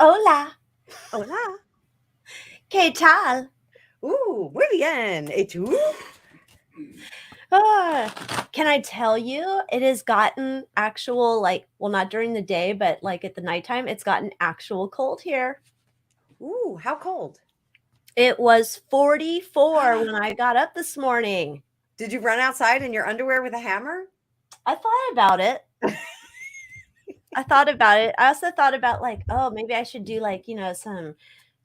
Hola, Hola. ¿qué tal? Muy bien. ¿Y tú? Can I tell you, it has gotten actual, like, well, not during the day, but like at the nighttime, it's gotten actual cold here. How cold? It was 44 when I got up this morning. Did you run outside in your underwear with a hammer? I thought about it. I thought about it. I also thought about, like, oh, maybe I should do, like, some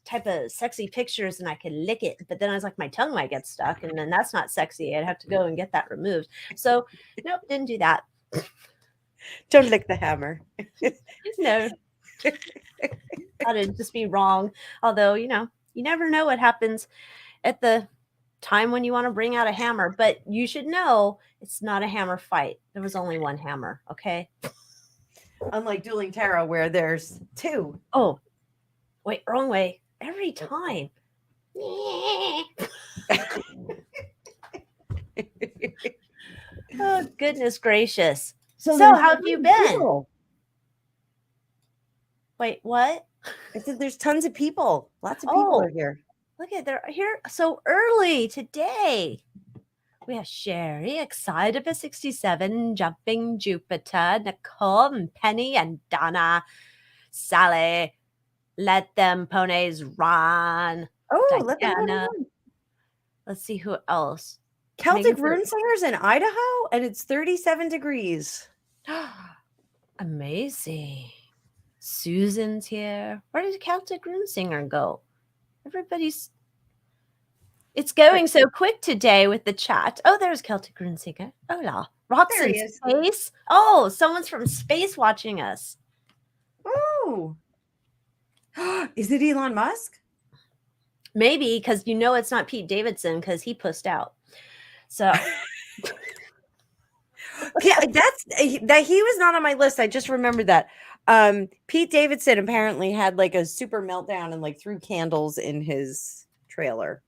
type of sexy pictures and I could lick it. But then I was like, my tongue might get stuck, and then that's not sexy. I'd have to go and get that removed. So, nope, didn't do that. Don't lick the hammer. No, that'd just be wrong. Although, you never know what happens at the time when you want to bring out a hammer. But you should know it's not a hammer fight. There was only one hammer, okay? Unlike Dueling Tarot, where there's two. Oh, wait, wrong way. Every time. Oh, goodness gracious. So how have you been? People. Wait, what? I said there's tons of people. Lots of people Oh, are here. look at they're here so early today. We have Sherry, excited for 67, Jumping Jupiter, Nicole, and Penny, and Donna, Sally. Let them ponies run. Oh, let them go Diana. on. Let's see who else. Celtic Rune Singers in Idaho, and it's 37 degrees. Amazing. Susan's here. Where did Celtic Rune Singer go? Everybody's. It's going so quick today with the chat. Oh, there's Celtic Rune Singer. Hola. Rock's in space. Oh, someone's from space watching us. Oh. Is it Elon Musk? Maybe, because it's not Pete Davidson because he pussed out. So Yeah, that he was not on my list. I just remembered that. Pete Davidson apparently had like a super meltdown and like threw candles in his trailer.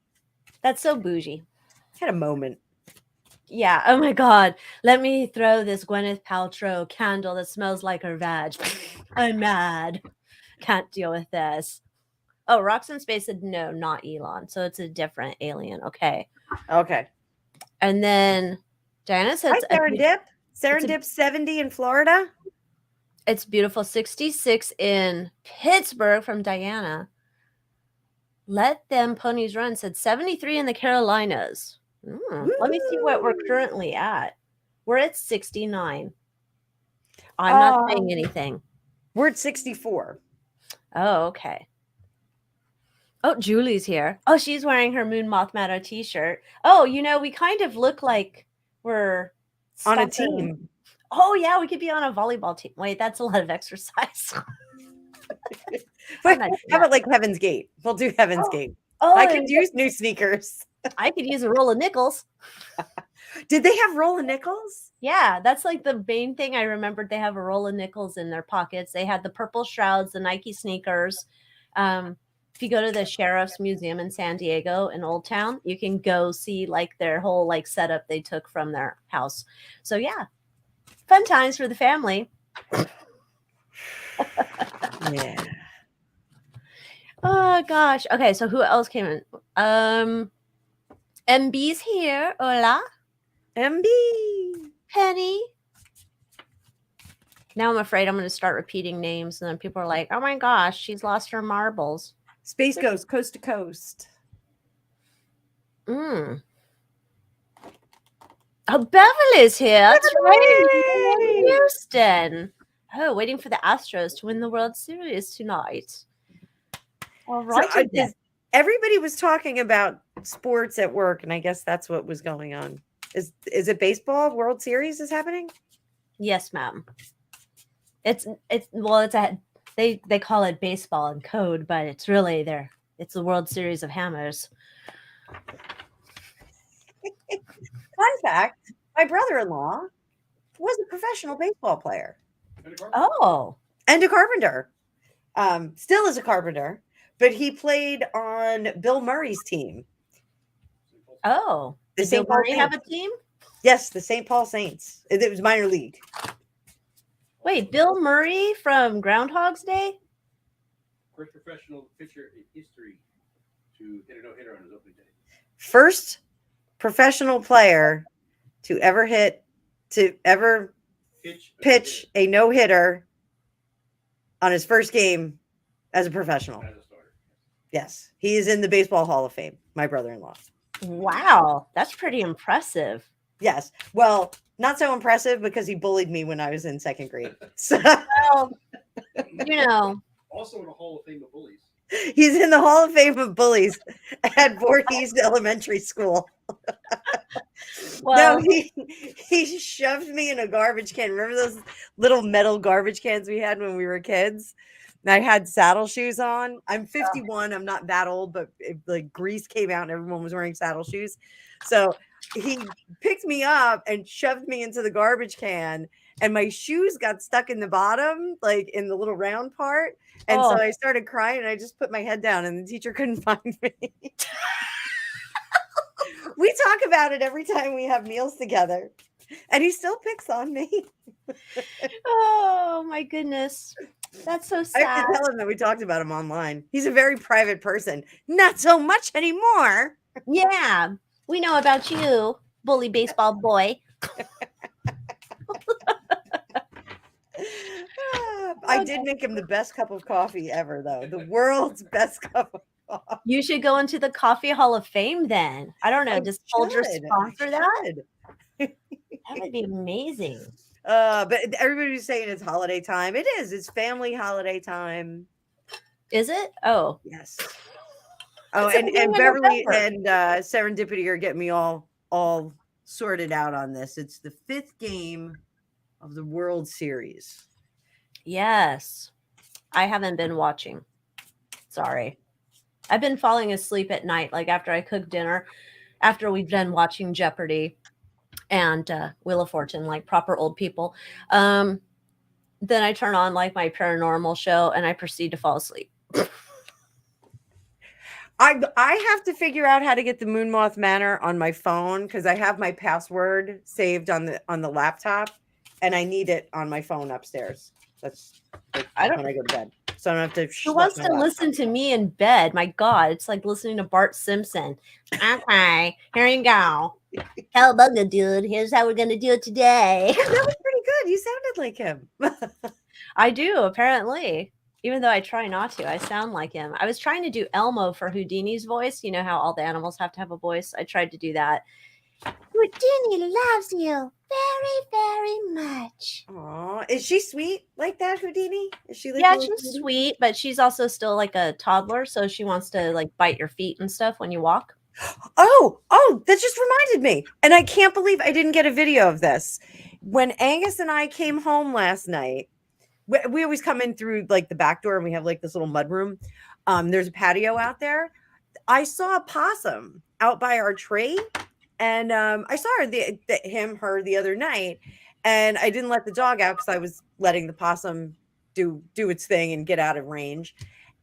That's so bougie. Had a moment. Yeah. Oh my God. Let me throw this Gwyneth Paltrow candle that smells like her vag. I'm mad. Can't deal with this. Oh, Rocks in Space said no, not Elon. So it's a different alien. Okay. Okay. And then Diana says Hi, Serendip. Serendip 70 in Florida. It's beautiful. 66 in Pittsburgh from Diana. Let them ponies run said 73 in the Carolinas. Let me see what we're currently at. We're at 69. I'm not saying anything. We're at 64. Oh, okay. Oh, Julie's here. Oh, she's wearing her Moon Moth Matter t-shirt. Oh, we kind of look like we're on a team. Oh, yeah, we could be on a volleyball team. Wait, that's a lot of exercise. How about like Heaven's Gate? We'll do Heaven's Gate. Oh, I could use new sneakers. I could use a roll of nickels. Did they have roll of nickels? Yeah, that's like the main thing I remembered. They have a roll of nickels in their pockets. They had the purple shrouds, the Nike sneakers. If you go to the Sheriff's Museum in San Diego in Old Town, you can go see like their whole like setup they took from their house. So yeah, fun times for the family. Yeah. Oh gosh. Okay, so who else came in? MB's here. Hola. MB. Penny. Now I'm afraid I'm going to start repeating names, and then people are like, "Oh my gosh, she's lost her marbles." Space Ghost, Coast to Coast. Oh, Beverly's here. That's right. Houston. Oh, waiting for the Astros to win the World Series tonight. All right. So, everybody was talking about sports at work, and I guess that's what was going on. Is it baseball? World Series is happening? Yes, ma'am. It's they call it baseball in code, but it's really it's the World Series of Hammers. Fun fact, my brother-in-law was a professional baseball player. Oh. And a carpenter. Still is a carpenter, but he played on Bill Murray's team. Oh. Did Bill Murray have a team? Yes, the St. Paul Saints. It was minor league. Wait, Bill Murray from Groundhog's Day? First professional pitcher in history to hit a no-hitter on his opening day. First professional player to ever pitch a no-hitter on his first game as a professional. As a starter. Yes, he is in the Baseball Hall of Fame, my brother-in-law. Wow, that's pretty impressive. Yes. Well, not so impressive because he bullied me when I was in second grade. So Well, you know, Also in the Hall of Fame of Bullies. he's in the Hall of Fame of Bullies at Voorhees Elementary School. well, No, he shoved me in a garbage can. Remember those little metal garbage cans we had when we were kids? And I had saddle shoes on. I'm 51. I'm not that old, but like grease came out and everyone was wearing saddle shoes. So he picked me up and shoved me into the garbage can, and my shoes got stuck in the bottom, like in the little round part. And so Oh. I started crying and I just put my head down and the teacher couldn't find me. We talk about it every time we have meals together. And he still picks on me. Oh my goodness. That's so I sad. have to tell him that we talked about him online. He's a very private person. Not so much anymore. Yeah, we know about you, bully baseball boy. I did make him the best cup of coffee ever, though. The world's best cup of coffee. You should go into the Coffee Hall of Fame then. I don't know. Does Folgers sponsor that? That would be amazing. But everybody's saying it's holiday time. It is. It's family holiday time. Is it? Oh, Yes. Oh, It's the and beginning of Beverly November. and Serendipity are getting me all sorted out on this. It's the 5th game of the World Series. yes. I haven't been watching. Sorry. I've been falling asleep at night, like after I cook dinner, after we've done watching Jeopardy and Wheel of Fortune, like proper old people. Then I turn on like my paranormal show and I proceed to fall asleep. I have to figure out how to get the Moonmoth Manor on my phone because I have my password saved on the laptop, and I need it on my phone upstairs. That's I don't. when I go to bed, so I don't have to. Who wants to listen to me in bed? My God, it's like listening to Bart Simpson. Okay, here you go. Cowabunga, dude. Here's how we're gonna do it today. That was pretty good. You sounded like him. I do, apparently. Even though I try not to, I sound like him. I was trying to do Elmo for Houdini's voice. You know how all the animals have to have a voice? I tried to do that. Houdini loves you very, very much. Aw, is she sweet like that, Houdini? Is she like Yeah, a little she's cutie? sweet, but she's also still like a toddler, so she wants to like bite your feet and stuff when you walk. Oh, that just reminded me. And I can't believe I didn't get a video of this. When Angus and I came home last night, we always come in through like the back door and we have like this little mud room. There's a patio out there. I saw a possum out by our tree, and I saw her the other night, and I didn't let the dog out because I was letting the possum do its thing and get out of range.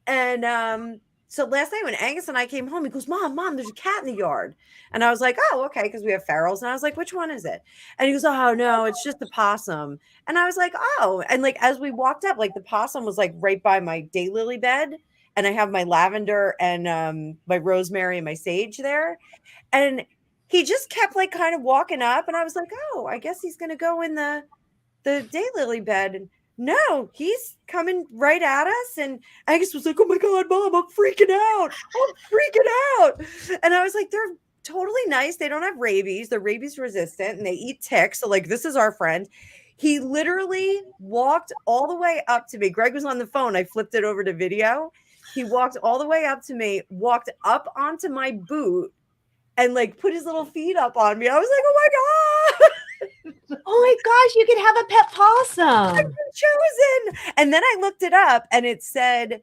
And so last night when Angus and I came home, he goes, Mom, there's a cat in the yard. And I was like, oh, okay, because we have ferals. And I was like, which one is it? And he goes, oh, no, it's just the possum. And I was like, oh. And like as we walked up, like the possum was like right by my daylily bed. And I have my lavender and my rosemary and my sage there. And he just kept like kind of walking up. And I was like, oh, I guess he's going to go in the daylily bed. And no, he's coming right at us. And Angus was like, oh my God, Mom, I'm freaking out. And I was like, they're totally nice. They don't have rabies. They're rabies resistant and they eat ticks. So like, this is our friend. He literally walked all the way up to me. Greg was on the phone. I flipped it over to video. He walked all the way up to me, walked up onto my boot and like put his little feet up on me. I was like, oh my God. Oh my gosh, you could have a pet possum. Chosen. And then I looked it up and it said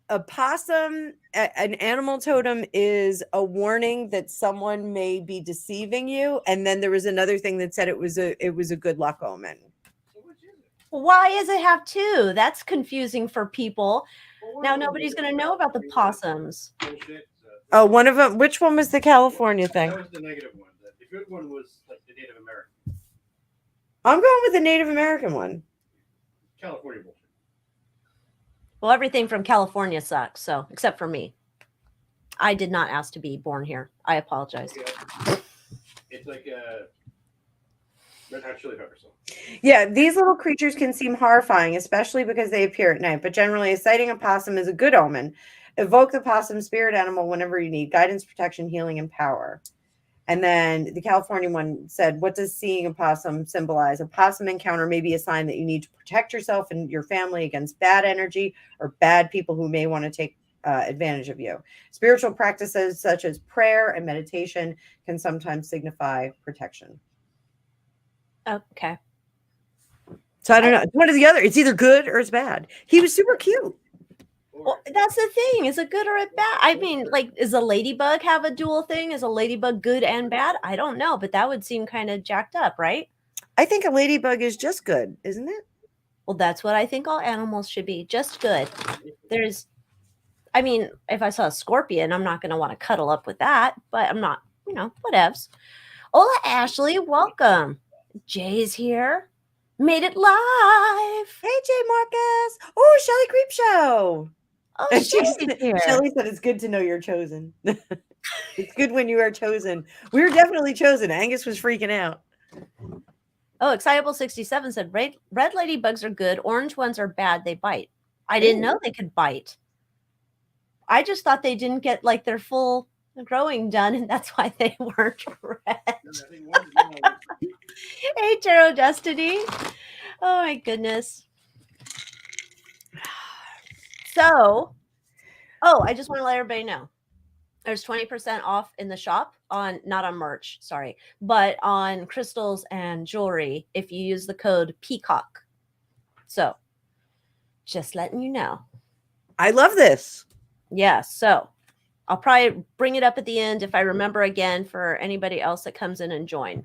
a possum, an animal totem is a warning that someone may be deceiving you. And then there was another thing that said it was a good luck omen. Why does it have two? That's confusing for people. Now nobody's going to know about the possums. Oh, one of them. Which one was the California thing? That was the negative one. The good one was like the Native American. I'm going with the Native American one. California bullshit. Well, everything from California sucks. So, except for me, I did not ask to be born here. I apologize. Yeah. It's like a red hot chili pepper song. Yeah, these little creatures can seem horrifying, especially because they appear at night, but generally a sighting of possum is a good omen. Evoke the possum spirit animal whenever you need guidance, protection, healing, and power. And then the California one said, what does seeing a possum symbolize? A possum encounter may be a sign that you need to protect yourself and your family against bad energy or bad people who may want to take advantage of you. Spiritual practices such as prayer and meditation can sometimes signify protection. Okay. So I don't know. One or the other. It's either good or it's bad. He was super cute. Well, that's the thing. Is it good or a bad? I mean, like, is a ladybug have a dual thing? Is a ladybug good and bad? I don't know, but that would seem kind of jacked up, right? I think a ladybug is just good, isn't it? Well, that's what I think all animals should be. Just good. I mean, if I saw a scorpion, I'm not going to want to cuddle up with that, but I'm not, whatevs. Hola, Ashley. Welcome. Jay's here. Made it live. Hey, Jay Marcus. Oh, Shelly Creep Show. Oh, And Shelly's here. Shelly said it's good to know you're chosen. It's good when you are chosen. We were definitely chosen. Angus was freaking out. Oh, Excitable67 said red ladybugs are good. Orange ones are bad. They bite. I didn't know they could bite. I just thought they didn't get like their full growing done, and that's why they weren't red. Hey, Tarot Destiny. Oh my goodness. So, I just want to let everybody know. There's 20% off in the shop not on merch, sorry, but on crystals and jewelry if you use the code Peacock. So, just letting you know. I love this. Yeah, so I'll probably bring it up at the end if I remember again for anybody else that comes in and join.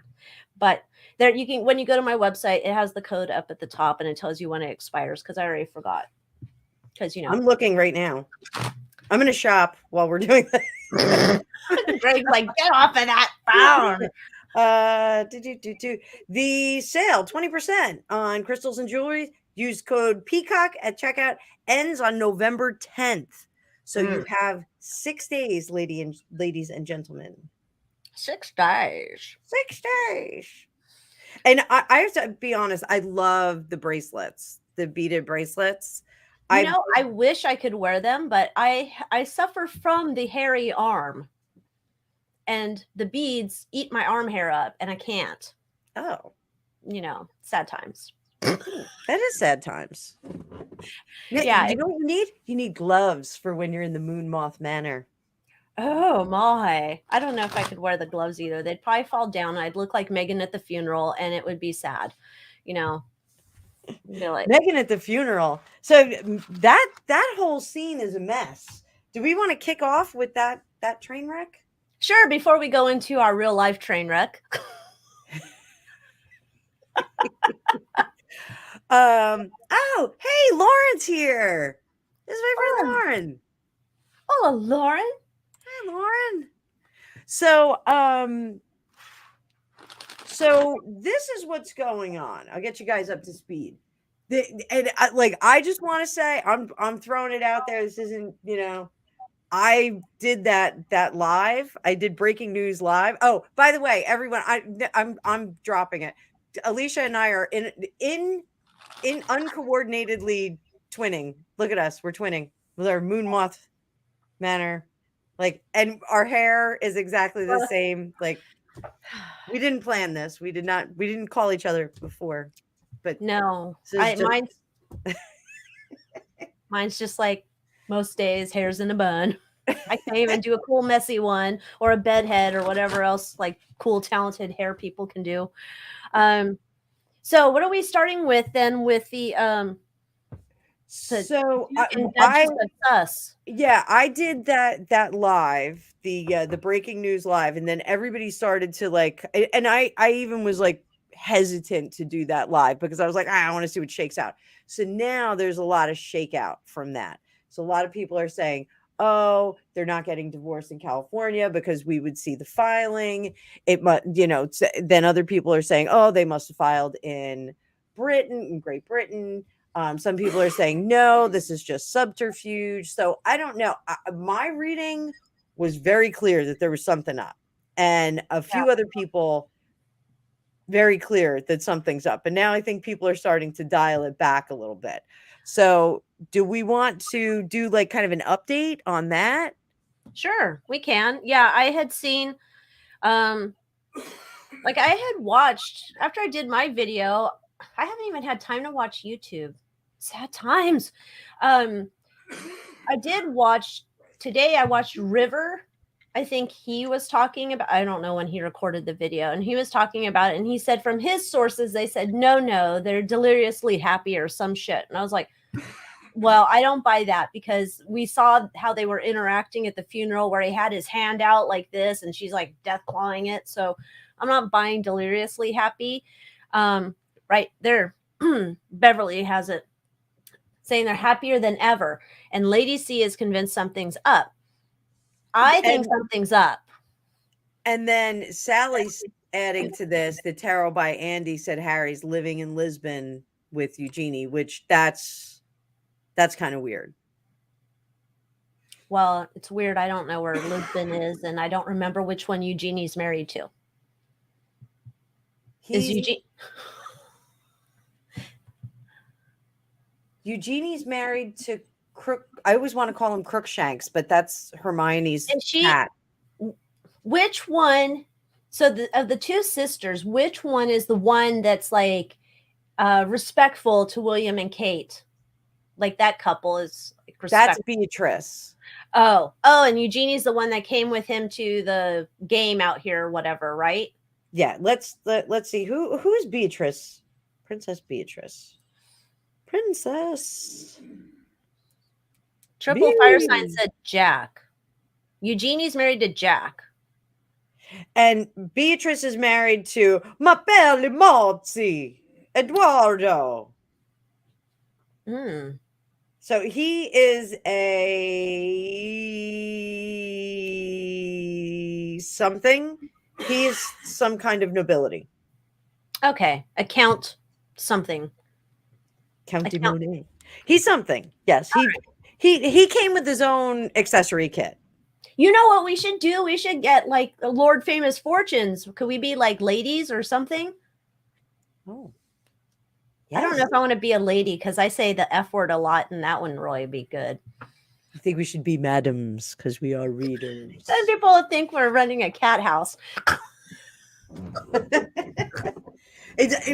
But there you can, when you go to my website, it has the code up at the top and it tells you when it expires because I already forgot. Because I'm looking right now. I'm gonna shop while we're doing this. Greg's like, get off of that phone. The sale 20% on crystals and jewelry. Use code Peacock at checkout. Ends on November 10th. So you have 6 days, ladies and gentlemen. 6 days. 6 days. And I have to be honest, I love the bracelets, the beaded bracelets. I wish I could wear them, but I suffer from the hairy arm. And the beads eat my arm hair up, and I can't. Oh. Sad times. That is sad times. Yeah. You know what you need? You need gloves for when you're in the Moon Moth Manor. Oh my. I don't know if I could wear the gloves either. They'd probably fall down. I'd look like Megan at the funeral, and it would be sad. Like, Megan at the funeral. So that whole scene is a mess. Do we want to kick off with that train wreck? Sure, before we go into our real life train wreck. Oh, hey, Lauren's here. This is my friend Lauren. Oh, Lauren. Hi, Lauren. So this is what's going on. I'll get you guys up to speed. I just want to say I'm throwing it out there. This isn't, I did that live. I did breaking news live. Oh, by the way, everyone, I'm dropping it. Alycia and I are in uncoordinatedly twinning. Look at us, we're twinning with our Moon Moth Manor, and our hair is exactly the same. We didn't plan this. We didn't call each other before, but no, mine's just like most days, hair's in a bun. I can't even do a cool messy one or a bed head or whatever else like cool talented hair people can do. So what are we starting with then with the I did that live, the breaking news live, and then everybody started to and I even was hesitant to do that live because I was like, I want to see what shakes out. So now there's a lot of shakeout from that. So a lot of people are saying, oh, they're not getting divorced in California because we would see the filing. It must, then other people are saying, oh, they must have filed in Great Britain. Some people are saying, no, this is just subterfuge. So I don't know. My reading was very clear that there was something up. And a few other people, very clear that something's up. And now I think people are starting to dial it back a little bit. So do we want to do like kind of an update on that? Sure, we can. Yeah, I had seen, like I had watched after I did my video. I haven't even had time to watch YouTube. Sad times. I did watch today. I watched River. I think he was talking about. I don't know when he recorded the video, and he was talking about it. And he said from his sources, they said no, they're deliriously happy or some shit. And I was like, well, I don't buy that because we saw how they were interacting at the funeral where he had his hand out like this and she's like death clawing it. So I'm not buying deliriously happy. Right there, Beverly has it saying they're happier than ever. And Lady C is convinced something's up. I think something's up. And then Sally's adding to this, the tarot by Andy said Harry's living in Lisbon with Eugenie, which that's kind of weird. Well, it's weird. I don't know where Lisbon is, and I don't remember which one Eugenie's married to. Eugenie's married to Crook. I always want to call him Crookshanks, but that's Hermione's cat. Which one? So of the two sisters, which one is the one that's like respectful to William and Kate? Like that couple is like that's Beatrice. Oh, and Eugenie's the one that came with him to the game out here or whatever, right? Yeah, let's see who's Beatrice. Princess Beatrice. Princess. Triple Fire Sign said Jack. Eugenie's married to Jack. And Beatrice is married to Mapelli Mozzi, Eduardo. So he is a something. He's some kind of nobility. Okay. Account something. County Monet. He's something. Yes. He came with his own accessory kit. You know what we should do? We should get like Lord Famous Fortunes. Could we be like ladies or something? Oh. Yes. I don't know if I want to be a lady because I say the F word a lot and that wouldn't really be good. I think we should be madams because we are readers. Some people think we're running a cat house.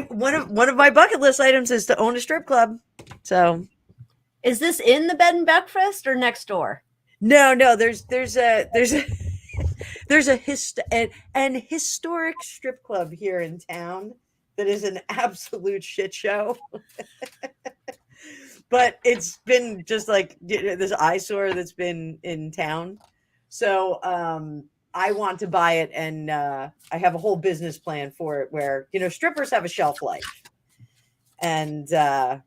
One of my bucket list items is to own a strip club. So, is this in the bed and breakfast or next door? No. There's a an historic strip club here in town that is an absolute shit show. But it's been just like this eyesore that's been in town. So I want to buy it, and I have a whole business plan for it where, strippers have a shelf life. And yeah.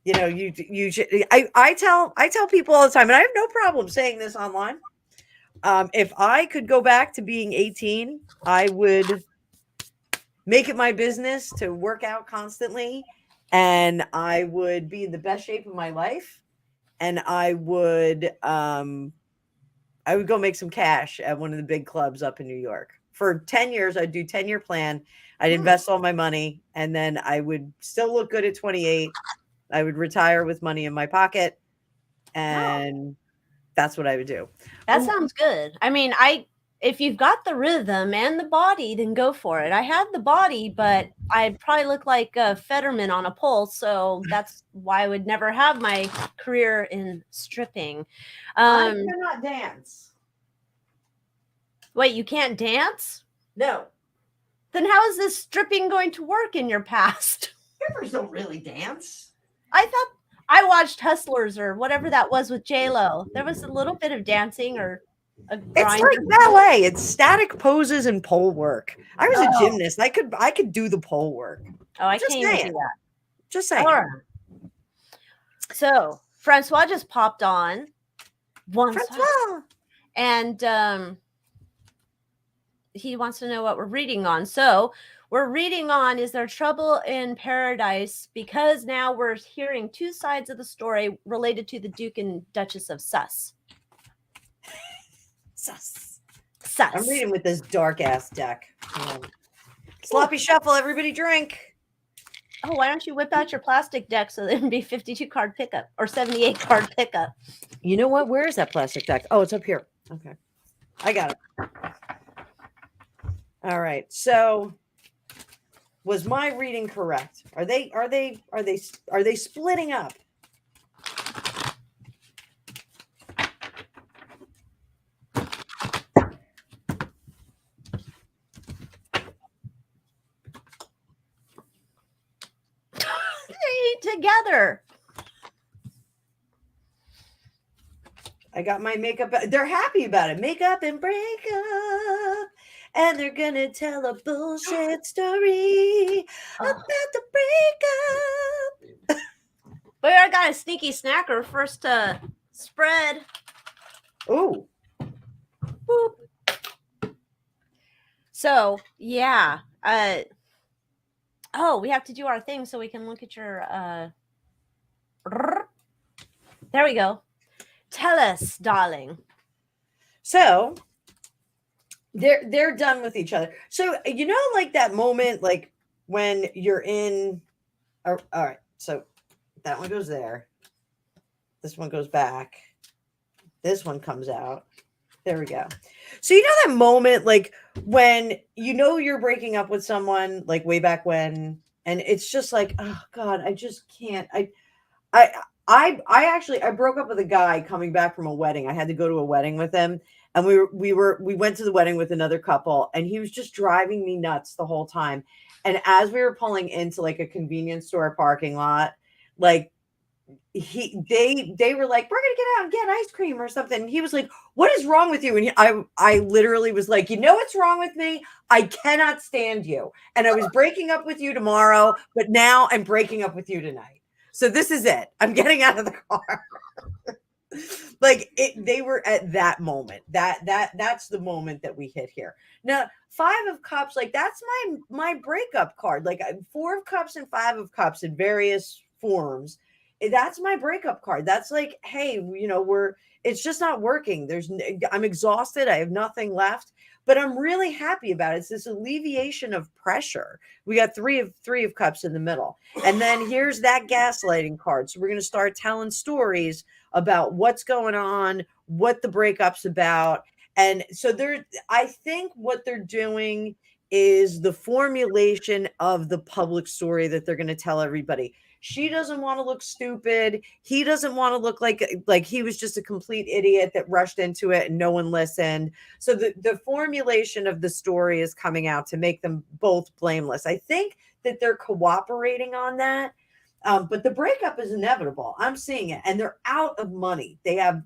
I tell people all the time, and I have no problem saying this online. If I could go back to being 18, I would make it my business to work out constantly, and I would be in the best shape of my life, and I would go make some cash at one of the big clubs up in New York. For 10 years, I'd do 10-year plan. I'd invest all my money, and then I would still look good at 28. I would retire with money in my pocket, and that's what I would do. That sounds good. I mean, if you've got the rhythm and the body, then go for it. I have the body, but I'd probably look like a Fetterman on a pole, so that's why I would never have my career in stripping. I cannot dance. Wait, you can't dance? No. Then how is this stripping going to work in your past? Strippers don't really dance. I thought I watched Hustlers or whatever that was with J-Lo. There was a little bit of dancing or a grind. It's like ballet. It's static poses and pole work. I was a gymnast. I could do the pole work. Oh, I can't even do that. Just saying. All right. So Francois just popped on. Francois. And he wants to know what we're reading on. So We're reading on. Is there trouble in paradise? Because now we're hearing two sides of the story related to the Duke and Duchess of Sus. Sus. Sus. I'm reading with this dark ass deck. Sloppy shuffle, everybody drink. Oh, why don't you whip out your plastic deck so there'd be 52 card pickup or 78 card pickup? You know what? Where is that plastic deck? Oh, it's up here. Okay. I got it. All right. So was my reading correct? Are they splitting up? They eat together. I got my makeup. They're happy about it. Makeup and breakup. And they're going to tell a bullshit story about the breakup. But I got a sneaky snacker first to spread. Ooh. Boop. So, yeah. Oh, we have to do our thing so we can look at your... There we go. Tell us, darling. So they're done with each other. So you know, like that moment, like when you're in. All right, so that one goes there. This one goes back. This one comes out. There we go. So you know that moment, like when you know you're breaking up with someone, like way back when, and it's just like, oh God, I just can't. I actually broke up with a guy coming back from a wedding. I had to go to a wedding with him, and we went to the wedding with another couple, and he was just driving me nuts the whole time. And as we were pulling into like a convenience store parking lot, like they were like, we're gonna get out and get ice cream or something. And he was like, what is wrong with you? And I literally was like, you know what's wrong with me? I cannot stand you. And I was breaking up with you tomorrow, but now I'm breaking up with you tonight. So this is it. I'm getting out of the car. Like they were at that moment. That's the moment that we hit here. Now, 5 of Cups, like that's my breakup card. Like 4 of Cups and 5 of Cups in various forms. That's my breakup card. That's like, hey, you know, it's just not working. I'm exhausted. I have nothing left, but I'm really happy about it. It's this alleviation of pressure. We got 3 of Cups in the middle. And then here's that gaslighting card. So we're going to start telling stories about what's going on, what the breakup's about. And so I think what they're doing is the formulation of the public story that they're going to tell everybody. She doesn't want to look stupid. He doesn't want to look like he was just a complete idiot that rushed into it and no one listened. So the formulation of the story is coming out to make them both blameless. I think that they're cooperating on that. But the breakup is inevitable. I'm seeing it, and they're out of money. They have.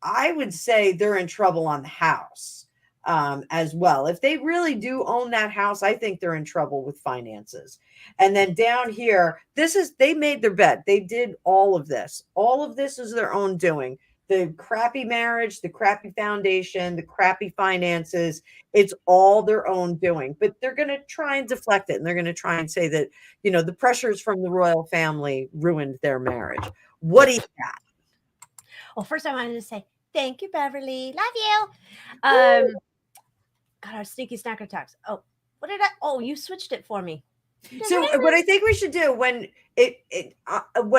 I would say they're in trouble on the house as well. If they really do own that house, I think they're in trouble with finances. And then down here, they made their bed. They did all of this. All of this is their own doing. The crappy marriage, the crappy foundation, the crappy finances, it's all their own doing. But they're going to try and deflect it. And they're going to try and say that, you know, the pressures from the royal family ruined their marriage. What do you got? Well, first I wanted to say, thank you, Beverly. Love you. God, our sneaky snacker attacks. Oh, you switched it for me. So what I think we should do when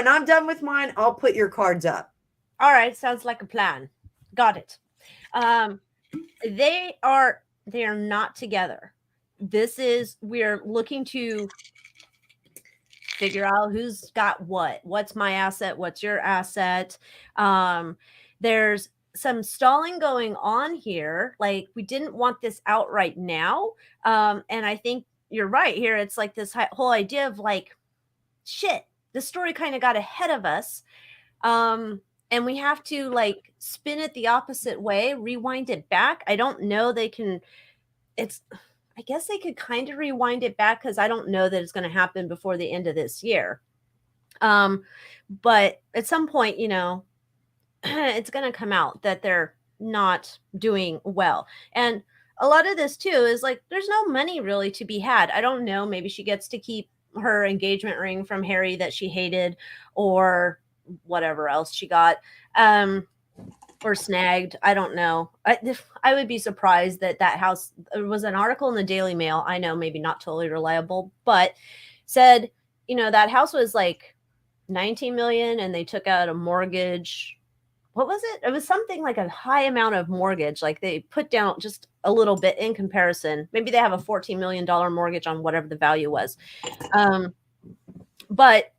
I'm done with mine, I'll put your cards up. All right, sounds like a plan. Got it. They are not together. We're looking to figure out who's got what's my asset, what's your asset. There's some stalling going on here. Like we didn't want this out right now. And I think you're right here. It's like this whole idea of like, shit, the story kind of got ahead of us. And we have to like spin it the opposite way, rewind it back. I don't know. I guess they could kind of rewind it back because I don't know that it's going to happen before the end of this year. But at some point, you know, it's going to come out that they're not doing well. And a lot of this too is like there's no money really to be had. I don't know. Maybe she gets to keep her engagement ring from Harry that she hated, or whatever else she got. Or snagged. I don't know. I would be surprised that house. There was an article in the Daily Mail. I know, maybe not totally reliable, but said, that house was like 19 million and they took out a mortgage. What was it? It was something like a high amount of mortgage. Like they put down just a little bit in comparison. Maybe they have a $14 million mortgage on whatever the value was. But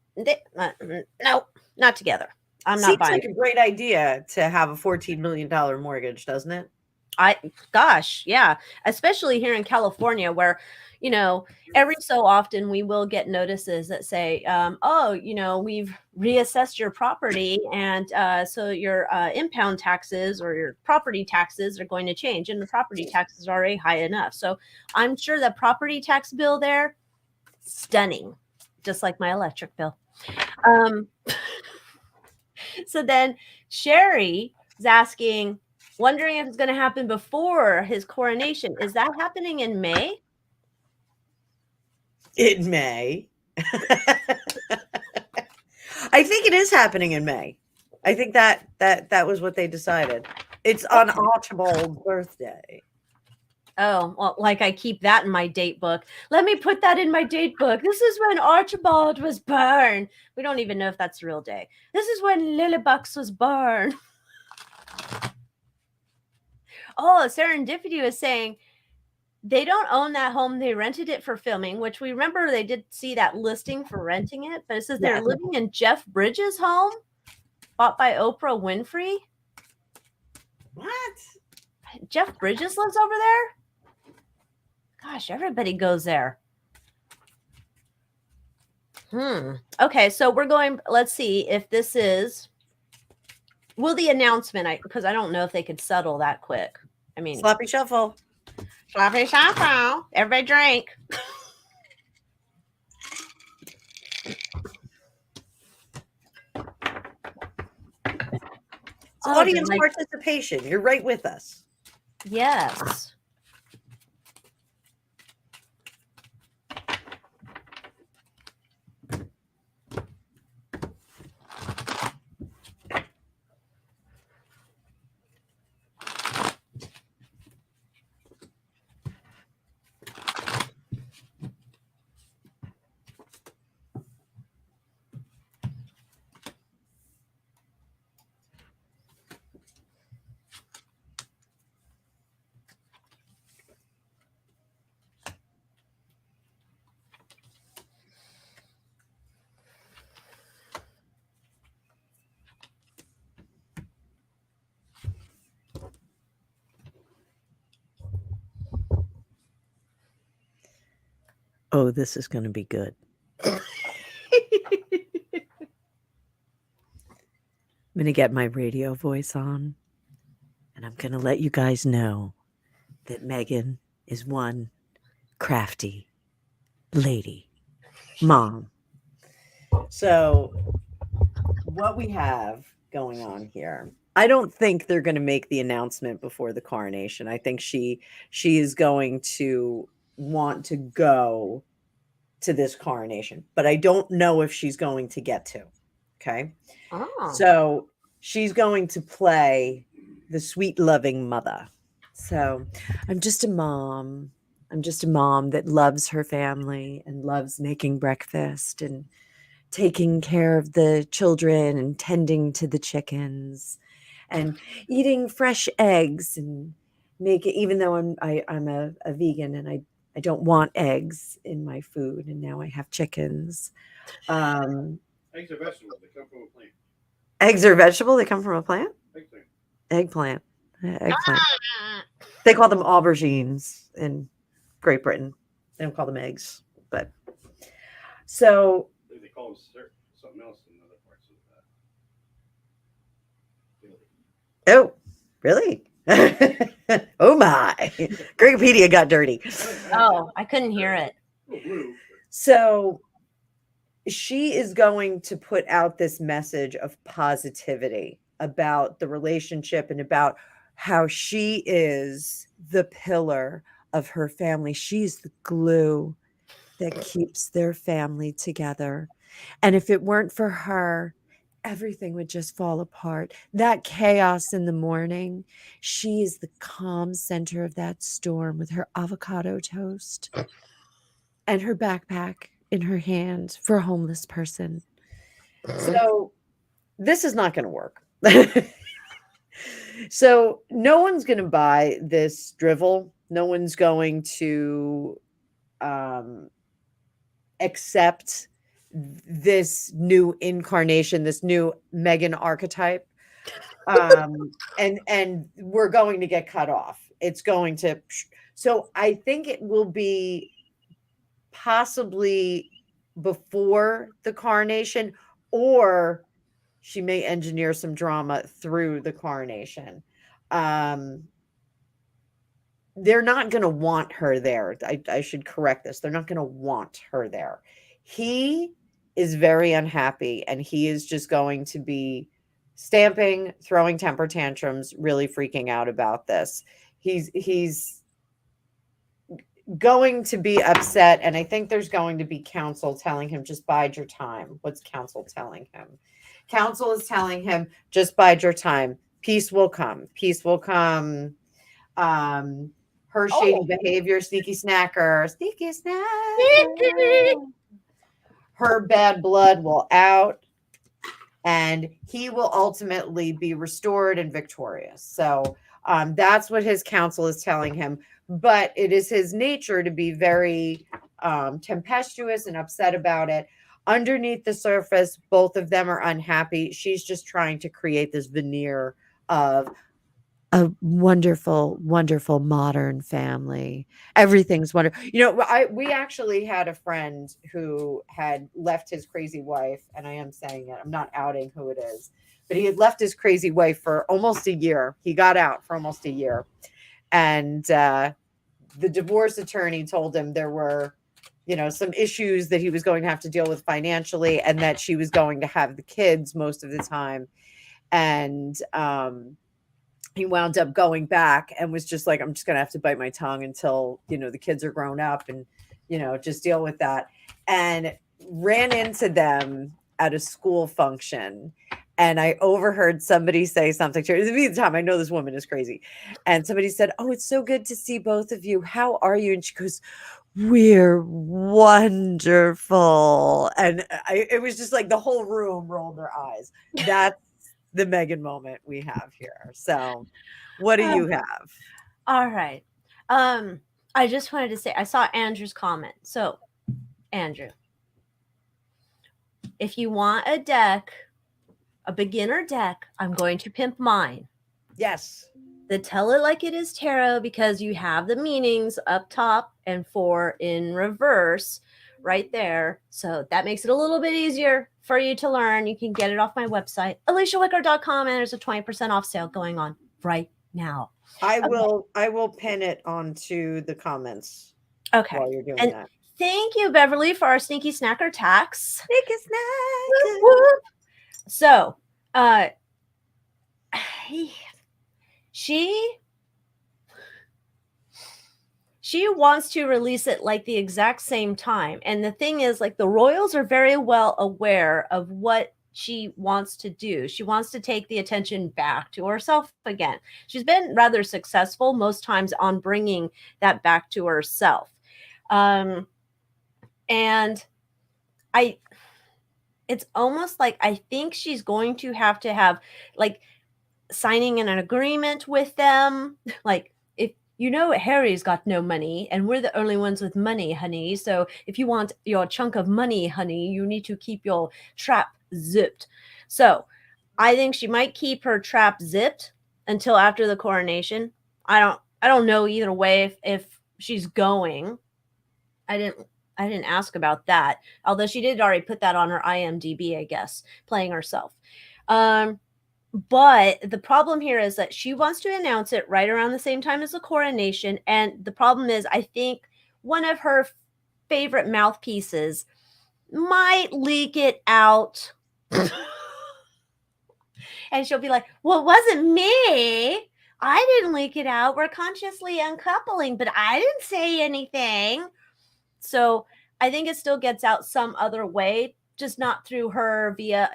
no, not together. I'm not Seems buying. like a great idea to have a $14 million mortgage, doesn't it? Gosh, yeah. Especially here in California where, every so often we will get notices that say, we've reassessed your property. And so your impound taxes or your property taxes are going to change. And the property taxes are already high enough. So I'm sure the property tax bill there, stunning, just like my electric bill. So then Sherry is wondering if it's going to happen before his coronation. Is that happening in May? It may. I think it is happening in May. I think that was what they decided. It's on Archibald's birthday. Oh, well, like I keep that in my date book. Let me put that in my date book. This is when Archibald was born. We don't even know if that's the real day. This is when Lilybucks was born. Oh, Serendipity was saying they don't own that home. They rented it for filming, which we remember they did see that listing for renting it. But it says they're living in Jeff Bridges' home, bought by Oprah Winfrey. What? Jeff Bridges lives over there? Gosh, everybody goes there. Okay, so we're going, let's see if this is, will the announcement, because I don't know if they could settle that quick. I mean, Sloppy shuffle. Sloppy shuffle. Everybody drink. It's audience participation. You're right with us. Yes. Oh, this is going to be good. I'm going to get my radio voice on, and I'm going to let you guys know that Megan is one crafty lady mom. So what we have going on here, I don't think they're going to make the announcement before the coronation. I think she is going to want to go to this coronation, but I don't know if she's going to get to. Okay. Oh. So she's going to play the sweet, loving mother. So I'm just a mom. I'm just a mom that loves her family and loves making breakfast and taking care of the children and tending to the chickens and eating fresh eggs and even though I'm a vegan and I don't want eggs in my food, and now I have chickens. Eggs are vegetable. They come from a plant. Eggs are vegetable. They come from a plant. Eggplant. Eggplant. They call them aubergines in Great Britain. They don't call them eggs, but so They call them something else in other parts of that. Oh, really? Oh my! Wikipedia got dirty. Oh, I couldn't hear it. So she is going to put out this message of positivity about the relationship and about how she is the pillar of her family. She's the glue that keeps their family together. And if it weren't for her, everything would just fall apart. That chaos in the morning, she is the calm center of that storm with her avocado toast and her backpack in her hand for a homeless person. So this is not going to work. So no one's going to buy this drivel. No one's going to accept this new incarnation, this new Megan archetype. And we're going to get cut off. It's going to. So I think it will be possibly before the coronation, or she may engineer some drama through the coronation. They're not going to want her there. I should correct this. They're not going to want her there. He is very unhappy, and he is just going to be stamping, throwing temper tantrums, really freaking out about this. He's going to be upset, and I think there's going to be counsel telling him, just bide your time. What's counsel telling him? Counsel is telling him, just bide your time. Peace will come. Peace will come. Her shady behavior, sneaky snacker. Her bad blood will out, and he will ultimately be restored and victorious. So that's what his counsel is telling him. But it is his nature to be very tempestuous and upset about it. Underneath the surface, both of them are unhappy. She's just trying to create this veneer of a wonderful, wonderful modern family. Everything's wonderful. We actually had a friend who had left his crazy wife, and I am saying it, I'm not outing who it is, but he had left his crazy wife for almost a year. He got out for almost a year. And the divorce attorney told him there were, some issues that he was going to have to deal with financially, and that she was going to have the kids most of the time. And he wound up going back and was just like, I'm just going to have to bite my tongue until, the kids are grown up and, just deal with that. And ran into them at a school function. And I overheard somebody say something to her. In the meantime, I know this woman is crazy. And somebody said, "Oh, it's so good to see both of you. How are you?" And she goes, "We're wonderful." And it was just like the whole room rolled their eyes. That's the Megan moment we have here. So what do you have? All right. I just wanted to say, I saw Andrew's comment. So, Andrew, if you want a deck, a beginner deck, I'm going to pimp mine. Yes. The Tell It Like It Is Tarot, because you have the meanings up top and 4 in reverse right there. So that makes it a little bit easier for you to learn. You can get it off my website, AlyciaWicker.com, and there's a 20% off sale going on right now. I will pin it onto the comments. Okay. While you're doing that. Thank you, Beverly, for our sneaky snacker tax. Sneaky snack. Whoop, whoop. So, she wants to release it like the exact same time. And the thing is, like, the royals are very well aware of what she wants to do. She wants to take the attention back to herself again. She's been rather successful most times on bringing that back to herself. And it's almost like I think she's going to have like signing an agreement with them. Like, if Harry's got no money and we're the only ones with money, honey. So if you want your chunk of money, honey, you need to keep your trap zipped. So I think she might keep her trap zipped until after the coronation. I don't know either way if she's going. I didn't ask about that, although she did already put that on her IMDb, I guess, playing herself. But the problem here is that she wants to announce it right around the same time as the coronation. And the problem is, I think one of her favorite mouthpieces might leak it out. And she'll be like, "Well, it wasn't me. I didn't leak it out. We're consciously uncoupling, but I didn't say anything. So I think it still gets out some other way, just not through her via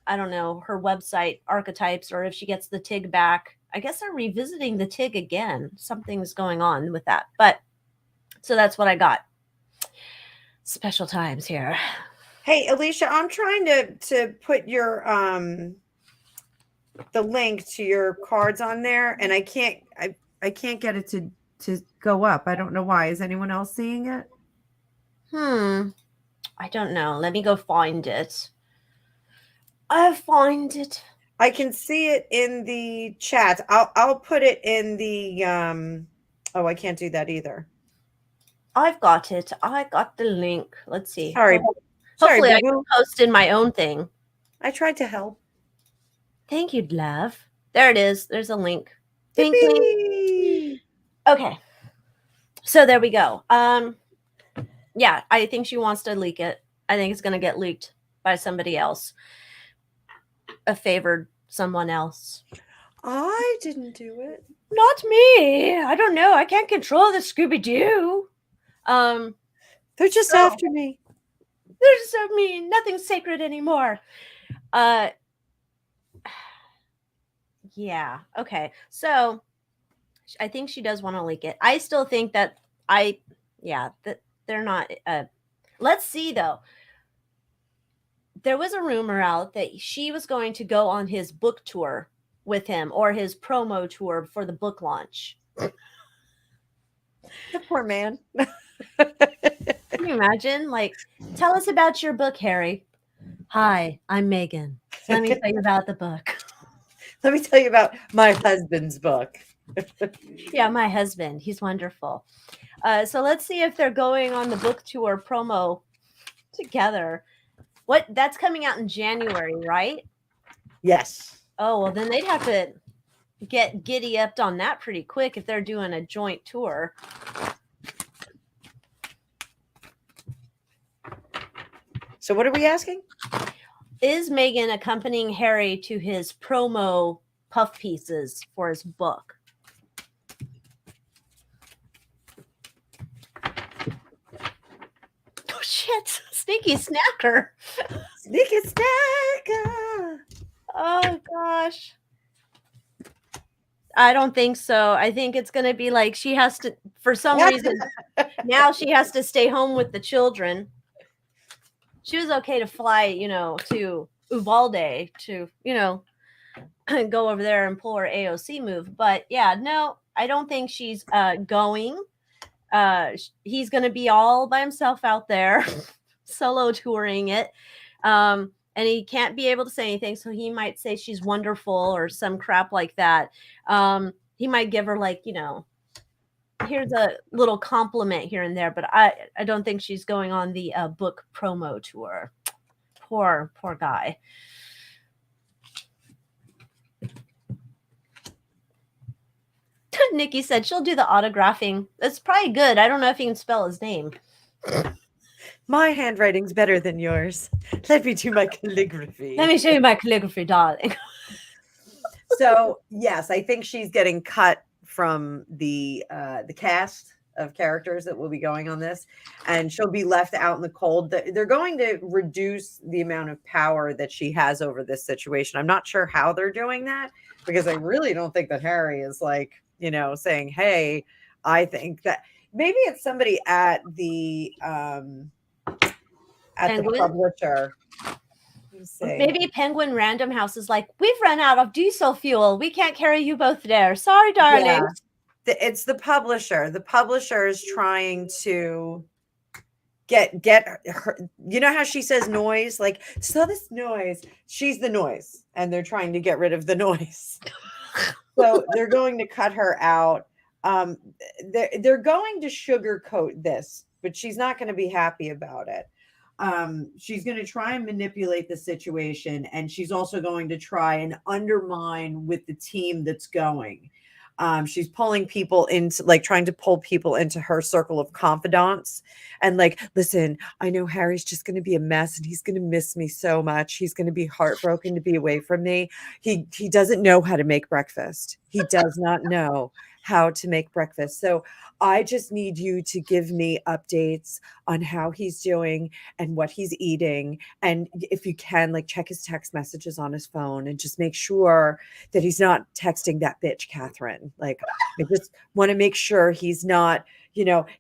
I don't know, her website archetypes, or if she gets the TIG back. I guess they're revisiting the TIG again. Something's going on with that. But so that's what I got. Special times here. Hey, Alycia, I'm trying to put your the link to your cards on there, and I can't get it to go up. I don't know why. Is anyone else seeing it? I don't know. Let me go find it. I'll find it. I can see it in the chat. I'll put it in the oh, I can't do that either. I've got it. I got the link. Let's see. Sorry. Hopefully I boo-boo. can post in my own thing. I tried to help. Thank you, love. There it is. There's a link. Thank Yippee! you. Okay. So there we go. Yeah, I think she wants to leak it. I think it's going to get leaked by somebody else. A favored someone else. I didn't do it. Not me. I don't know. I can't control the Scooby-Doo. They're just after me. They're so mean. Nothing's sacred anymore. Yeah. Okay. So I think she does want to leak it. I still think that that they're not. Let's see though. There was a rumor out that she was going to go on his book tour with him, or his promo tour for the book launch. The poor man. Can you imagine? Like, tell us about your book, Harry. Hi, I'm Megan. Let me tell you about the book. Let me tell you about my husband's book. Yeah, my husband. He's wonderful. So let's see if they're going on the book tour promo together. That's coming out in January, right? Yes. Oh, well, then they'd have to get giddy upped on that pretty quick if they're doing a joint tour. So what are we asking? Is Megan accompanying Harry to his promo puff pieces for his book? Oh, shit. Sneaky snacker. Sneaky snacker. Oh, gosh. I don't think so. I think it's going to be like she has to, for some reason, now she has to stay home with the children. She was okay to fly, to Uvalde to, go over there and pull her AOC move. But yeah, no, I don't think she's going. He's going to be all by himself out there, solo touring it. And he can't be able to say anything. So he might say she's wonderful or some crap like that. He might give her here's a little compliment here and there, but I don't think she's going on the book promo tour. Poor guy. Nikki said she'll do the autographing. That's probably good. I don't know if he can spell his name. My handwriting's better than yours. Let me do my calligraphy. Let me show you my calligraphy, darling. So yes, I think she's getting cut from the cast of characters that will be going on this, and she'll be left out in the cold. They're going to reduce the amount of power that she has over this situation. I'm not sure how they're doing that, because I really don't think that Harry is saying, hey, I think that maybe it's somebody at the publisher. Maybe Penguin Random House is like, we've run out of diesel fuel. We can't carry you both there. Sorry, darling. Yeah. It's the publisher. The publisher is trying to get her. You know how she says noise? Like, so this noise, she's the noise, and they're trying to get rid of the noise. So they're going to cut her out. They're going to sugarcoat this, but she's not going to be happy about it. She's going to try and manipulate the situation, and she's also going to try and undermine with the team that's going. She's pulling people into, like, trying to pull people into her circle of confidants, and like, listen, I know Harry's just going to be a mess, and he's going to miss me so much. He's going to be heartbroken to be away from me. He doesn't know how to make breakfast. He does not know how to make breakfast. So I just need you to give me updates on how he's doing and what he's eating. And if you can, like, check his text messages on his phone and just make sure that he's not texting that bitch, Catherine. Like, I just want to make sure he's not,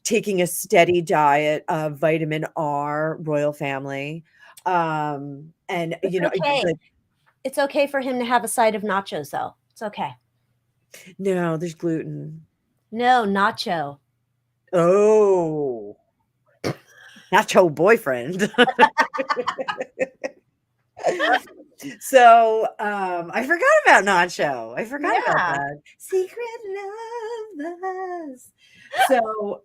taking a steady diet of vitamin R, royal family. And, It's okay. like, It's okay for him to have a side of nachos, though. It's okay. no, there's gluten. No, nacho. Oh, nacho boyfriend. So I forgot about Nacho. I forgot about Yeah. that. Secret lovers. So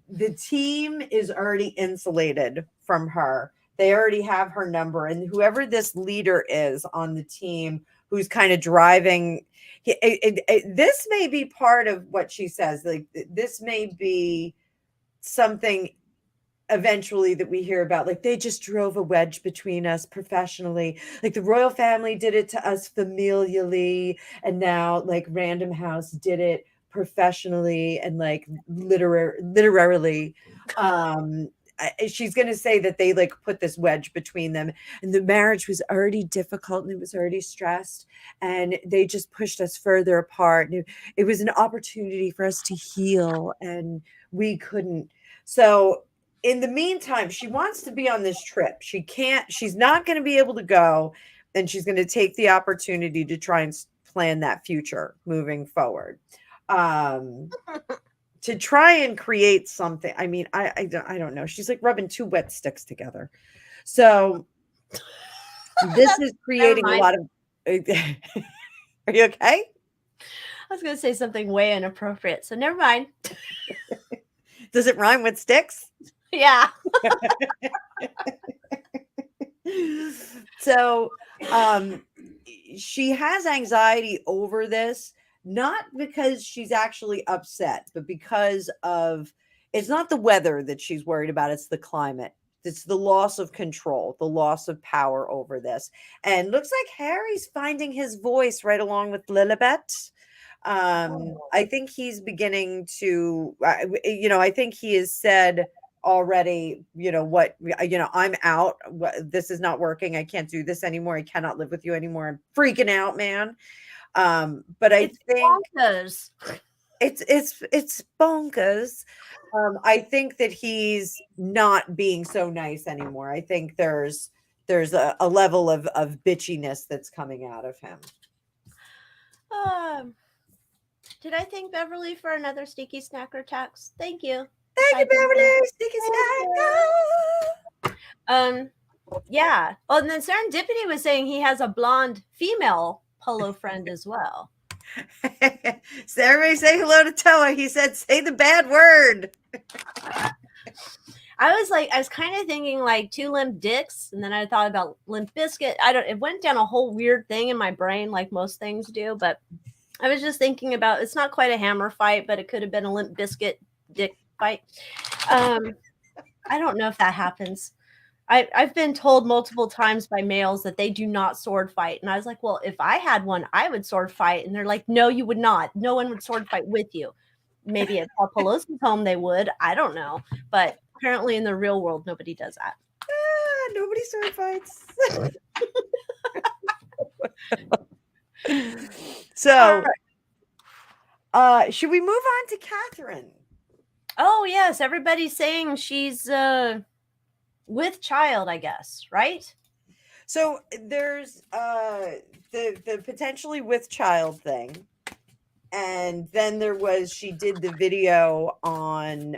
the team is already insulated from her. They already have her number, and whoever this leader is on the team who's kind of driving, this may be part of what she says. Like, this may be something eventually that we hear about, like, they just drove a wedge between us professionally, like the royal family did it to us familially, and now, like, Random House did it professionally and, like, literarily. She's going to say that they, like, put this wedge between them, and the marriage was already difficult and it was already stressed, and they just pushed us further apart, and it was an opportunity for us to heal, and we couldn't. So in the meantime, she wants to be on this trip. She's not going to be able to go, and she's going to take the opportunity to try and plan that future moving forward. To try and create something. I mean, I don't know. She's like rubbing two wet sticks together. So this is creating a lot of Are you okay? I was going to say something way inappropriate, so never mind. Does it rhyme with sticks? Yeah. So she has anxiety over this, not because she's actually upset, but because of, it's not the weather that she's worried about, it's the climate. It's the loss of control, the loss of power over this. And looks like Harry's finding his voice right along with Lilibet. I think he's beginning to, I think he has said already, I'm out. This is not working. I can't do this anymore. I cannot live with you anymore. I'm freaking out, man. But I think bonkers. it's bonkers. I think that he's not being so nice anymore. I think there's a level of bitchiness that's coming out of him. Did I thank Beverly for another sticky snacker text? Thank you. Thank you, Beverly. Sticky snacker. Yeah. Oh, and then Serendipity was saying he has a blonde female polo friend as well. So everybody say hello to Toa. He said, say the bad word. I was kind of thinking like two limp dicks, and then I thought about Limp Biscuit. It went down a whole weird thing in my brain, like most things do, but I was just thinking about, it's not quite a hammer fight, but it could have been a Limp Biscuit dick fight. I don't know if that happens. I've been told multiple times by males that they do not sword fight. And I was like, well, if I had one, I would sword fight. And they're like, no, you would not. No one would sword fight with you. Maybe at Paul Pelosi's home they would. I don't know. But apparently in the real world, nobody does that. Nobody sword fights. So, should we move on to Catherine? Oh, yes. Everybody's saying she's with child, I guess, right? So there's the potentially with child thing. And then she did the video on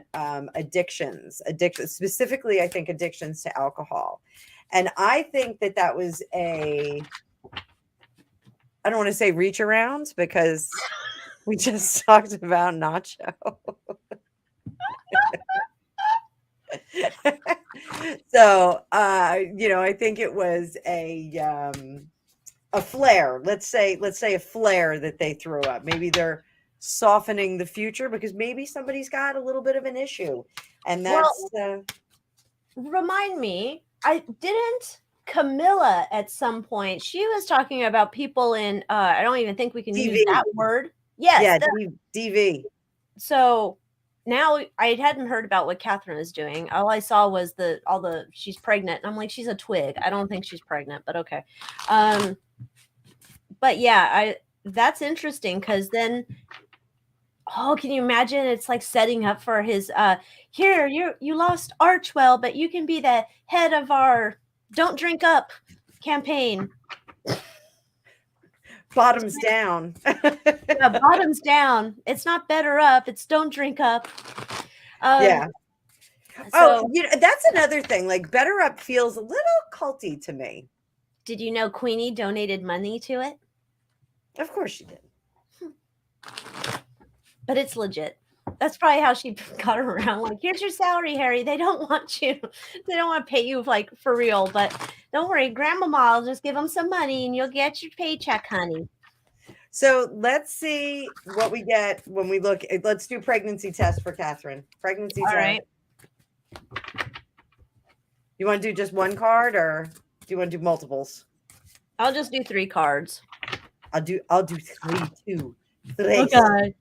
addiction, specifically, I think, addictions to alcohol. And I think that was I don't want to say reach around because we just talked about Nacho. So, I think it was a flare. Let's say a flare that they threw up. Maybe they're softening the future because maybe somebody's got a little bit of an issue, and that's Remind me, I didn't Camilla at some point. She was talking about people in. I don't even think we can use DV. that word. Yes. Yeah, DV. So now I hadn't heard about what Catherine is doing. All I saw was she's pregnant. And I'm like, she's a twig. I don't think she's pregnant, but okay. But yeah, that's interesting because then, can you imagine? It's like setting up for his here, you lost Archwell, but you can be the head of our Don't Drink Up campaign. Bottoms down. Yeah, bottoms down. It's not better up, it's Don't Drink Up. Yeah. So, that's another thing. Like, Better Up feels a little culty to me. Did you know Queenie donated money to it? Of course she did. But it's legit. That's probably how she got around. Like, here's your salary, Harry. They don't want you. They don't want to pay you like for real. But don't worry, Grandmama will just give them some money and you'll get your paycheck, honey. So let's see what we get when we look. Let's do pregnancy test for Catherine. Pregnancy test. Right. You want to do just one card, or do you want to do multiples? I'll just do 3 cards. I'll do 3 too. 3. Okay.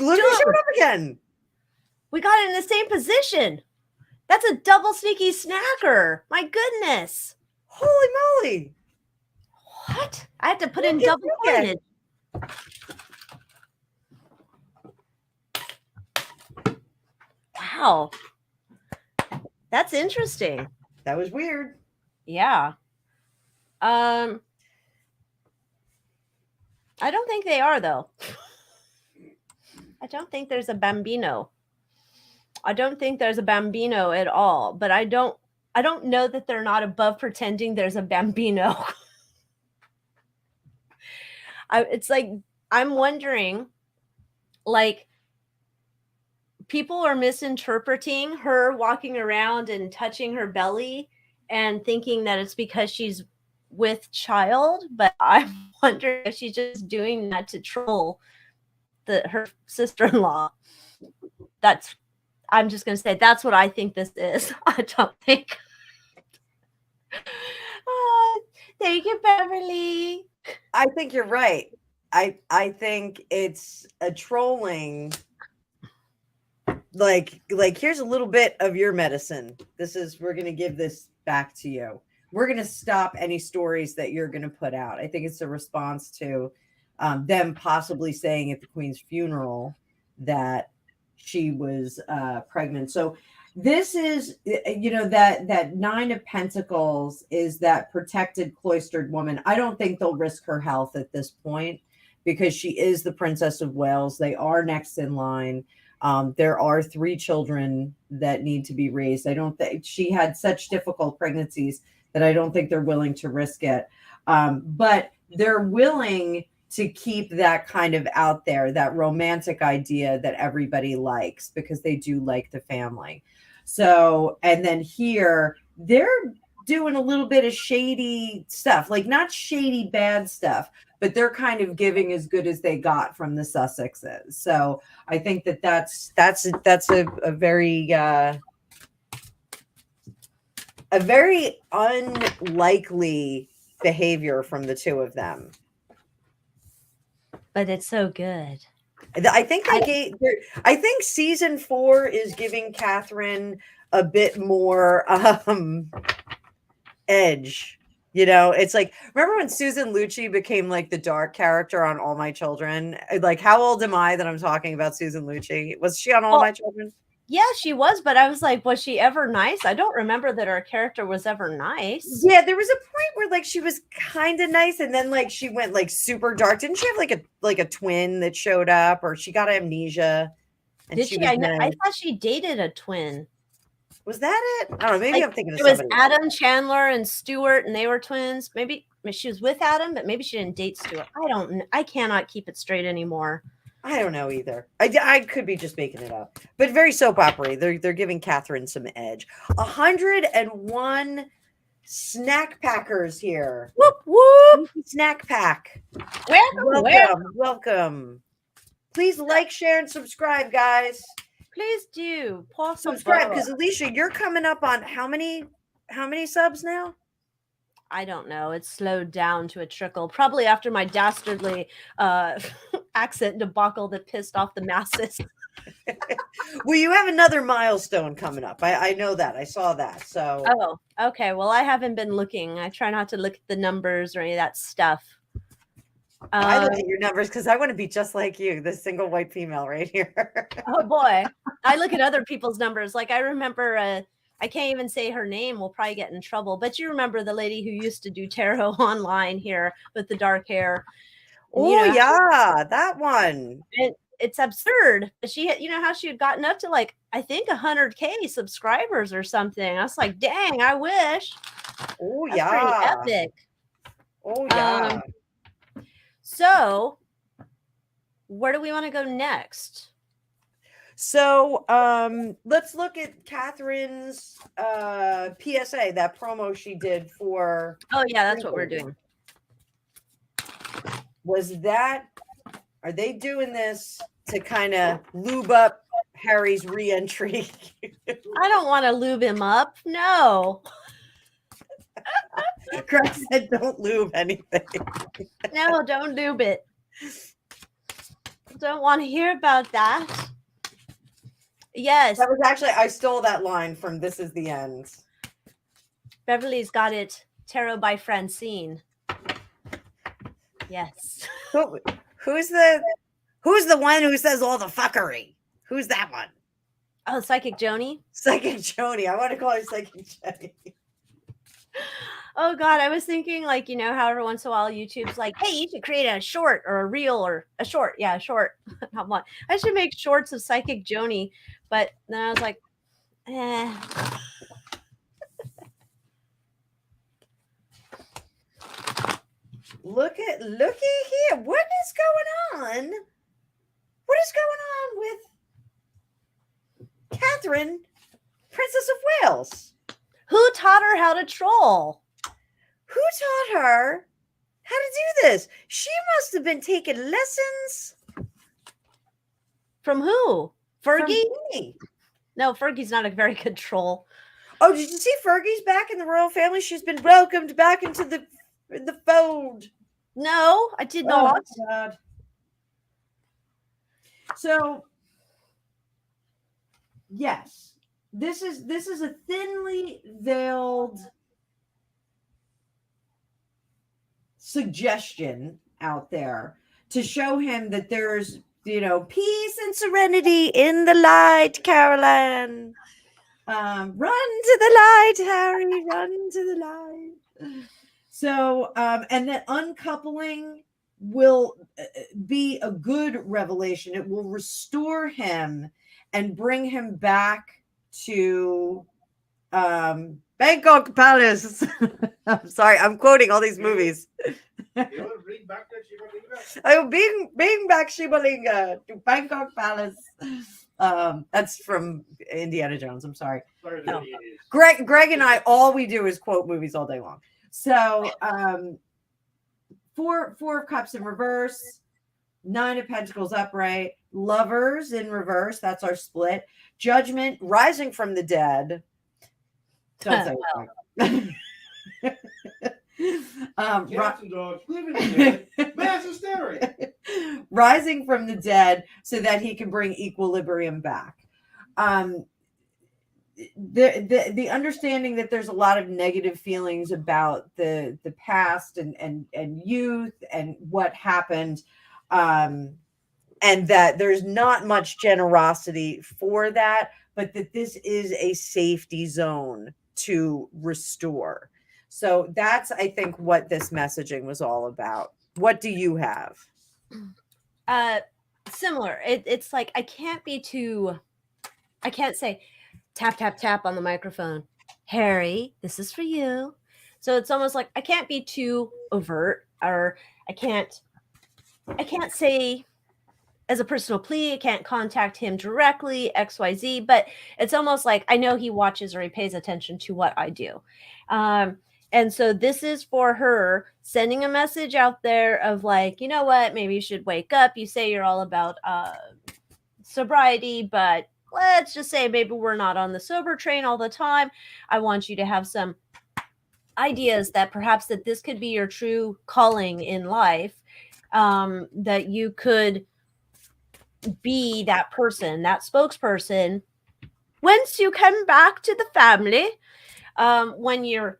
Look who showed up again. We got it in the same position. That's a double sneaky snacker. My goodness. Holy moly. What? I have to put in double pointed. Wow. That's interesting. That was weird. Yeah. I don't think they are, though. I don't think there's a bambino. I don't think there's a bambino at all, but I don't know that they're not above pretending there's a bambino. It's like, I'm wondering, like, people are misinterpreting her walking around and touching her belly and thinking that it's because she's with child, but I'm wondering if she's just doing that to troll her sister-in-law. I'm just going to say that's what I think this is. I don't think. Thank you, Beverly. I think you're right. I think it's a trolling. Like here's a little bit of your medicine. We're going to give this back to you. We're going to stop any stories that you're going to put out. I think it's a response to them possibly saying at the Queen's funeral that she was pregnant. So this is, that 9 of Pentacles is that protected, cloistered woman. I don't think they'll risk her health at this point because she is the Princess of Wales. They are next in line. There are 3 children that need to be raised. I don't think she had such difficult pregnancies that I don't think they're willing to risk it. But they're willing to keep that kind of out there, that romantic idea that everybody likes because they do like the family. So, and then here they're doing a little bit of shady stuff, like not shady bad stuff, but they're kind of giving as good as they got from the Sussexes. So I think that's a very unlikely behavior from the 2 of them. But it's so good. I think season 4 is giving Catherine a bit more edge. It's like, remember when Susan Lucci became like the dark character on All My Children? Like, how old am I that I'm talking about Susan Lucci? Was she on All My Children? Yeah, she was, but I was like, was she ever nice? I don't remember that her character was ever nice. Yeah, there was a point where like she was kind of nice, and then like she went like super dark. Didn't she have like a twin that showed up, or she got amnesia? And Did she? I thought she dated a twin. Was that it? I don't know. Maybe I'm thinking of it was somebody. Adam Chandler and Stuart, and they were twins. Maybe she was with Adam, but maybe she didn't date Stuart. I cannot keep it straight anymore. I don't know either. I could be just making it up, but very soap opera. They're giving Catherine some edge. 101 snack packers here. Whoop whoop. Snack pack. Welcome. Welcome. Please like, share, and subscribe, guys. Please do. Subscribe because Alycia, you're coming up on how many subs now? I don't know. It's slowed down to a trickle, probably after my dastardly accent debacle that pissed off the masses. Well, you have another milestone coming up. I know that. I saw that. So Oh, okay. Well, I haven't been looking. I try not to look at the numbers or any of that stuff. I look at your numbers because I want to be just like you, this single white female right here. Oh boy. I look at other people's numbers. Like I remember I can't even say her name. We'll probably get in trouble. But you remember the lady who used to do tarot online here with the dark hair. Oh, yeah, that one. It's absurd. She had, how she had gotten up to like, I think 100K subscribers or something. I was like, dang, I wish. Oh, That's yeah. pretty epic. Oh, yeah. So where do we want to go next? So let's look at Catherine's PSA, that promo she did for. Oh yeah, that's what we're doing. Are they doing this to kind of lube up Harry's re-entry? I don't want to lube him up. No. Greg said don't lube anything. No, don't lube it. Don't want to hear about that. Yes. That was actually, I stole that line from This Is the End. Beverly's got it. Tarot by Francine. Yes. Who's the one who says all the fuckery? Who's that one? Oh, Psychic Joni. Psychic Joni. I want to call her Psychic Joni. Oh God, I was thinking like, how every once in a while YouTube's like, hey, you should create a short or a reel or a short. Yeah, a short. I should make shorts of Psychic Joni. But then I was like, Looky here. What is going on? What is going on with Catherine, Princess of Wales? Who taught her how to troll? Who taught her how to do this? She must have been taking lessons. From who? Fergie? From me. No, Fergie's not a very good troll. Oh, did you see Fergie's back in the royal family? She's been welcomed back into the fold. No, I did not. Oh, God. So, yes, this is a thinly veiled suggestion out there to show him that there's, peace and serenity in the light, Caroline. Run to the light, Harry, run to the light. So, and that uncoupling will be a good revelation. It will restore him and bring him back to Bangkok Palace. I'm sorry, I'm quoting all these movies. I will bring back Shibalinga to Bangkok Palace. That's from Indiana Jones. I'm sorry. No. Greg and I, all we do is quote movies all day long. So, four of cups in reverse, 9 of pentacles upright, lovers in reverse. That's our split. Judgment, rising from the dead. Don't say dogs living in there. Mass hysteria. Rising from the dead so that he can bring equilibrium back. The understanding that there's a lot of negative feelings about the past and youth and what happened, and that there's not much generosity for that, but that this is a safety zone to restore. So that's, I think, what this messaging was all about. What do you have? Similar. It's like I can't say tap, tap, tap on the microphone. Harry, this is for you. So it's almost like I can't be too overt, or I can't say as a personal plea. I can't contact him directly, XYZ, but it's almost like I know he watches or he pays attention to what I do. And so this is for her sending a message out there of like, you know what, maybe you should wake up. You say you're all about sobriety, but let's just say maybe we're not on the sober train all the time. I want you to have some ideas that perhaps that this could be your true calling in life, that you could be that person, that spokesperson once you come back to the family, when you're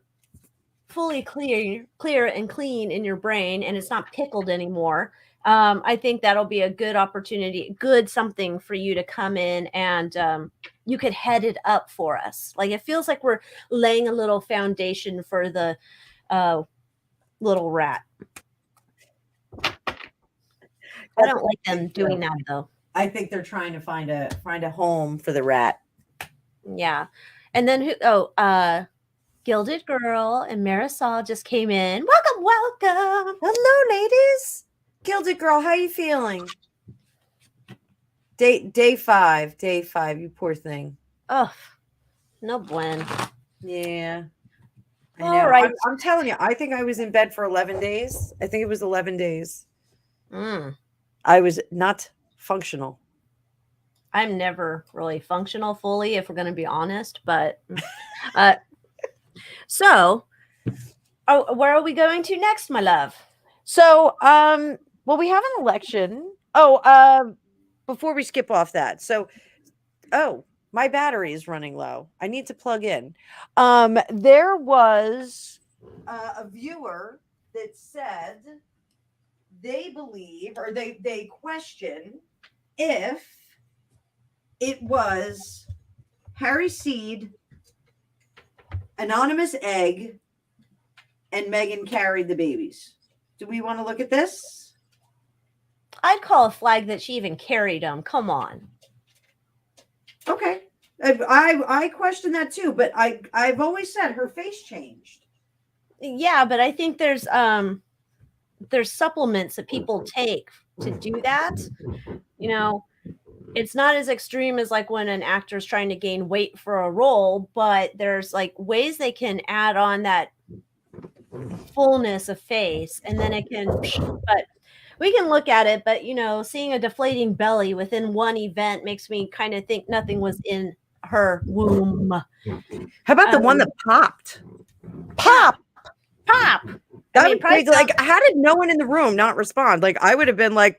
fully clear and clean in your brain and it's not pickled anymore. I think that'll be a good opportunity, good something for you to come in and you could head it up for us. Like it feels like we're laying a little foundation for the little rat. I don't like them doing that though. I think they're trying to find a home for the rat. Yeah. And then Gilded Girl and Marisol just came in. Welcome. Hello, ladies. Gilded Girl, how you feeling? Day five, you poor thing. Oh, no buen. Yeah. I know. All right. I'm telling you, I think I was in bed for 11 days. I think it was 11 days. I was not functional. I'm never really functional fully, if we're going to be honest. But so, where are we going to next, my love? So, well, we have an election. Before we skip off that, so, my battery is running low. I need to plug in. There was a viewer that said they believe, or they question if it was Harry Seed, Anonymous Egg, and Megan carried the babies. Do we want to look at this? I'd call a flag that she even carried them. Come on. Okay. I question that too, but I've always said her face changed. Yeah, but I think there's supplements that people take to do that. You know, it's not as extreme as like when an actor's trying to gain weight for a role, but there's like ways they can add on that fullness of face, and then it can, but we can look at it. But you know, seeing a deflating belly within one event makes me kind of think nothing was in her womb. How about the one that popped? Pop. That was crazy. Like, how did no one in the room not respond? Like, I would have been like,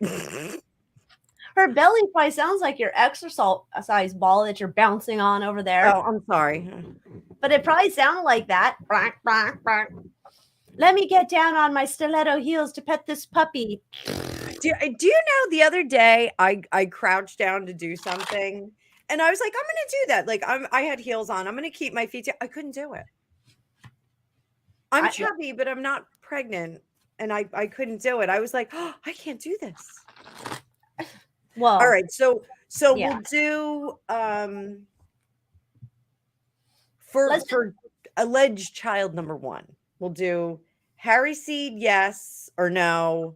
her belly probably sounds like your exercise ball that you're bouncing on over there. Oh, I'm sorry. But it probably sounded like that. Let me get down on my stiletto heels to pet this puppy. Do you know the other day I crouched down to do something and I was like, I'm going to do that. Like I had heels on. I'm going to keep my feet down. I couldn't do it. I'm chubby, but I'm not pregnant. And I couldn't do it. I was like, oh, I can't do this. Well, all right. So yeah. We'll do for alleged child number 1. We'll do Harry Seed, yes or no.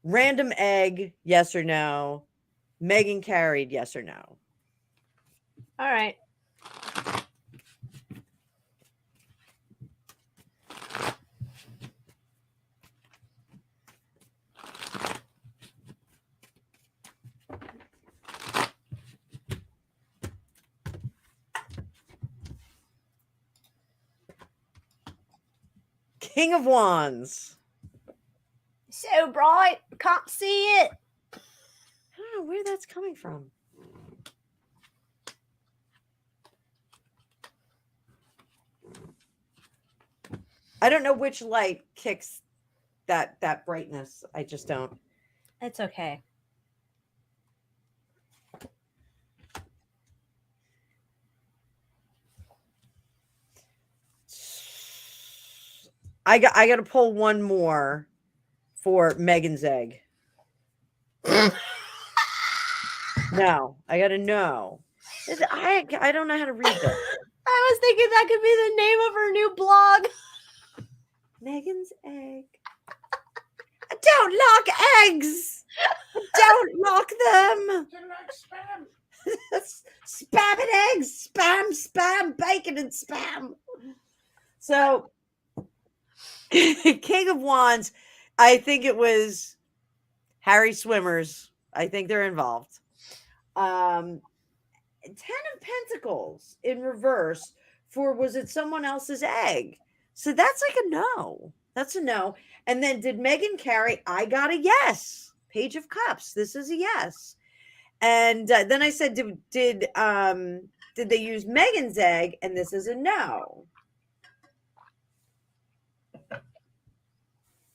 Random egg, yes or no. Megan carried, yes or no. All right. King of Wands. So bright, can't see it. I don't know where that's coming from. I don't know which light kicks that brightness. I just don't. It's okay. I got to pull one more for Megan's egg. No, I got to know. I don't know how to read this. I was thinking that could be the name of her new blog. Megan's egg. I don't like eggs. I Don't lock them. They're like spam. Spam and eggs. Spam, bacon and spam. So, King of Wands, I think it was Harry Swimmers. I think they're involved. 10 of Pentacles in reverse for was it someone else's egg? So that's like a no. That's a no. And then did Megan carry? I got a yes. Page of Cups. This is a yes. And then I said, did they use Megan's egg? And this is a no.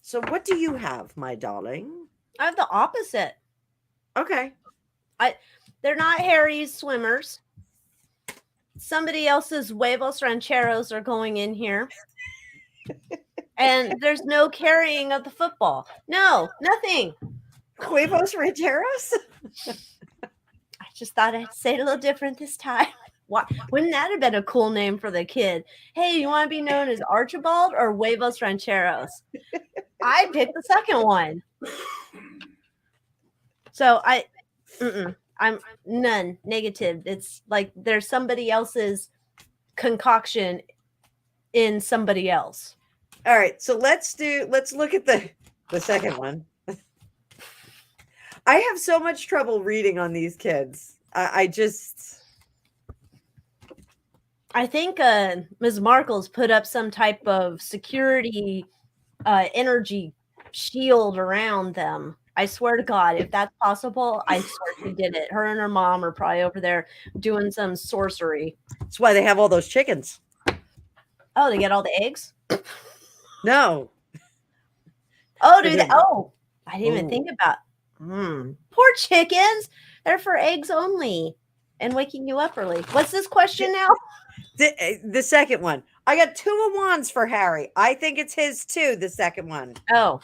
So what do you have, my darling? I have the opposite. Okay. They're not Harry's Swimmers. Somebody else's huevos rancheros are going in here. And there's no carrying of the football. No, nothing. Huevos Rancheros? I just thought I'd say it a little different this time. Why, wouldn't that have been a cool name for the kid? Hey, you want to be known as Archibald or Huevos Rancheros? I picked the second one. So I'm none negative. It's like there's somebody else's concoction in somebody else. All right, so let's look at the second one. I have so much trouble reading on these kids. I think Ms. Markle's put up some type of security energy shield around them. I swear to God, if that's possible, I swear she did it. Her and her mom are probably over there doing some sorcery. that's why they have all those chickens. Oh, they get all the eggs? No. Oh, do They they? didn't. Oh, I didn't even think about. Poor chickens. They're for eggs only and waking you up early. What's this question now? The second one. I got 2 of Wands for Harry. I think it's his too, the second one. Oh,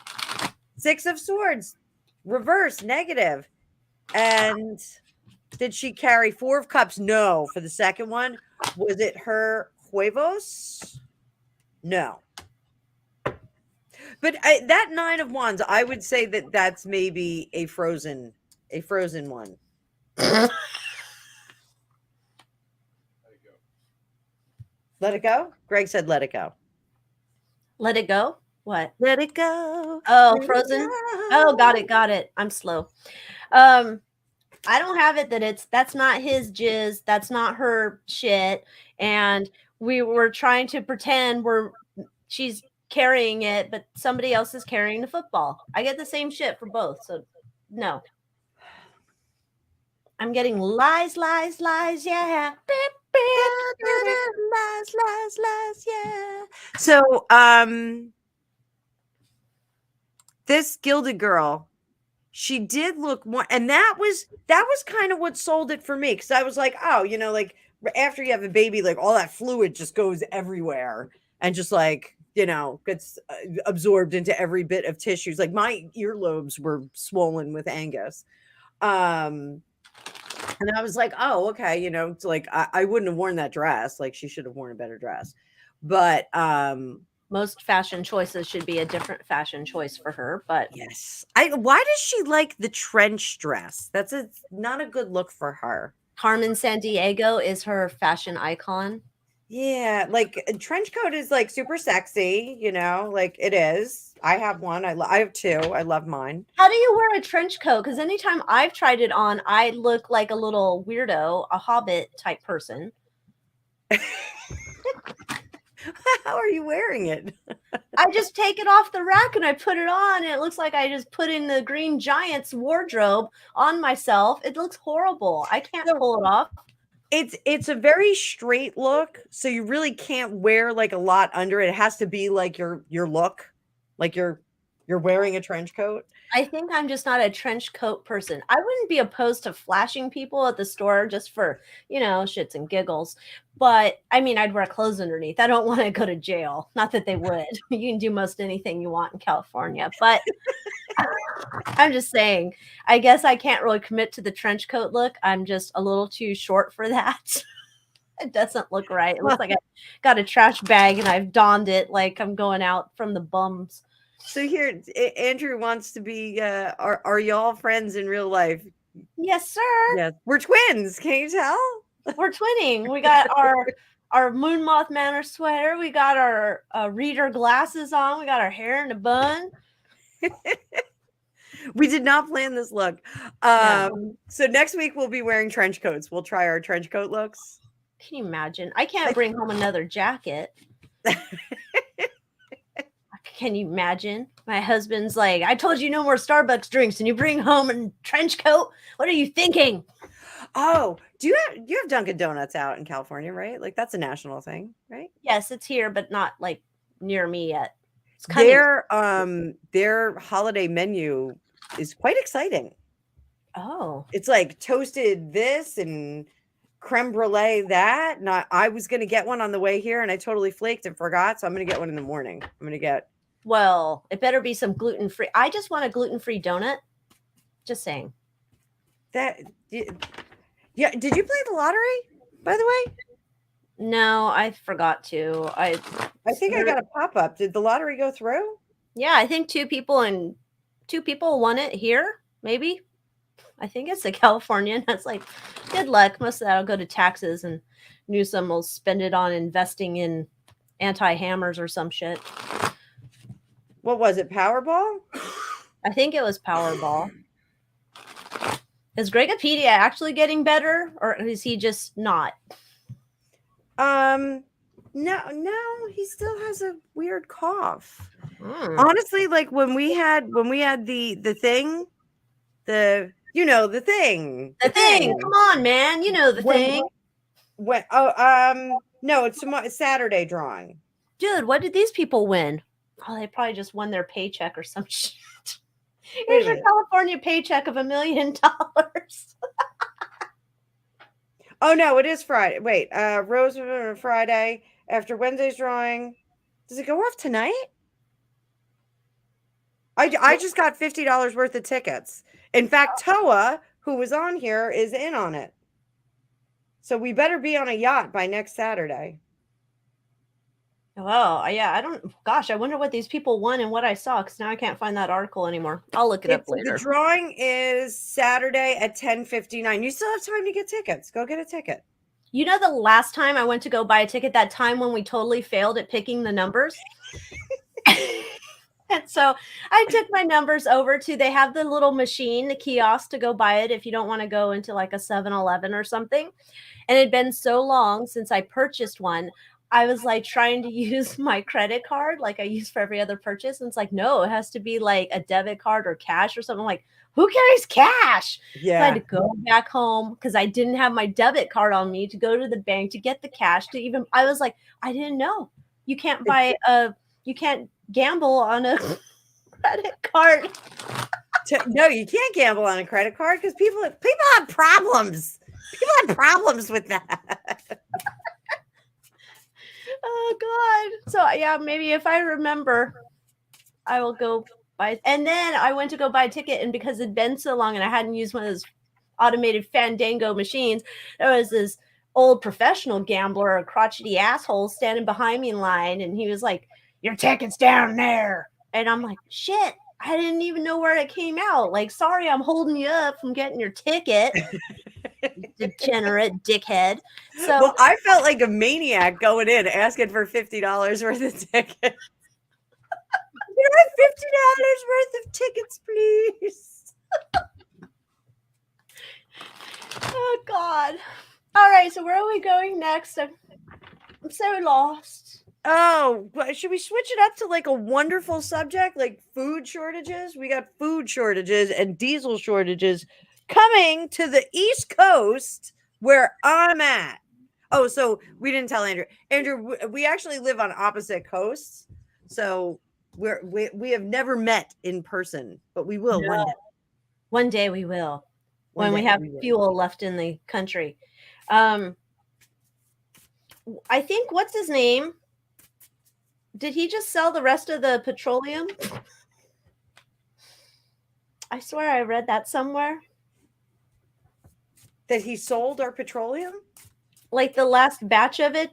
6 of Swords. Reverse, negative. And did she carry 4 of Cups? No. For the second one, was it her huevos? No. But that 9 of Wands, I would say that that's maybe a frozen one. Let it go. Greg said, "Let it go." let it go. What? Let it go. Oh, Let it frozen. go. Oh, got it. I'm slow. I don't have it that that's not his jizz, that's not her shit, and we were trying to pretend she's carrying it, but somebody else is carrying the football. I get the same shit for both, so no. I'm getting lies, yeah. Lies, yeah. So, this Gilded Girl, she did look more, and that was kind of what sold it for me, because I was like, oh, like after you have a baby, like all that fluid just goes everywhere and just like gets absorbed into every bit of tissues. Like my earlobes were swollen with Angus. And I was like, oh, okay, it's like I wouldn't have worn that dress. Like she should have worn a better dress. But most fashion choices should be a different fashion choice for her. But yes, why does she like the trench dress? That's not a good look for her. Carmen Sandiego is her fashion icon. Yeah, like a trench coat is like super sexy, like it is. I have one. I have 2. I love mine. How do you wear a trench coat? Because anytime I've tried it on, I look like a little weirdo, a hobbit type person. How are you wearing it? I just take it off the rack and I put it on, and it looks like I just put in the Green Giant's wardrobe on myself. It looks horrible. I can't pull it off. It's a very straight look, so you really can't wear like a lot under it. It has to be like your look, like you're wearing a trench coat. I think I'm just not a trench coat person. I wouldn't be opposed to flashing people at the store just for, shits and giggles. But I mean, I'd wear clothes underneath. I don't want to go to jail. Not that they would. You can do most anything you want in California. But I'm just saying, I guess I can't really commit to the trench coat look. I'm just a little too short for that. It doesn't look right. It looks like I got a trash bag and I've donned it like I'm going out from the bums. So here, Andrew wants to be. Are y'all friends in real life? Yes, sir. Yes, we're twins. Can you tell? We're twinning. We got our Moon Moth Manor sweater. We got our reader glasses on. We got our hair in a bun. We did not plan this look. No. So next week we'll be wearing trench coats. We'll try our trench coat looks. Can you imagine? I can't bring home another jacket. Can you imagine? My husband's like, I told you no more Starbucks drinks, and you bring home a trench coat. What are you thinking? Oh, do you have Dunkin' Donuts out in California, right? Like that's a national thing, right? Yes, it's here, but not like near me yet. It's coming. Their holiday menu is quite exciting. Oh, It's like toasted this and creme brulee that. And I was gonna get one on the way here, and I totally flaked and forgot. So I'm gonna get one in the morning. I'm gonna get. well, it better be some gluten-free. I just want a gluten-free donut. Just saying. That yeah, did you play the lottery, by the way? No, I forgot to. I think I got a pop-up. Did the lottery go through? Yeah, I think two people won it here, maybe. I think it's a Californian. That's like good luck. Most of that'll go to taxes, and Newsom will spend it on investing in anti-hammers or some shit. What was it, Powerball? I think it was Powerball. Is Gregopedia actually getting better, or is he just not? No, he still has a weird cough. Mm. Honestly, like when we had the thing, the thing. The thing. Come on, man. You know the thing. No, it's tomorrow. It's Saturday drawing. Dude, what did these people win? Oh, they probably just won their paycheck or some shit. Wait Here's a your minute. California paycheck of $1 million. Oh no, it is Friday. Wait, Rose Friday after Wednesday's drawing. Does it go off tonight? I just got $50 worth of tickets. In fact, Toa, who was on here, is in on it. So we better be on a yacht by next Saturday. Oh, yeah. I wonder what these people won and what I saw, because now I can't find that article anymore. I'll look it up later. The drawing is Saturday at 10:59. You still have time to get tickets. Go get a ticket. You know, the last time I went to go buy a ticket, that time when we totally failed at picking the numbers? And so I took my numbers over to, they have the little machine, the kiosk to go buy it if you don't want to go into like a 7-Eleven or something. And it had been so long since I purchased one. I was like trying to use my credit card like I use for every other purchase. And it's like, no, it has to be like a debit card or cash or something. I'm like, who carries cash? Yeah. So I had to go back home because I didn't have my debit card on me to go to the bank to get the cash to even, I was like, I didn't know. You can't you can't gamble on a credit card. No, you can't gamble on a credit card because people have problems. People have problems with that. Oh God. So yeah, maybe if I remember, I will go buy. And then I went to go buy a ticket, and because it'd been so long and I hadn't used one of those automated Fandango machines, there was this old professional gambler, a crotchety asshole, standing behind me in line, and he was like, "Your ticket's down there." And I'm like, shit, I didn't even know where it came out. Like, sorry, I'm holding you up from getting your ticket. Degenerate dickhead. So well, I felt like a maniac going in asking for $50 worth of tickets. Can I have $50 worth of tickets, please? oh God. All right, so where are we going next? I'm so lost. Oh, should we switch it up to like a wonderful subject like food shortages? We got food shortages and diesel shortages coming to the East Coast where I'm at. Oh, so we didn't tell Andrew. Andrew, we actually live on opposite coasts. So we have never met in person, but we will one day. One day we will. When we have fuel left in the country. I think, what's his name? Did he just sell the rest of the petroleum? I swear I read that somewhere. That he sold our petroleum? Like the last batch of it?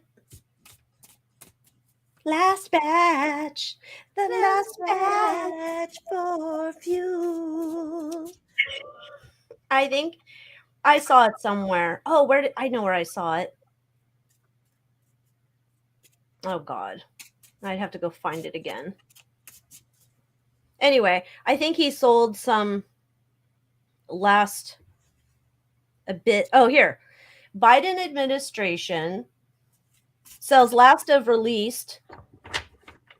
Last batch. The last batch. Batch for fuel. I think I saw it somewhere. Oh, I know where I saw it. Oh God. I'd have to go find it again. Anyway, I think he sold some a bit. Oh, here. Biden administration sells last of released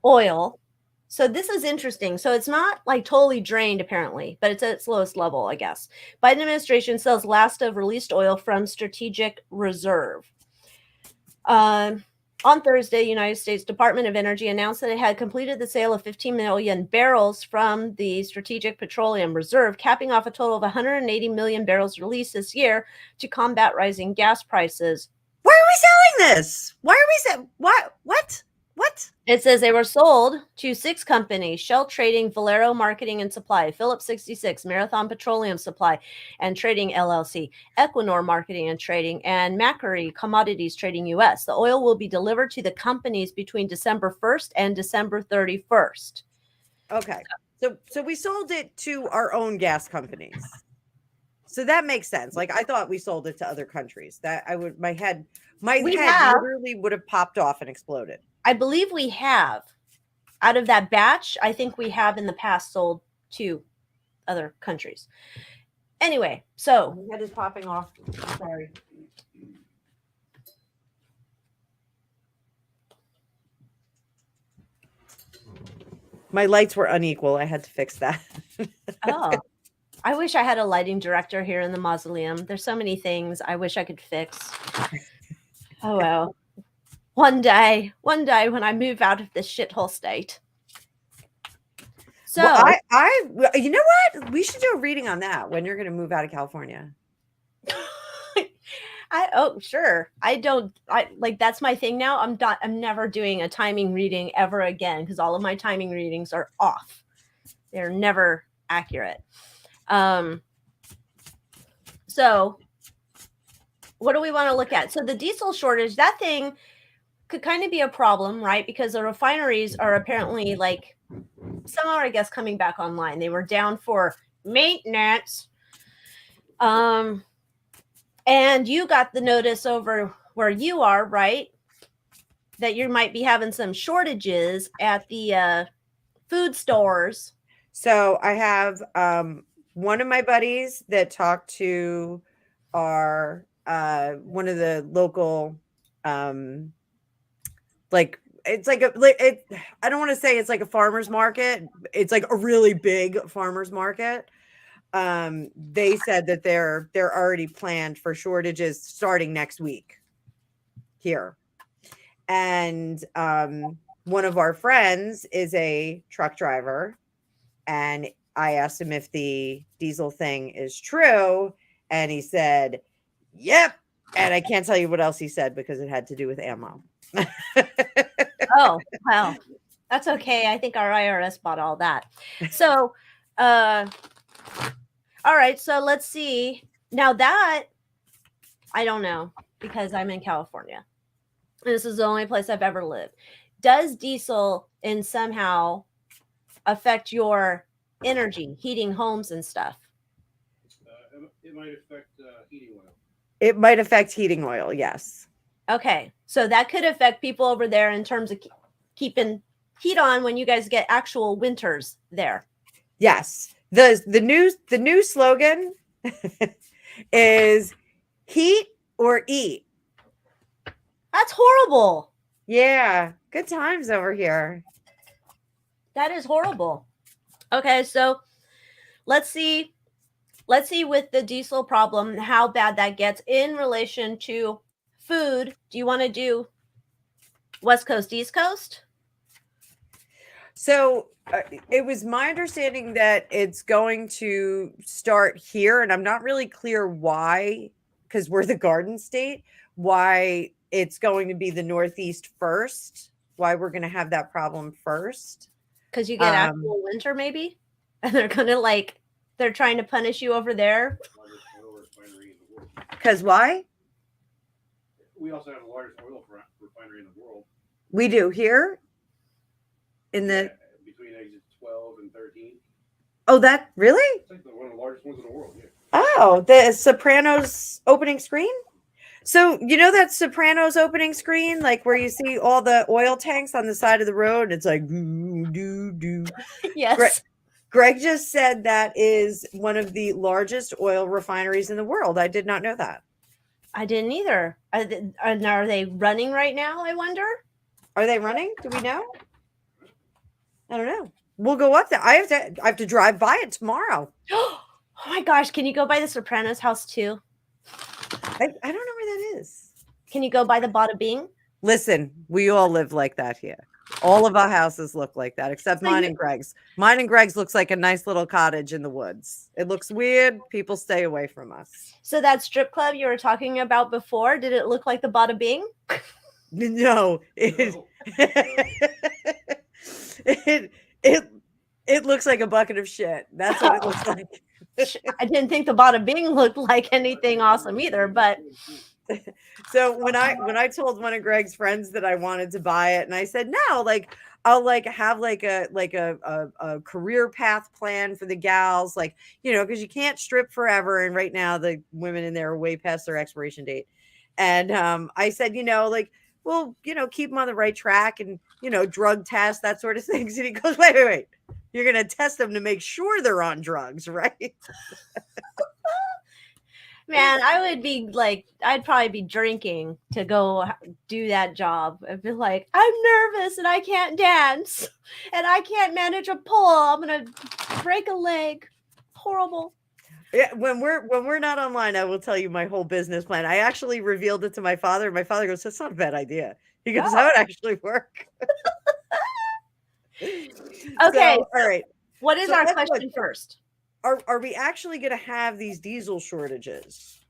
oil. So this is interesting. So it's not like totally drained apparently, but it's at its lowest level, I guess. Biden administration sells last of released oil from strategic reserve. On Thursday, United States Department of Energy announced that it had completed the sale of 15 million barrels from the Strategic Petroleum Reserve, capping off a total of 180 million barrels released this year to combat rising gas prices. Why are we selling this? Why are we selling? What? It says they were sold to 6 companies: Shell Trading, Valero Marketing and Supply, Phillips 66, Marathon Petroleum Supply and Trading LLC, Equinor Marketing and Trading, and Macquarie Commodities Trading US. The oil will be delivered to the companies between December 1st and December 31st. Okay. So we sold it to our own gas companies. So that makes sense. Like I thought we sold it to other countries. That my head literally would have popped off and exploded. I believe we have. Out of that batch, I think we have in the past sold to other countries. Anyway, so my head is popping off. Sorry. My lights were unequal. I had to fix that. Oh, I wish I had a lighting director here in the mausoleum. There's so many things I wish I could fix. Oh well. One day when I move out of this shithole state. So well, you know what? We should do a reading on that when you're going to move out of California. Sure. That's my thing now. I'm never doing a timing reading ever again because all of my timing readings are off. They're never accurate. So what do we want to look at? So the diesel shortage, that thing could kind of be a problem, right? Because the refineries are apparently some are, I guess, coming back online. They were down for maintenance. And you got the notice over where you are, right? That you might be having some shortages at the food stores. So I have one of my buddies that talked to our one of the local I don't want to say it's like a farmer's market. It's like a really big farmer's market. They said that they're already planned for shortages starting next week here. And one of our friends is a truck driver, and I asked him if the diesel thing is true, and he said, "Yep." And I can't tell you what else he said because it had to do with ammo. Oh, well, that's okay. I think our IRS bought all that. So, all right. So let's see. Now that I don't know because I'm in California. This is the only place I've ever lived. Does diesel in somehow affect your energy, heating homes and stuff? It might affect heating oil. It might affect heating oil, yes. Okay, so that could affect people over there in terms of keeping heat on when you guys get actual winters there. Yes. The new slogan is heat or eat. That's horrible. Yeah, good times over here. That is horrible. Okay, so let's see with the diesel problem how bad that gets in relation to food. Do you want to do West Coast, East Coast? So it was my understanding that it's going to start here, and I'm not really clear why, because we're the Garden State, why it's going to be the Northeast first, why we're going to have that problem first. Because you get actual winter, maybe? And they're going to they're trying to punish you over there. Because why? We also have the largest oil refinery in the world. We do here? in the. Yeah, between ages 12 and 13. Oh, that really? It's like one of the largest ones in the world. Yeah. Oh, the Sopranos opening screen. So you know that Sopranos opening screen, like where you see all the oil tanks on the side of the road, and it's like doo doo doo. Yes. Greg just said that is one of the largest oil refineries in the world. I did not know that. I didn't either. And are they running right now, I wonder? Are they running? Do we know? I don't know. We'll go up there. I have to drive by it tomorrow. Oh my gosh, can you go by the Sopranos house too? I don't know where that is. Can you go by the Bada Bing? Listen, we all live like that here. All of our houses look like that, except mine and Greg's. Mine and Greg's looks like a nice little cottage in the woods. It looks weird. People stay away from us. So that strip club you were talking about before, did it look like the Bada Bing? No, it looks like a bucket of shit. That's what it looks like. I didn't think the Bada Bing looked like anything awesome either, but So when I told one of Greg's friends that I wanted to buy it, and I said no, like I'll like have like a career path plan for the gals, like because you can't strip forever, and right now the women in there are way past their expiration date. And I said, like, well, keep them on the right track, and drug test, that sort of things. And he goes, wait, you're gonna test them to make sure they're on drugs, right? man, I'd probably be drinking to go do that job. I'd be like, I'm nervous and I can't dance and I can't manage a pole. I'm going to break a leg. Horrible. Yeah, when we're not online, I will tell you my whole business plan. I actually revealed it to my father. My father goes, "That's not a bad idea." He goes, "That would actually work." Okay. So, all right. What is our question first? Are we actually going to have these diesel shortages?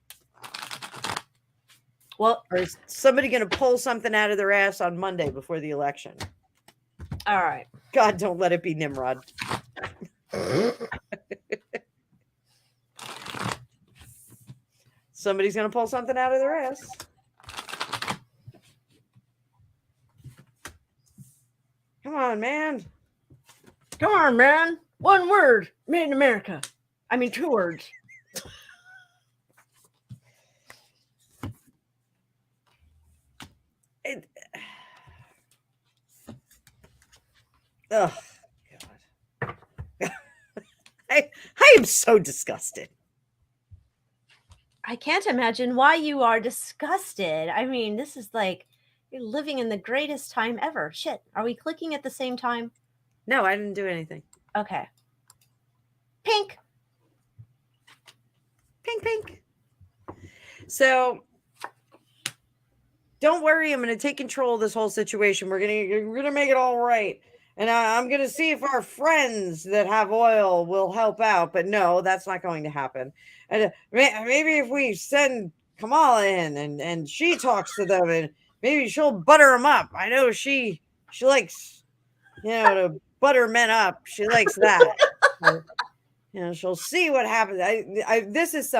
Well, or is somebody going to pull something out of their ass on Monday before the election? All right. God, don't let it be Nimrod. Somebody's going to pull something out of their ass. Come on, man. Come on, man. One word. Made in America. I mean, 2 words. Oh, God. I am so disgusted. I can't imagine why you are disgusted. I mean, this is like you're living in the greatest time ever. Shit. Are we clicking at the same time? No, I didn't do anything. Okay. Pink. Pink, pink. So don't worry, I'm going to take control of this whole situation. We're going to make it all right. And I'm going to see if our friends that have oil will help out. But no, that's not going to happen. And maybe if we send Kamala in and she talks to them, and maybe she'll butter them up. I know she likes, to butter men up. She likes that. She'll see what happens. This is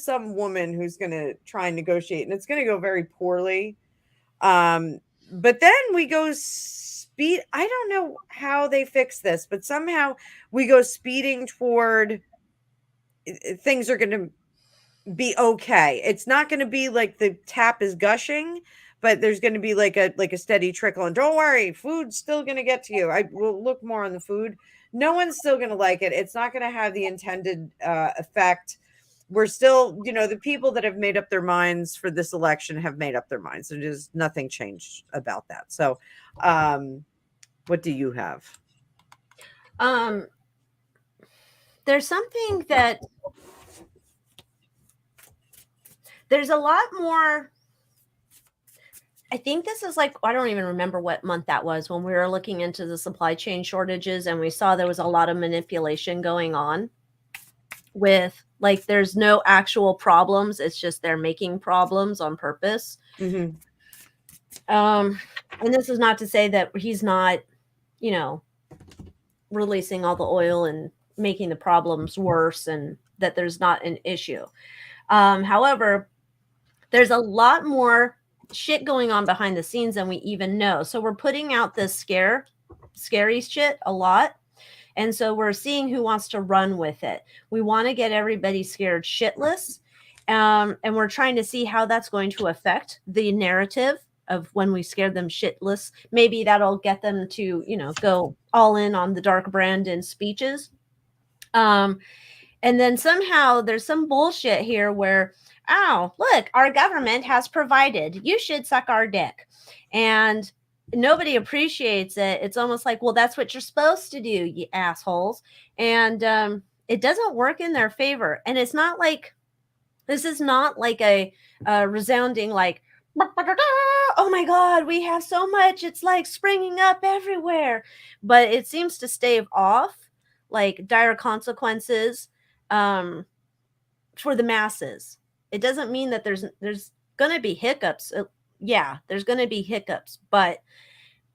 some woman who's going to try and negotiate, and it's going to go very poorly. But then we go speed. I don't know how they fix this, but somehow we go speeding toward things are going to be okay. It's not going to be like the tap is gushing, but there's going to be like a steady trickle. And don't worry, food's still going to get to you. I will look more on the food. No one's still going to like it. It's not going to have the intended effect. We're still, the people that have made up their minds for this election have made up their minds. There's nothing changed about that. So, what do you have? There's something that there's a lot more. I think this is like, I don't even remember what month that was when we were looking into the supply chain shortages, and we saw there was a lot of manipulation going on with like, there's no actual problems. It's just they're making problems on purpose. Mm-hmm. And this is not to say that he's not, releasing all the oil and making the problems worse and that there's not an issue. However, there's a lot more shit going on behind the scenes than we even know. So we're putting out this scare scary shit a lot. And so we're seeing who wants to run with it. We want to get everybody scared shitless. And we're trying to see how that's going to affect the narrative of when we scare them shitless. Maybe that'll get them to, go all in on the dark Brandon speeches. And then somehow there's some bullshit here where, oh, look, our government has provided. You should suck our dick. And nobody appreciates it. It's almost like, well, that's what you're supposed to do, you assholes. And it doesn't work in their favor. And it's not like, this is not like a resounding like, oh my God, we have so much. It's like springing up everywhere. But it seems to stave off like dire consequences for the masses. It doesn't mean that there's going to be hiccups. Yeah, there's going to be hiccups, but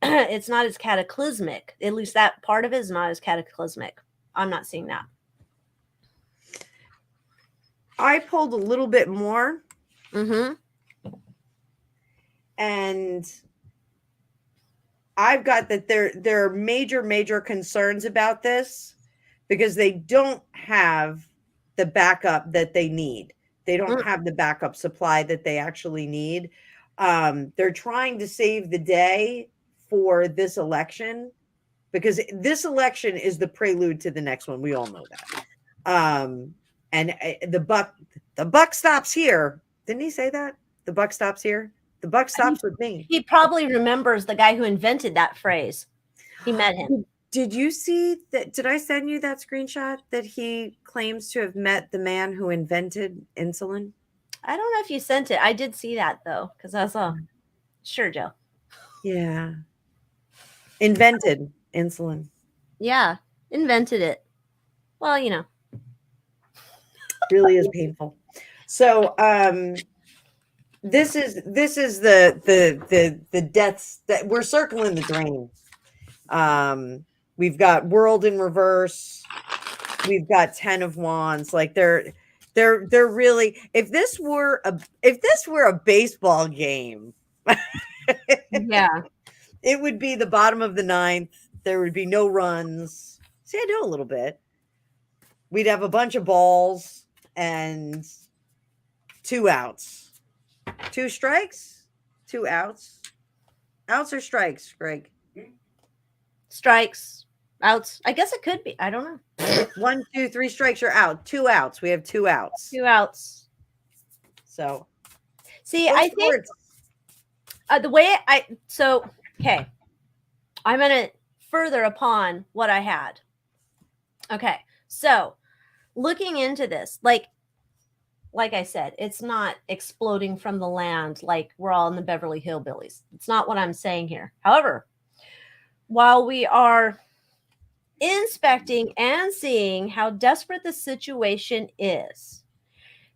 it's not as cataclysmic. At least that part of it is not as cataclysmic. I'm not seeing that. I pulled a little bit more. Mm-hmm. And I've got that there are major concerns about this because they don't have the backup that they need. They don't have the backup supply that they actually need. They're trying to save the day for this election because this election is the prelude to the next one. We all know that. And the buck stops here. Didn't he say that? The buck stops here. The buck stops with me. He probably remembers the guy who invented that phrase. He met him. Did you see that? Did I send you that screenshot that he claims to have met the man who invented insulin? I don't know if you sent it. I did see that though, because I saw. Sure, Joe. Yeah. Invented insulin. Yeah, invented it. Well, Really is painful. So, this is the deaths that we're circling the drain. We've got World in Reverse. We've got 10 of Wands. Like they're really, if this were a baseball game, yeah, it would be the bottom of the ninth. There would be no runs. See, I know a little bit. We'd have a bunch of balls and 2 outs. 2 strikes, 2 outs. Outs or strikes, Greg? strikes, outs. I guess it could be. I don't know. 1, 2, 3 strikes, you're out. 2 outs. We have 2 outs. 2 outs. So, see, I think the way okay, I'm going to further upon what I had. Okay, so looking into this, like I said, it's not exploding from the land like we're all in the Beverly Hillbillies. It's not what I'm saying here. However, while we are inspecting and seeing how desperate the situation is,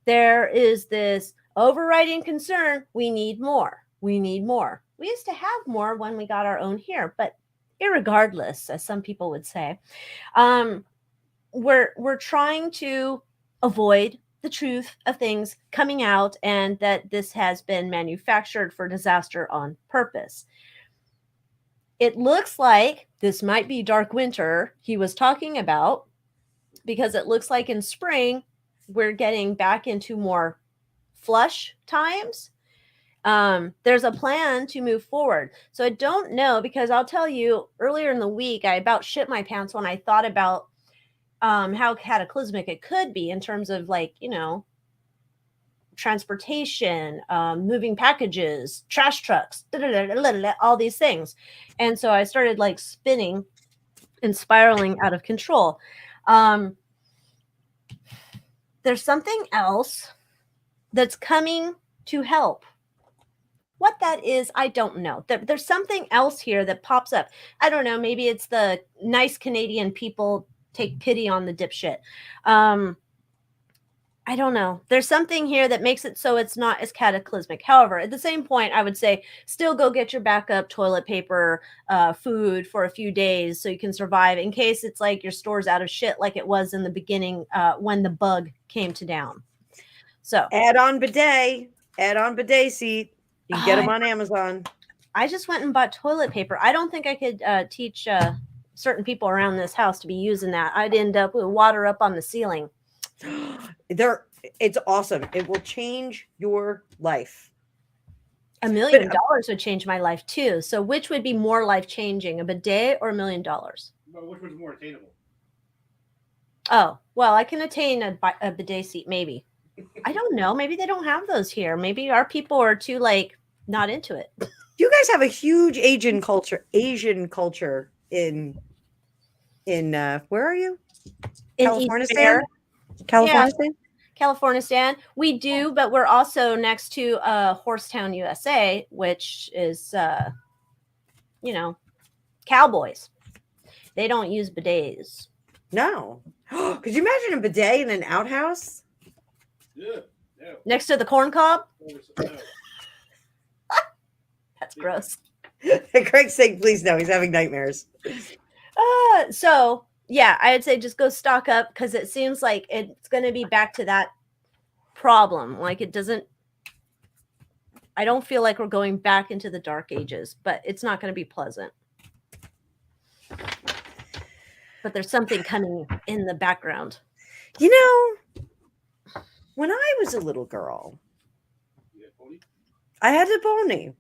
there is this overriding concern. We need more. We need more. We used to have more when we got our own here, but irregardless, as some people would say, we're trying to avoid the truth of things coming out and that this has been manufactured for disaster on purpose. It looks like this might be dark winter he was talking about, because it looks like in spring we're getting back into more flush times. There's a plan to move forward. So I don't know, because I'll tell you, earlier in the week I about shit my pants when I thought about how cataclysmic it could be in terms of, like, transportation, moving packages, trash trucks, all these things. And so I started like spinning and spiraling out of control. There's something else that's coming to help. What that is, I don't know. There's something else here that pops up. I don't know. Maybe it's the nice Canadian people take pity on the dipshit. I don't know. There's something here that makes it so it's not as cataclysmic. However, at the same point, I would say still go get your backup toilet paper, food for a few days so you can survive in case it's like your store's out of shit like it was in the beginning when the bug came to down. So add on bidet seat. You can get them on Amazon. I just went and bought toilet paper. I don't think I could teach certain people around this house to be using that. I'd end up with water up on the ceiling. It's awesome. It will change your life. $1 million would change my life too. So which would be more life changing, a bidet or $1 million? But which one's more attainable? Oh, well, I can attain a bidet seat, maybe. I don't know. Maybe they don't have those here. Maybe our people are too like not into it. You guys have a huge Asian culture in where are you? In California East Fair. California Yeah. California stand. We do, but we're also next to Horsetown, USA, which is cowboys. They don't use bidets. No. Could you imagine a bidet in an outhouse? Yeah. No. Next to the corn cob? No. That's gross. Craig's saying, please no, he's having nightmares. So yeah, I'd say just go stock up because it seems like it's going to be back to that problem. Like I don't feel like we're going back into the dark ages, but it's not going to be pleasant. But there's something coming in the background. You know, when I was a little girl, I had a pony.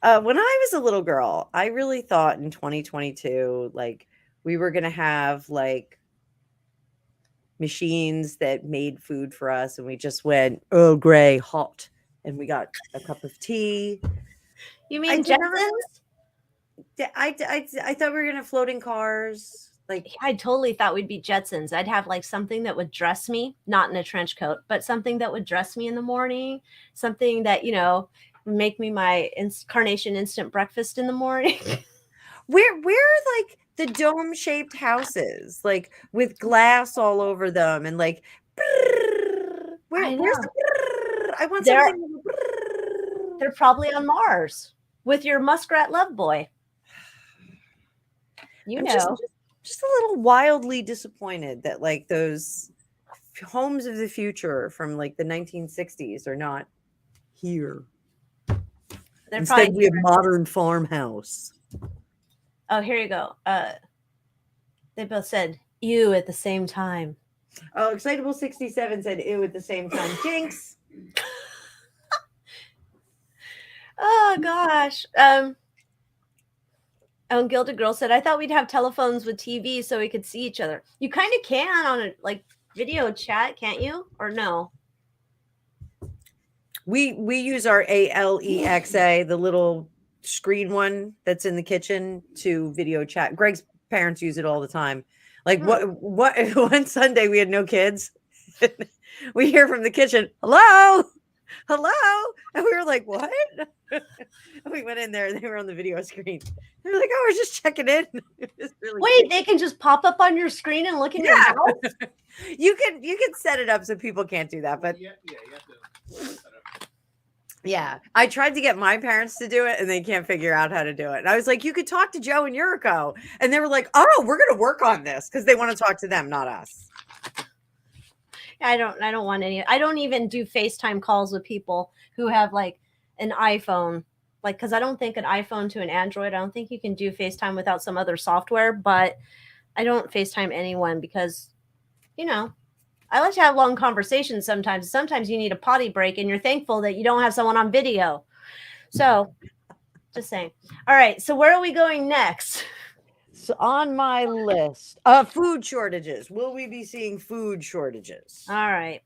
When I was a little girl, I really thought in 2022, like we were going to have like machines that made food for us. And we just went, Earl Grey hot. And we got a cup of tea. You mean Jetsons? I thought we were going to have floating cars. Like I totally thought we'd be Jetsons. I'd have like something that would dress me, not in a trench coat, but something that would dress me in the morning. Something that, would make me my Carnation instant breakfast in the morning. Where are like the dome-shaped houses, like with glass all over them, and like where's the I want something. They're probably on Mars with your muskrat love boy. Just a little wildly disappointed that like those homes of the future from like the 1960s are not here. Instead, we have modern farmhouse. Oh, here you go. They both said "ew" at the same time. Oh, Excitable 67 said "ew" at the same time. Jinx. Oh gosh. Gilded Girl said, I thought we'd have telephones with TV so we could see each other. You kind of can on a like video chat, can't you? Or no? We use our Alexa, the little screen one that's in the kitchen, to video chat. Greg's parents use it all the time. Like what one Sunday we had no kids. We hear from the kitchen, hello, and we were like, what? And we went in there and they were on the video screen. They were like, oh, we're just checking in. Really Wait, they can just pop up on your screen and look in your house? You can set it up so people can't do that, but you have to set up. Yeah, I tried to get my parents to do it and they can't figure out how to do it. And I was like, you could talk to Joe and Yuriko. And they were like, oh, we're going to work on this because they want to talk to them, not us. I don't want any. I don't even do FaceTime calls with people who have like an iPhone. Like, because I don't think an iPhone to an Android, I don't think you can do FaceTime without some other software. But I don't FaceTime anyone because, I like to have long conversations sometimes. Sometimes you need a potty break and you're thankful that you don't have someone on video. So just saying. All right. So where are we going next? So on my list, food shortages. Will we be seeing food shortages? All right.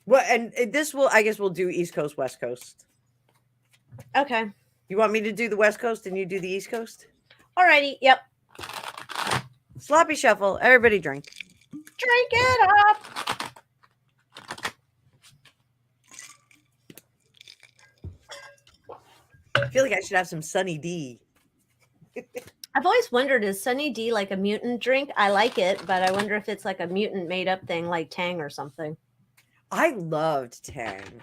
Well, and this will, I guess we'll do East Coast, West Coast. Okay. You want me to do the West Coast and you do the East Coast? All righty. Yep. Sloppy shuffle. Everybody drink. Drink it up. I feel like I should have some Sunny D. I've always wondered, is Sunny D like a mutant drink? I like it, but I wonder if it's like a mutant made up thing like Tang or something. I loved Tang.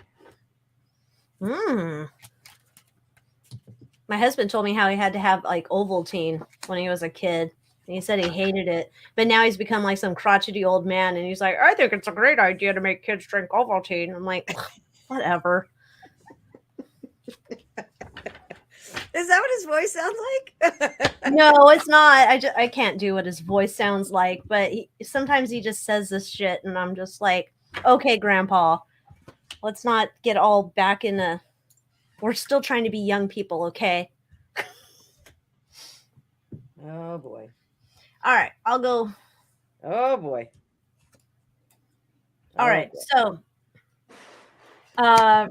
My husband told me how he had to have like Ovaltine when he was a kid. And he said he hated it. But now he's become like some crotchety old man. And he's like, I think it's a great idea to make kids drink Ovaltine. I'm like, whatever. Is that what his voice sounds like? No, it's not. I can't do what his voice sounds like, but sometimes he just says this shit, and I'm just like, okay, Grandpa, let's not get all back in the. We're still trying to be young people, okay? Oh boy. All right, I'll go. Oh boy. All Oh, right, boy. so, uh,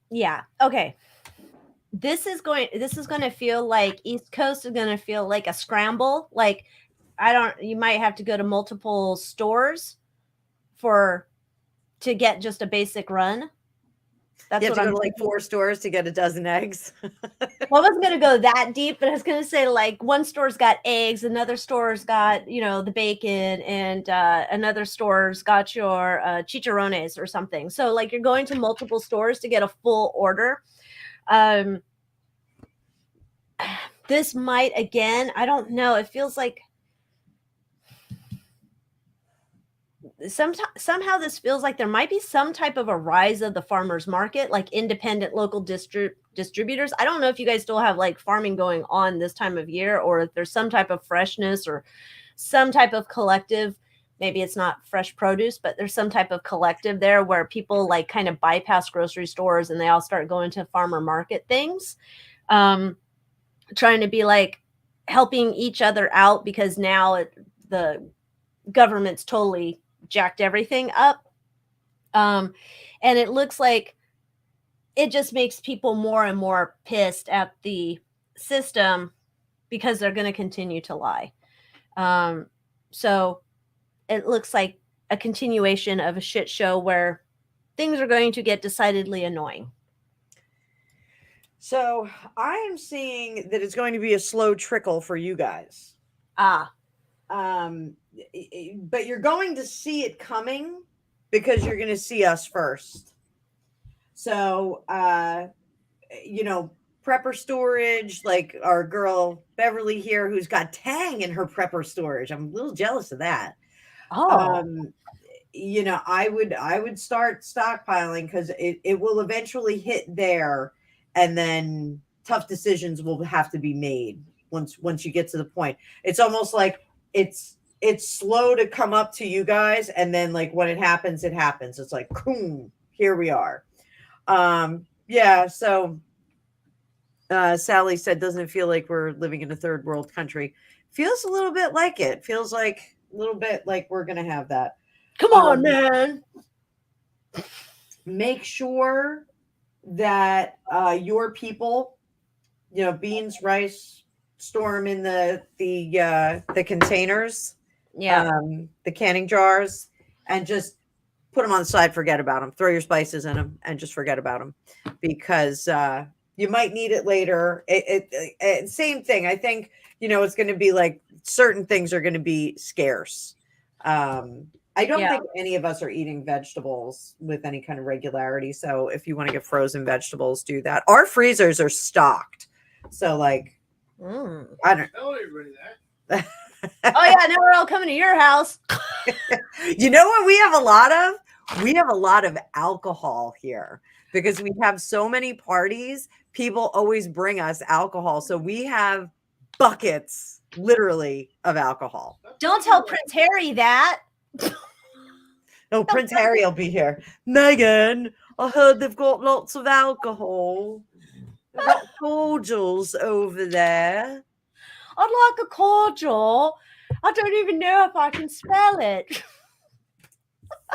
yeah, okay. This is going to feel like East Coast is going to feel like a scramble. Like, you might have to go to multiple stores to get just a basic run. That's You have what to go I'm to like thinking. 4 stores to get a dozen eggs. Well, I wasn't going to go that deep, but I was going to say like one store's got eggs, another store's got, the bacon, and another store's got your chicharrones or something. So like you're going to multiple stores to get a full order. This might, again, I don't know. It feels like somehow this feels like there might be some type of a rise of the farmers market, like independent local distributors. I don't know if you guys still have like farming going on this time of year, or if there's some type of freshness or some type of collective. Maybe it's not fresh produce, but there's some type of collective there where people like kind of bypass grocery stores and they all start going to farmer market things, trying to be like helping each other out, because now the government's totally jacked everything up. And it looks like it just makes people more and more pissed at the system because they're going to continue to lie. So it looks like a continuation of a shit show where things are going to get decidedly annoying. So I am seeing that it's going to be a slow trickle for you guys. But You're going to see it coming because you're going to see us first. So, prepper storage, like our girl Beverly here, who's got Tang in her prepper storage. I'm a little jealous of that. I would start stockpiling because it will eventually hit there, and then tough decisions will have to be made once you get to the point. It's almost like it's slow to come up to you guys, and then like when it happens, it's like boom, here we are. So Sally said, doesn't it feel like we're living in a third world country? Feels a little bit like it. Feels like a little bit like we're gonna have that. come on, man. Make sure that your people, beans, rice, store them in the containers, the canning jars, and just put them on the side. Forget about them. Throw your spices in them and just forget about them, because you might need it later. Same thing. I think it's going to be like certain things are going to be scarce. I don't think any of us are eating vegetables with any kind of regularity. So if you want to get frozen vegetables, do that. Our freezers are stocked. So like, I don't Tell everybody that. Oh yeah, now we're all coming to your house. You know what we have a lot of? We have a lot of alcohol here because we have so many parties. People always bring us alcohol. So we have buckets, literally, of alcohol. Don't tell Prince Harry that. No, Prince Harry will be here. Megan, I heard they've got lots of alcohol. They've got cordials over there. I'd like a cordial. I don't even know if I can spell it.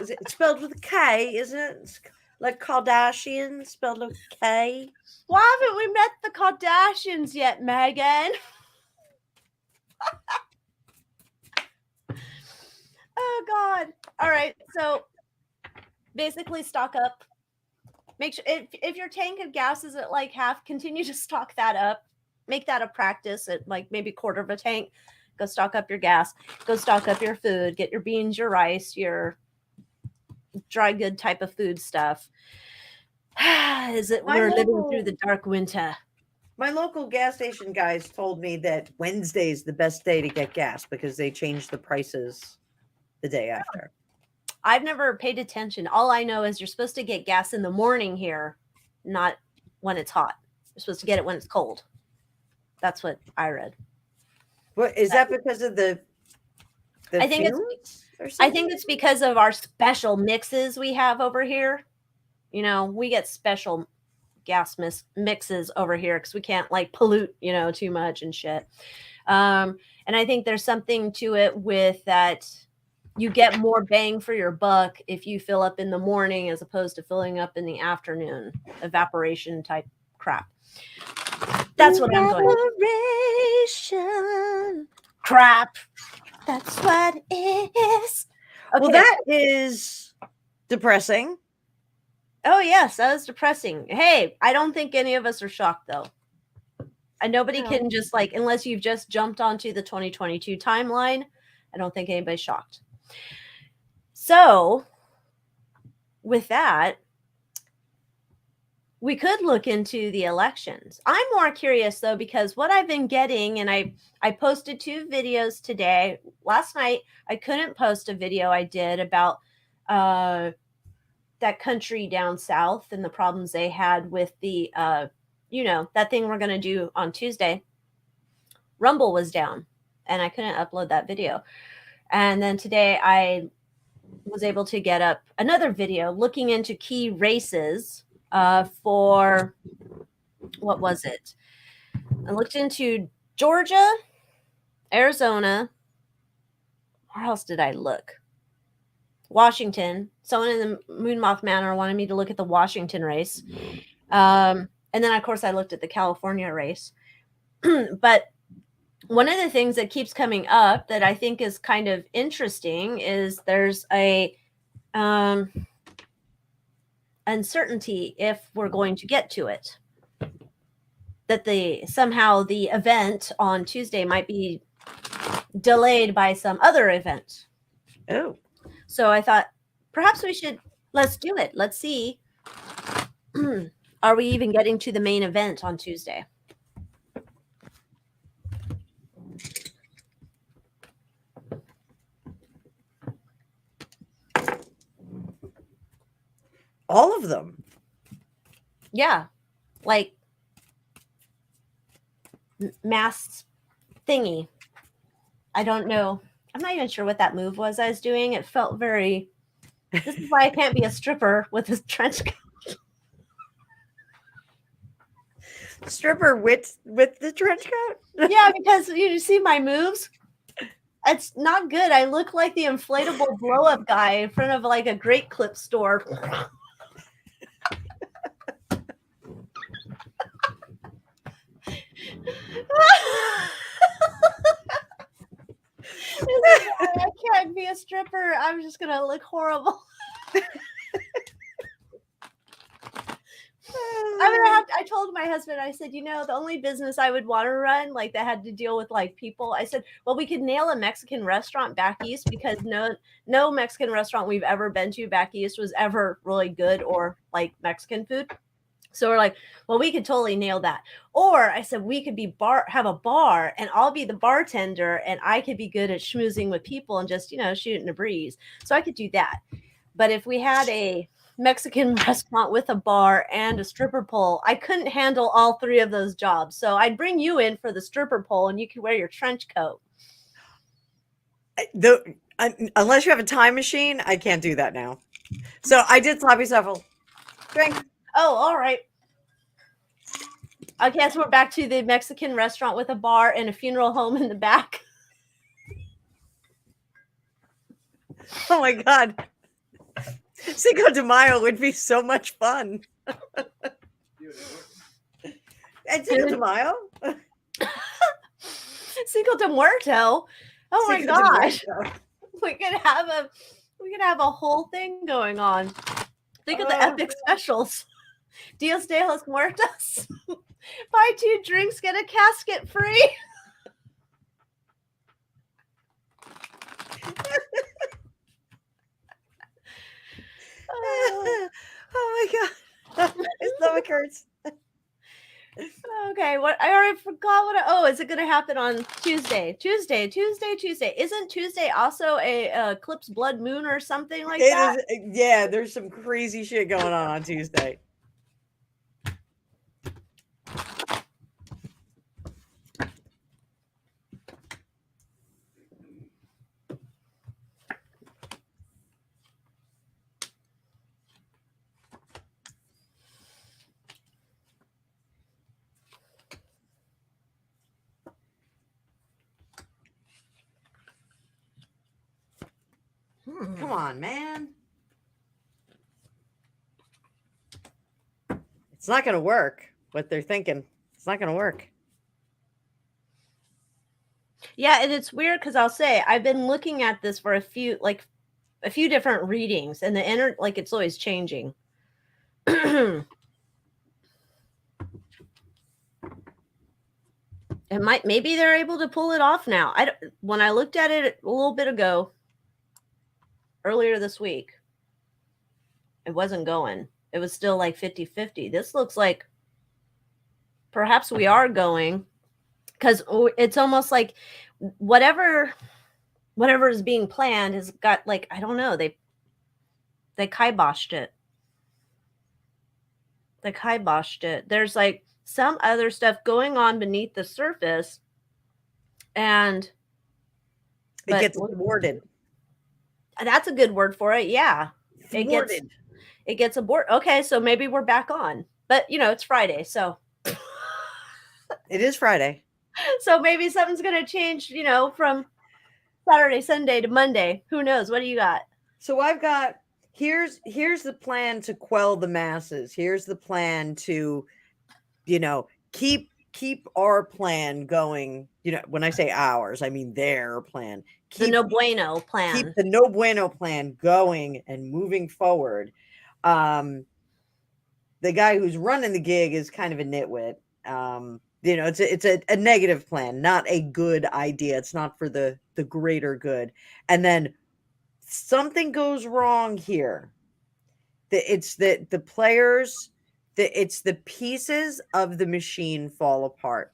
Is it spelled with a K, isn't it? It's like Kardashian, spelled with a K. Why haven't we met the Kardashians yet, Megan? Oh, God. All right. So basically stock up. Make sure if your tank of gas is at like half, continue to stock that up. Make that a practice at like maybe quarter of a tank. Go stock up your gas. Go stock up your food. Get your beans, your rice, your dry good type of food stuff. We're living through the dark winter. My local gas station guys told me that Wednesday is the best day to get gas because they change the prices the day after. I've never paid attention. All I know is you're supposed to get gas in the morning here, not when it's hot. You're supposed to get it when it's cold. That's what I read. What is that because of the I think it's fumes or I something? think it's because of our special mixes we have over here. You know, we get special gas mixes over here because we can't like pollute, you know, too much and shit. And I think there's something to it with that you get more bang for your buck if you fill up in the morning as opposed to filling up in the afternoon. Evaporation type crap. That's what I'm going. Evaporation. Crap. That's what it is. Okay. Well, that is depressing. Oh yes, that was depressing. Hey, I don't think any of us are shocked though. And nobody No. can just like, unless you've just jumped onto the 2022 timeline, I don't think anybody's shocked. So with that, we could look into the elections. I'm more curious though, because what I've been getting, and I posted 2 videos today. Last night, I couldn't post a video I did about that country down south and the problems they had with the, you know, that thing we're going to do on Tuesday. Rumble was down and I couldn't upload that video. And then today I was able to get up another video looking into key races for, what was it? I looked into Georgia, Arizona. Where else did I look? Washington. Someone in the Moonmoth Manor wanted me to look at the Washington race. And then, of course, I looked at the California race. But one of the things that keeps coming up that I think is kind of interesting is there's a uncertainty if we're going to get to it. That somehow the event on Tuesday might be delayed by some other event. Oh. So I thought perhaps let's do it. Let's see. Are we even getting to the main event on Tuesday? All of them. Yeah. Like mass thingy. I don't know. I'm not even sure what that move was I was doing. It felt very. This is why I can't be a stripper with this trench coat. Stripper with the trench coat? Yeah, because you see my moves. It's not good. I look like the inflatable blow up guy in front of like a Great Clip store. I can't be a stripper. I'm just gonna look horrible. I told my husband, I said, you know, the only business I would want to run, like that had to deal with like people. I said, well, we could nail a Mexican restaurant back east because no Mexican restaurant we've ever been to back east was ever really good or like Mexican food. So we're like, well, we could totally nail that. Or I said, we could have a bar and I'll be the bartender and I could be good at schmoozing with people and just, you know, shooting a breeze. So I could do that. But if we had a Mexican restaurant with a bar and a stripper pole, I couldn't handle all 3 of those jobs. So I'd bring you in for the stripper pole and you could wear your trench coat. Unless you have a time machine, I can't do that now. So I did sloppy shuffle. Drink. Oh, all right. I guess we're back to the Mexican restaurant with a bar and a funeral home in the back. Oh my God. Cinco de Mayo would be so much fun. And Cinco de Mayo? Cinco de Muerto. Oh my Cinco de gosh. Muerto. We could have a whole thing going on. Think of the epic specials. Dios de los Muertos. Buy 2 drinks, get a casket free. Oh my God. My stomach hurts. Okay, what I already forgot what. Is it going to happen on Tuesday? Tuesday. Isn't Tuesday also a eclipse blood moon or something like It that? is, yeah, there's some crazy shit going on Tuesday. Come on, man. It's not going to work. What they're thinking. It's not going to work. Yeah, and it's weird because I'll say I've been looking at this for a few different readings, and it's always changing. Maybe they're able to pull it off now. When I looked at it a little bit ago, earlier this week, it wasn't going. It was still like 50-50. This looks like perhaps we are going, because it's almost like whatever is being planned has got, like, I don't know, they kiboshed it. There's like some other stuff going on beneath the surface, and It gets aborted. That's a good word for it. Yeah. Thwarted. It gets aborted. Okay, so maybe we're back on. But it's Friday, so It is Friday. so maybe something's gonna change, from Saturday, Sunday to Monday. Who knows? What do you got? So I've got here's the plan to quell the masses. Here's the plan to, keep our plan going. When I say ours, I mean their plan. The no bueno plan. Keep the no bueno plan going and moving forward. The guy who's running the gig is kind of a nitwit. It's a negative plan, not a good idea. It's not for the greater good. And then something goes wrong here. It's that the players, it's the pieces of the machine fall apart.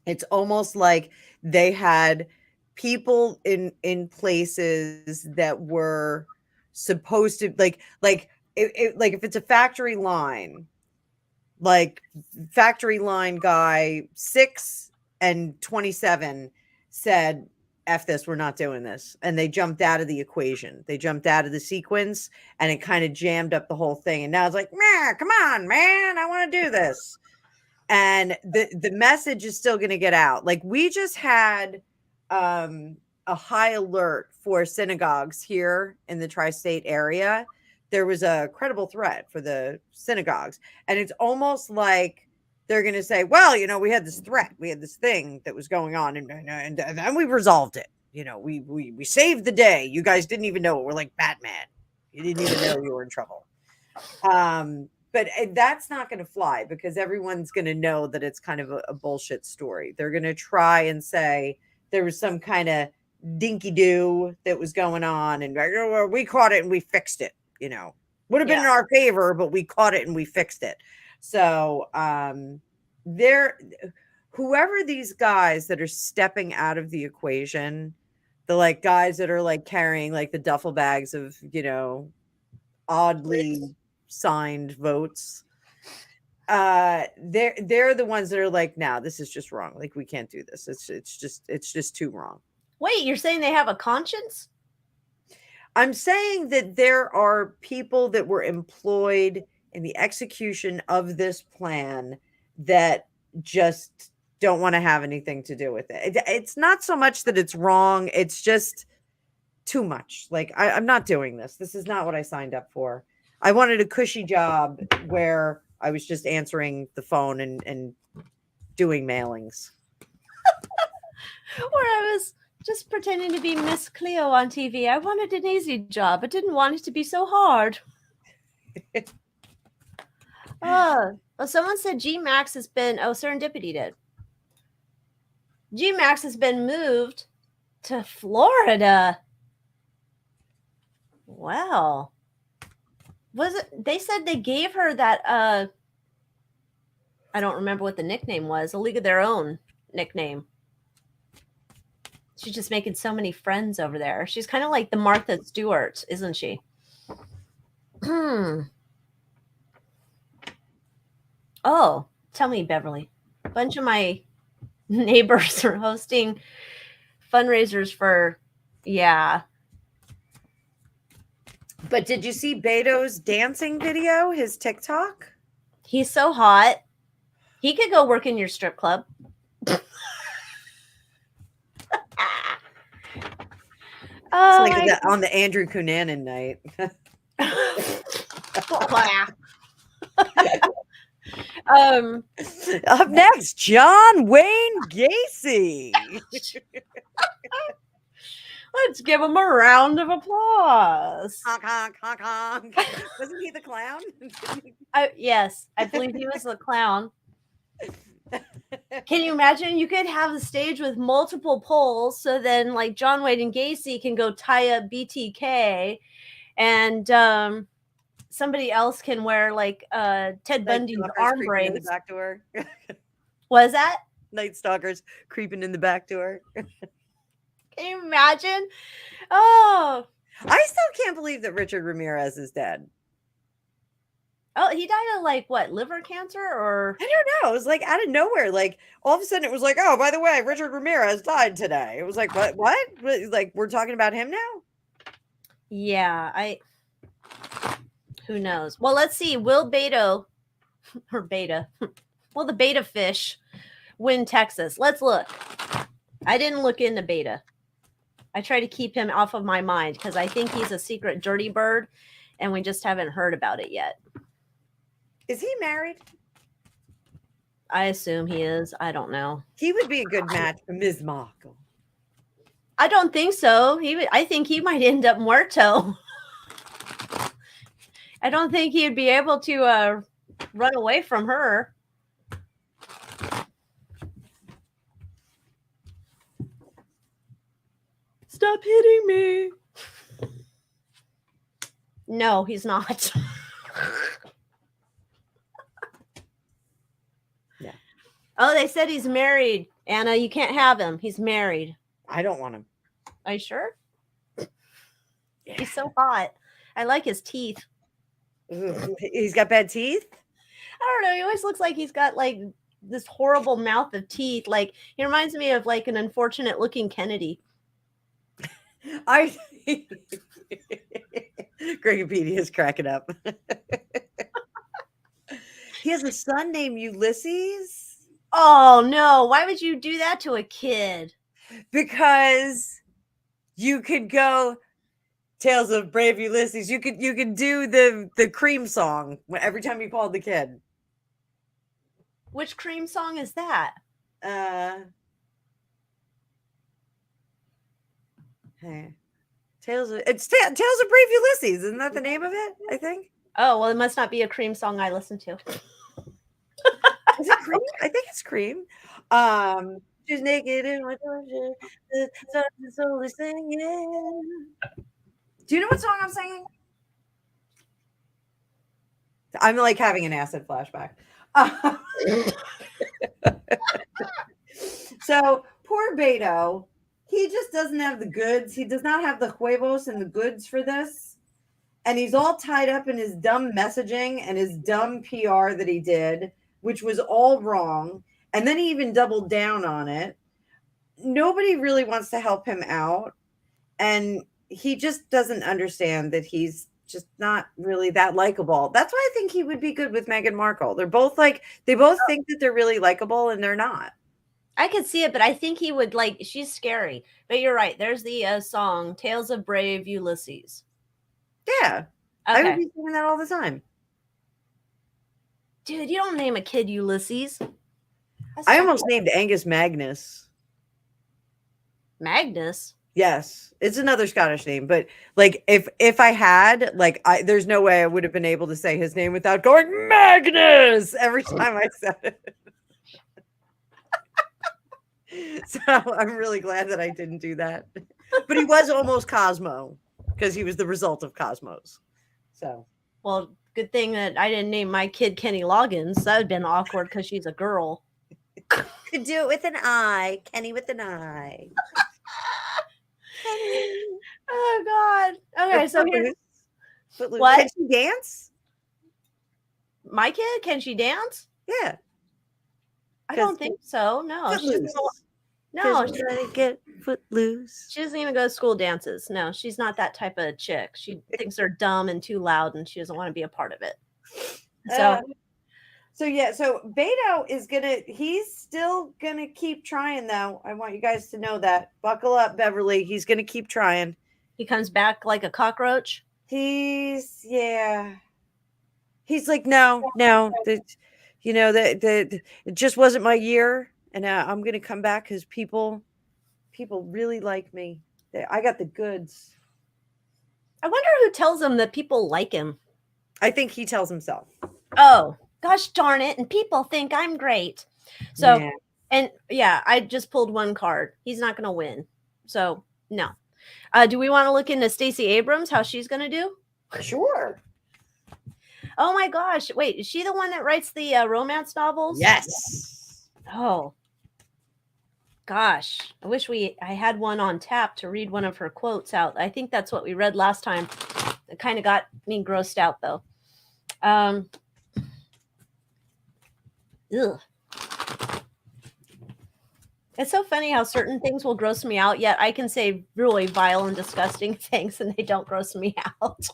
It's almost like they had people in places that were supposed to like if it's a factory line, like factory line guy 6 and 27 said, F this, we're not doing this. And they jumped out of the equation. They jumped out of the sequence, and it kind of jammed up the whole thing. And now it's like, man, come on, man, I want to do this. And the message is still going to get out. Like, we just had a high alert for synagogues here in the tri-state area. There was a credible threat for the synagogues. And it's almost like they're going to say, well, we had this threat. We had this thing that was going on, and then we resolved it. We saved the day. You guys didn't even know it. We're like Batman. You didn't even know you were in trouble. But that's not going to fly, because everyone's going to know that it's kind of a bullshit story. They're going to try and say there was some kind of dinky-doo that was going on, and we caught it and we fixed it. Would have been in our favor, but we caught it and we fixed it. So whoever these guys that are stepping out of the equation, the like guys that are like carrying like the duffel bags of, oddly signed votes, they're the ones that are like, no, this is just wrong. Like, we can't do this. It's just too wrong. Wait, you're saying they have a conscience? I'm saying that there are people that were employed in the execution of this plan that just don't want to have anything to do with it. It's not so much that it's wrong. It's just too much. Like, I'm not doing this. This is not what I signed up for. I wanted a cushy job where I was just answering the phone and doing mailings. Or I was just pretending to be Miss Cleo on TV. I wanted an easy job. I didn't want it to be so hard. Well, someone said G-Max has been, Serendipity did. G-Max has been moved to Florida. Wow. Was it, they said they gave her that, I don't remember what the nickname was. A League of Their Own nickname. She's just making so many friends over there. She's kind of like the Martha Stewart, isn't she? Oh, tell me, Beverly. A bunch of my neighbors are hosting fundraisers for, yeah. But did you see Beto's dancing video, his TikTok? He's so hot. He could go work in your strip club. Oh, It's like on the Andrew Cunanan night. Up next, John Wayne Gacy. Let's give him a round of applause. Honk, honk, honk, honk. Wasn't he the clown? Yes, I believe he was the clown. Can you imagine? You could have the stage with multiple poles, so then like John Wayne and Gacy can go tie up BTK, and somebody else can wear like Ted Bundy's arm creeping in the brace. back door. Was that? Night Stalkers creeping in the back door. Can you imagine? Oh, I still can't believe that Richard Ramirez is dead. oh, he died of like what, liver cancer or? I don't know. It was like out of nowhere. Like all of a sudden it was like, oh, by the way, Richard Ramirez died today. It was like, what? Like we're talking about him now? Yeah, who knows? Well, let's see. Will Beto or Beta? Will the Beta fish win Texas? Let's look. I didn't look into Beta. I try to keep him off of my mind because I think he's a secret dirty bird, and we just haven't heard about it yet. Is he married? I assume he is. I don't know. He would be a good match for Ms. Markle. I don't think so. I think he might end up muerto. I don't think he'd be able to run away from her. Stop hitting me. No, he's not. Yeah. Oh, they said he's married. Anna, you can't have him. He's married. I don't want him. Are you sure? Yeah. He's so hot. I like his teeth. He's got bad teeth? I don't know. He always looks like he's got like this horrible mouth of teeth. Like he reminds me of like an unfortunate looking Kennedy. Gregopedia is cracking up. He has a son named Ulysses. Oh no, why would you do that to a kid? Because you could go Tales of Brave Ulysses. You could do the Cream song every time you called the kid. Which Cream song is that? Hey. Tales of Brave Ulysses. Isn't that the name of it? I think. Oh, well, it must not be a Cream song I listen to. Is it Cream? I think it's Cream. She's naked in my torture. The sun is slowly singing. Do you know what song I'm singing? I'm like having an acid flashback. So poor Beto, he just doesn't have the goods. He does not have the huevos and the goods for this. And he's all tied up in his dumb messaging and his dumb PR that he did, which was all wrong. And then he even doubled down on it. Nobody really wants to help him out. And he just doesn't understand that he's just not really that likable. That's why I think he would be good with Meghan Markle. They're both like, they both think that they're really likable and they're not. I could see it, but I think he would like, she's scary. But you're right. There's the song, Tales of Brave Ulysses. Yeah. Okay. I would be singing that all the time. Dude, you don't name a kid Ulysses. I almost named Angus Magnus. Magnus? Yes, it's another Scottish name, but like if I had like there's no way I would have been able to say his name without going Magnus every time I said it. So I'm really glad that I didn't do that. But he was almost Cosmo because he was the result of Cosmos. So well, Good thing that I didn't name my kid Kenny Loggins. That would have been awkward because she's a girl. Could do it with an eye. Kenny with an eye. Kenny. Oh God. Okay, so here's Footloose. What? Can she dance? my kid. Can she dance? Yeah. I don't think so. No, she doesn't Footloose. go- no, Because we're trying to get footloose. she doesn't even go to school dances. No, she's not that type of chick. She thinks they're dumb and too loud, and she doesn't want to be a part of it. So So yeah, so Beto is he's still gonna keep trying though. I want you guys to know that. Buckle up, Beverly. He's gonna keep trying. he comes back like a cockroach. He's like, no, that it just wasn't my year, and I'm gonna come back because people really like me. I got the goods. I wonder who tells him that people like him. I think he tells himself. Oh, gosh darn it. And people think I'm great. So, Yeah. and yeah, I just pulled one card. He's not going to win. So, no. Do we want to look into Stacey Abrams, how she's going to do? Sure. Oh my gosh. Wait, is she the one that writes the romance novels? Yes. Oh, gosh. I wish I had one on tap to read one of her quotes out. I think that's what we read last time. It kind of got me grossed out, though. Ugh. It's so funny how certain things will gross me out, yet I can say really vile and disgusting things and they don't gross me out.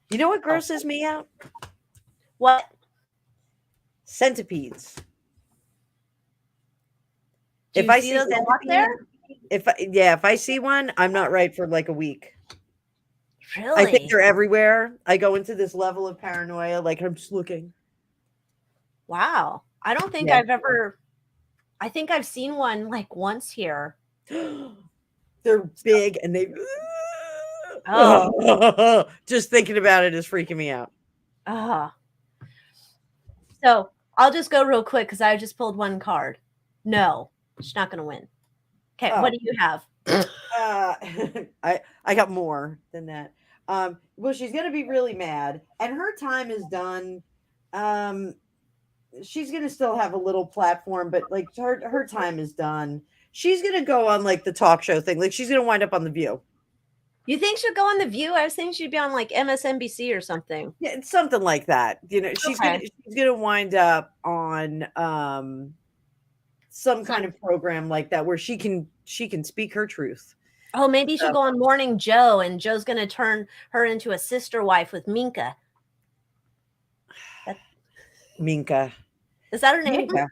You know what grosses me out? What? Centipedes. Do If you I see see those a lot there? if I see one, I'm not right for like a week. Really? I think they're everywhere. I go into this level of paranoia, like I'm just looking. Wow. I don't think Yeah. I think I've seen one like once here. They're big and they Oh. just thinking about it is freaking me out. So I'll just go real quick because I just pulled one card. No, she's not going to win. Okay, Oh. what do you have? I got more than that. Well, she's gonna be really mad, and her time is done. She's gonna still have a little platform, but like her time is done. She's gonna go on like the talk show thing. Like she's gonna wind up on The View. You think she'll go on The View? I was thinking she'd be on like MSNBC or something. Yeah, it's something like that. You know, she's gonna wind up on some kind of program like that where she can speak her truth. Oh, maybe she'll go on Morning Joe, and Joe's going to turn her into a sister wife with Minka. Minka. Is that her name? Minka.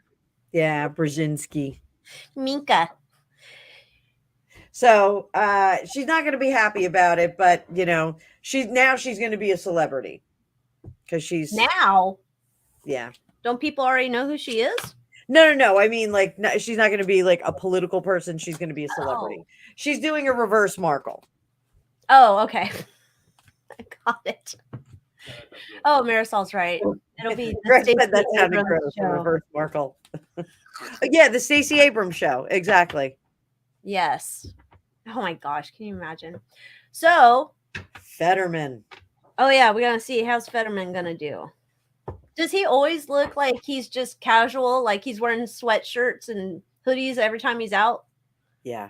Yeah, Brzezinski. Minka. So she's not going to be happy about it, but you know, she's going to be a celebrity because she's now. Yeah. Don't people already know who she is? No. I mean, like, no, she's not going to be like a political person. She's going to be a celebrity. Oh. She's doing a reverse Markle. Oh, okay. I got it. Oh, Marisol's right. It'll be Greg said that sounded gross. Show. Reverse Markle. Yeah, the Stacey Abrams show. Exactly. Yes. Oh my gosh, can you imagine? So, Fetterman. Oh yeah, we gotta see how's Fetterman gonna do. Does he always look like he's just casual, like he's wearing sweatshirts and hoodies every time he's out? Yeah.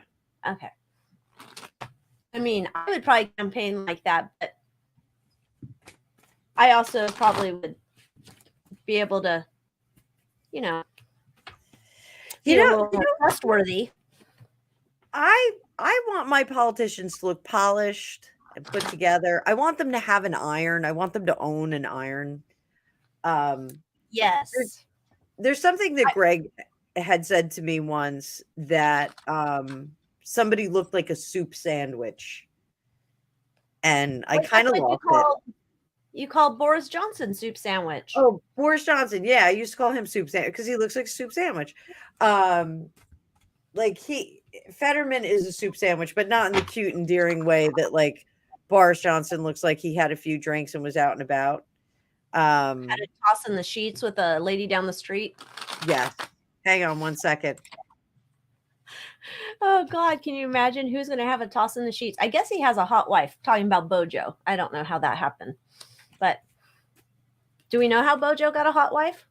Okay. I mean, I would probably campaign like that, but I also probably would be able to, be a little more trustworthy. I want my politicians to look polished and put together. I want them to have an iron. I want them to own an iron. Yes. There's something that Greg had said to me once that somebody looked like a soup sandwich. And I kind of lost it. You called Boris Johnson soup sandwich. Oh, Boris Johnson. Yeah, I used to call him soup sandwich because he looks like a soup sandwich. Fetterman is a soup sandwich, but not in the cute, endearing way that like Boris Johnson looks like he had a few drinks and was out and about. Had a toss in the sheets with a lady down the street. Yes. Hang on one second. Oh God, can you imagine who's going to have a toss in the sheets? I guess he has a hot wife. Talking about Bojo. I don't know how that happened. But do we know how Bojo got a hot wife?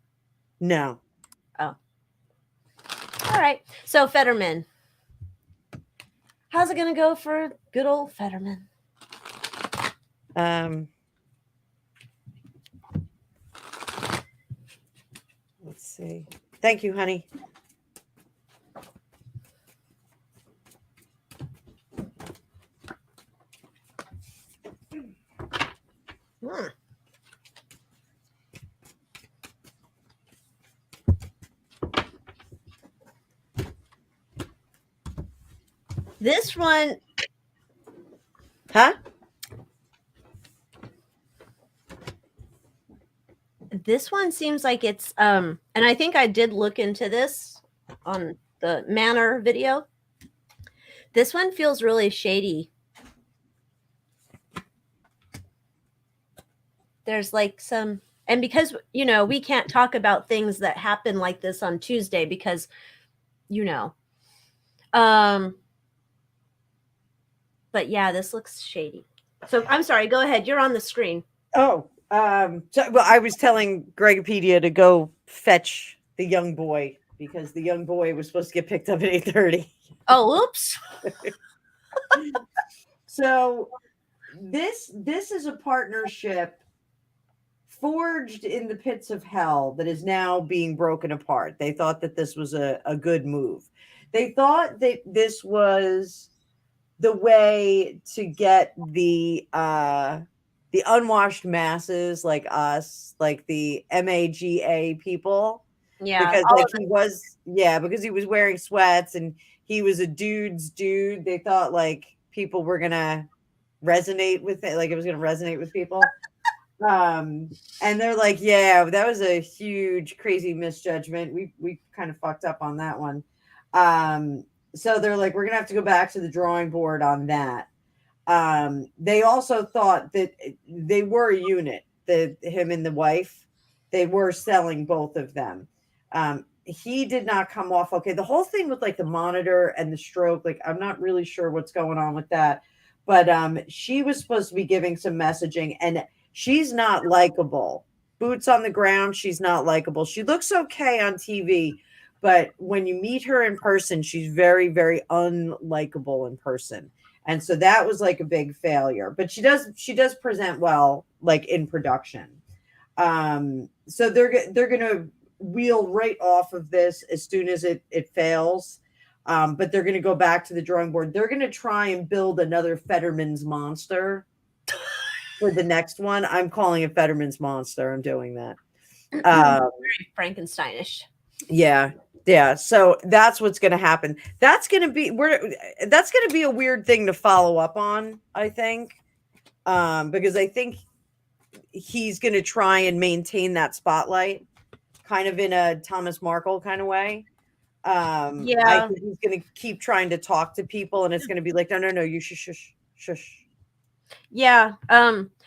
No. Oh. All right. So Fetterman. How's it going to go for good old Fetterman? Let's see. Thank you, honey. This one. Huh? This one seems like it's and I think I did look into this on the Manor video. This one feels really shady. There's like some, and because we can't talk about things that happen like this on Tuesday because but yeah, this looks shady. So I'm sorry, go ahead. You're on the screen. Oh, well, I was telling Gregopedia to go fetch the young boy because the young boy was supposed to get picked up at 8:30. Oh, oops. So this is a partnership forged in the pits of hell that is now being broken apart. They thought that this was a good move. They thought that this was the way to get the unwashed masses like us, like the MAGA people. Yeah. Because because he was wearing sweats and he was a dude's dude. They thought like people were gonna resonate with it, like it was gonna resonate with people. And they're like, yeah, that was a huge, crazy misjudgment. We kind of fucked up on that one. So they're like, we're gonna have to go back to the drawing board on that. They also thought that they were a unit, him and the wife, they were selling both of them. He did not come off okay. The whole thing with like the monitor and the stroke, like I'm not really sure what's going on with that. But she was supposed to be giving some messaging and she's not likable. Boots on the ground, she's not likable. She looks okay on TV, but when you meet her in person, she's very, very unlikable in person. And so that was like a big failure. But she does present well, like in production. So they're gonna wheel right off of this as soon as it fails. But they're gonna go back to the drawing board. They're gonna try and build another Fetterman's monster for the next one. I'm calling it Fetterman's monster. I'm doing that. Very Frankensteinish. Yeah. So that's what's going to happen. That's going to be a weird thing to follow up on, I think. Because I think he's going to try and maintain that spotlight kind of in a Thomas Markle kind of way. I think he's going to keep trying to talk to people and it's going to be like, no, you shush. Yeah.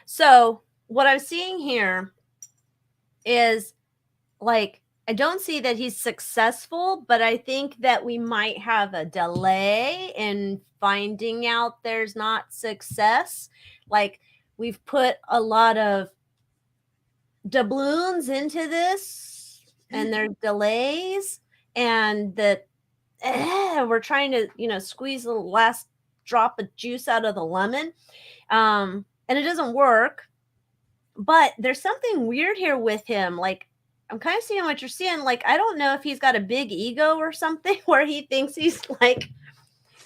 So what I'm seeing here is like, I don't see that he's successful, but I think that we might have a delay in finding out there's not success. Like we've put a lot of doubloons into this and there's delays and that we're trying to, squeeze the last drop of juice out of the lemon. And it doesn't work, but there's something weird here with him. Like, I'm kind of seeing what you're seeing. Like, I don't know if he's got a big ego or something where he thinks he's like,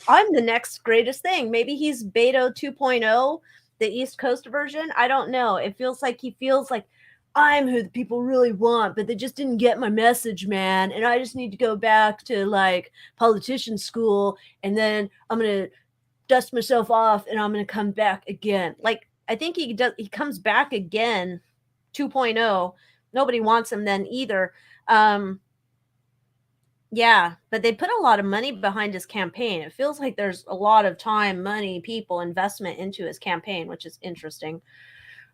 I'm the next greatest thing. Maybe he's Beto 2.0, the East Coast version. I don't know. It feels like he feels like I'm who the people really want, but they just didn't get my message, man. And I just need to go back to like politician school and then I'm going to dust myself off and I'm going to come back again. Like, I think he comes back again 2.0. Nobody wants him then either. Yeah, but they put a lot of money behind his campaign. It feels like there's a lot of time, money, people, investment into his campaign, which is interesting.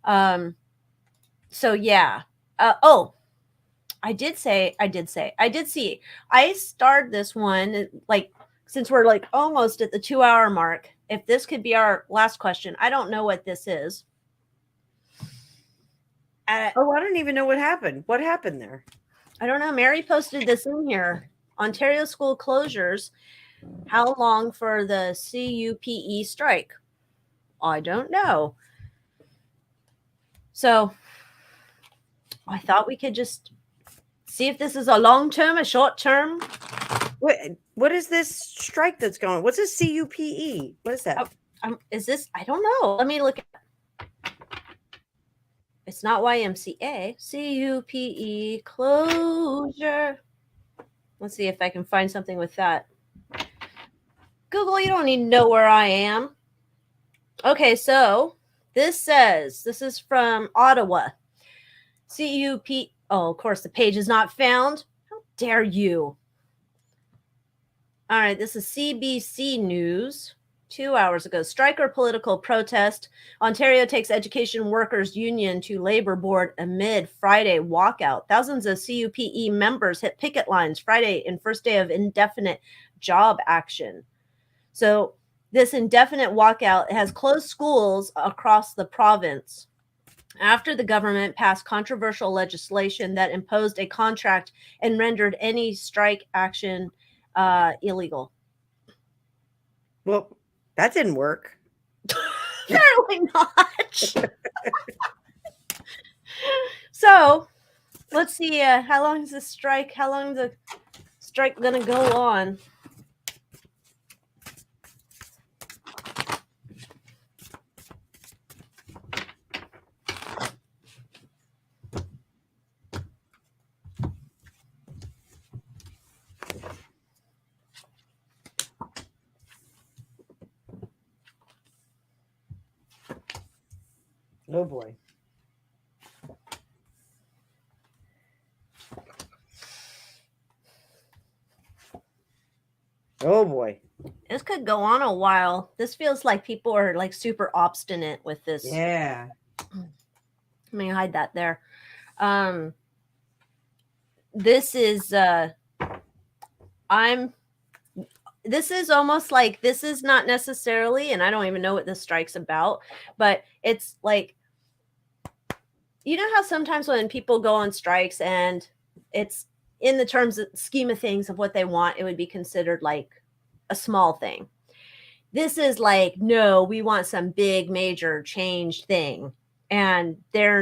So yeah. I did see. I starred this one like since we're like almost at the 2-hour mark, if this could be our last question, I don't know what this is. Oh, I don't even know what happened. What happened there? I don't know. Mary posted this in here. Ontario school closures. How long for the CUPE strike? I don't know. So I thought we could just see if this is a long term, a short term. What is this strike that's going? What's a CUPE? What is that? Is this? I don't know. Let me look at. It's not YMCA. CUPE closure. Let's see if I can find something with that. Google, you don't need to know where I am. Okay, so this is from Ottawa. CUP. Oh, of course, the page is not found. How dare you? All right, this is CBC News. 2 hours ago, strike or political protest. Ontario takes education workers union to labor board amid Friday walkout. Thousands of CUPE members hit picket lines Friday in first day of indefinite job action. So this indefinite walkout has closed schools across the province after the government passed controversial legislation that imposed a contract and rendered any strike action illegal. Well, that didn't work. Apparently not. So let's see. How long is the strike? How long is the strike going to go on? Oh boy. Oh boy. This could go on a while. This feels like people are like super obstinate with this. Yeah. Let me hide that there. This is this is almost like, this is not necessarily, and I don't even know what this strike's about, but it's like, you know how sometimes when people go on strikes and it's in the terms of scheme of things of what they want, it would be considered like a small thing. This is like, no, we want some big major change thing. And their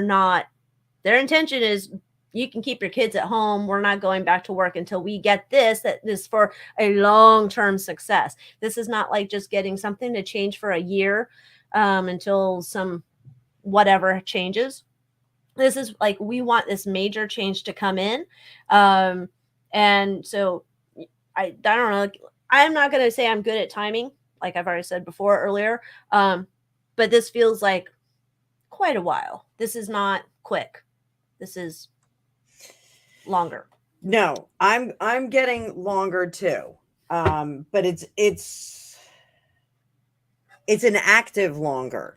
intention is, you can keep your kids at home. We're not going back to work until we get this, that this for a long-term success. This is not like just getting something to change for a year until some whatever changes. This is like, we want this major change to come in. And so I don't know. I'm not going to say I'm good at timing, like I've already said before earlier. But this feels like quite a while. This is not quick. This is longer. No, I'm getting longer too. But it's an active longer.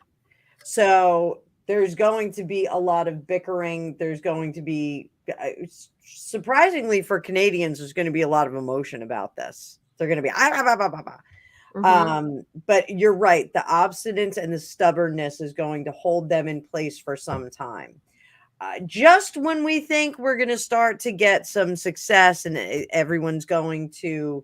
So there's going to be a lot of bickering. There's going to be, surprisingly for Canadians, there's going to be a lot of emotion about this. They're going to be, but you're right. The obstinance and the stubbornness is going to hold them in place for some time. Just when we think we're going to start to get some success and everyone's going to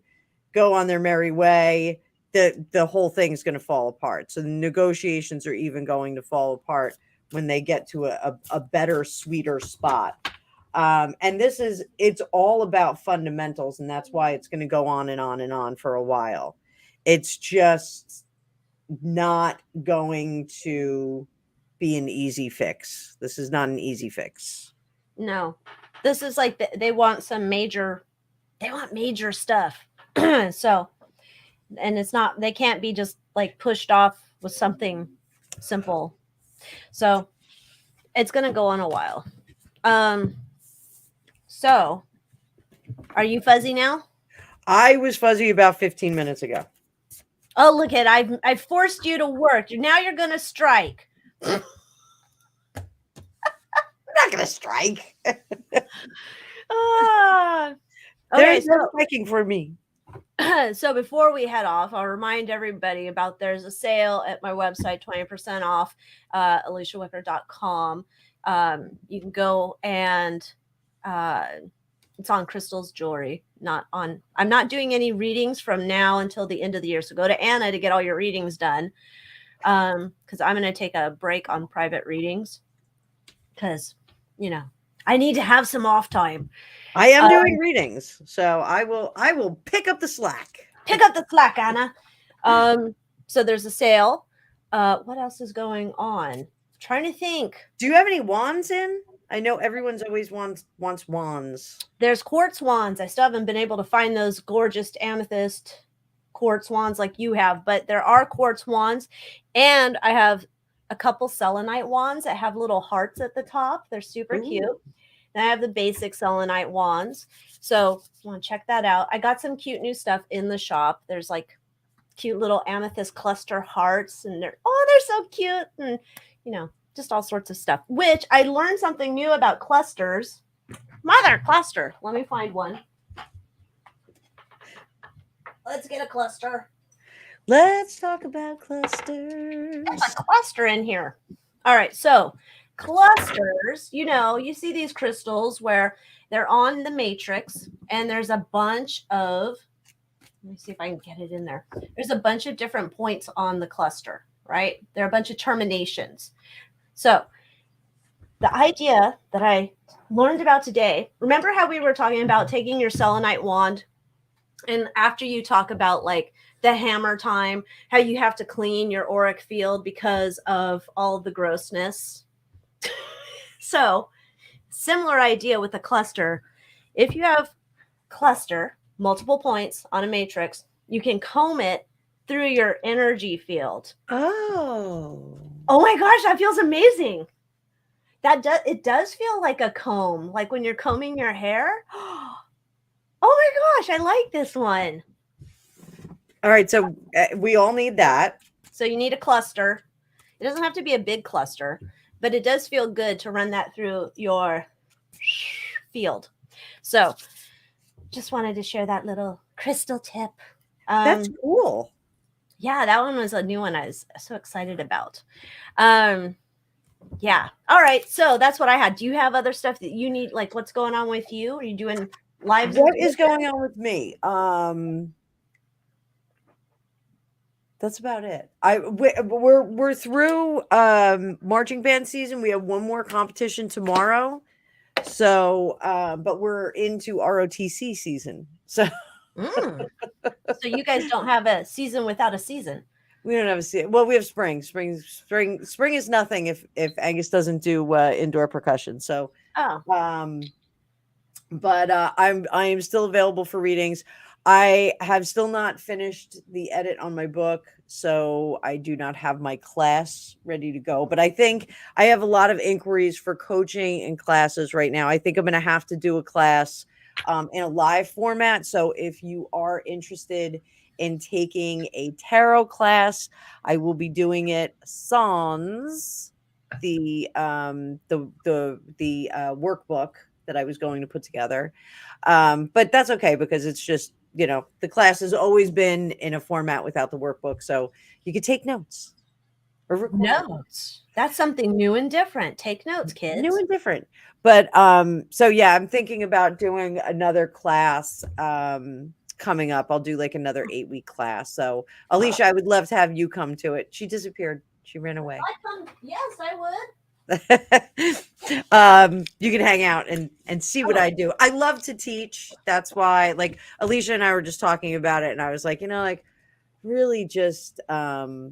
go on their merry way, the whole thing's going to fall apart. So the negotiations are even going to fall apart when they get to a better, sweeter spot. And it's all about fundamentals, and that's why it's going to go on and on and on for a while. It's just not going to be an easy fix. This is not an easy fix. No, this is like they want major stuff. So, and it's not, they can't be just like pushed off with something simple. So it's going to go on a while. So are you fuzzy now? I was fuzzy about 15 minutes ago. Oh, look at, I've forced you to work. Now you're going to strike. I'm not going to strike. Okay, There's no striking for me. So before we head off, I'll remind everybody about there's a sale at my website, 20% off, AlyciaWicker.com. You can go and it's on Crystal's jewelry, not on. I'm not doing any readings from now until the end of the year. So go to Anna to get all your readings done. Because I'm going to take a break on private readings because, I need to have some off time. I am doing readings, so I will pick up the slack. Pick up the slack, Anna. So there's a sale. What else is going on? Trying to think. Do you have any wands in? I know everyone's always wants wands. There's quartz wands. I still haven't been able to find those gorgeous amethyst quartz wands like you have, but there are quartz wands, and I have a couple selenite wands that have little hearts at the top. They're super cute. And I have the basic selenite wands. So if you want to check that out. I got some cute new stuff in the shop. There's like cute little amethyst cluster hearts, and they're so cute, and just all sorts of stuff. Which I learned something new about clusters. Mother cluster. Let me find one. Let's get a cluster. Let's talk about clusters. There's a cluster in here. All right, so clusters, you see these crystals where they're on the matrix, and there's a bunch of, let me see if I can get it in there. There's a bunch of different points on the cluster, right? There are a bunch of terminations. So the idea that I learned about today, remember how we were talking about taking your selenite wand, and after you talk about like the hammer time, how you have to clean your auric field because of all of the grossness. So similar idea with a cluster. If you have cluster, multiple points on a matrix, you can comb it through your energy field. Oh my gosh, that feels amazing. It does feel like a comb, like when you're combing your hair. Oh my gosh, I like this one. All right, so we all need that. So you need a cluster. It doesn't have to be a big cluster, but it does feel good to run that through your field. So just wanted to share that little crystal tip. That's cool. Yeah, that one was a new one I was so excited about. Yeah. All right. So that's what I had. Do you have other stuff that you need? Like, what's going on with you? Are you doing lives? What is going on with me? That's about it. We're through marching band season. We have one more competition tomorrow. So, but we're into ROTC season. So, so you guys don't have a season without a season. We don't have a season. Well, we have spring. Spring is nothing if Angus doesn't do indoor percussion. So, but I am still available for readings. I have still not finished the edit on my book, so I do not have my class ready to go. But I think I have a lot of inquiries for coaching and classes right now. I think I'm going to have to do a class in a live format. So if you are interested in taking a tarot class, I will be doing it sans the workbook that I was going to put together. But that's okay because it's just, the class has always been in a format without the workbook. So you could take notes or record notes. That's something new and different. Take notes, kids. New and different. But so yeah, I'm thinking about doing another class coming up. I'll do like another 8-week class. So Alycia, I would love to have you come to it. She disappeared. She ran away. Yes, I would. You can hang out and see what I do. I love to teach. That's why, like, Alycia and I were just talking about it, and I was like, really just I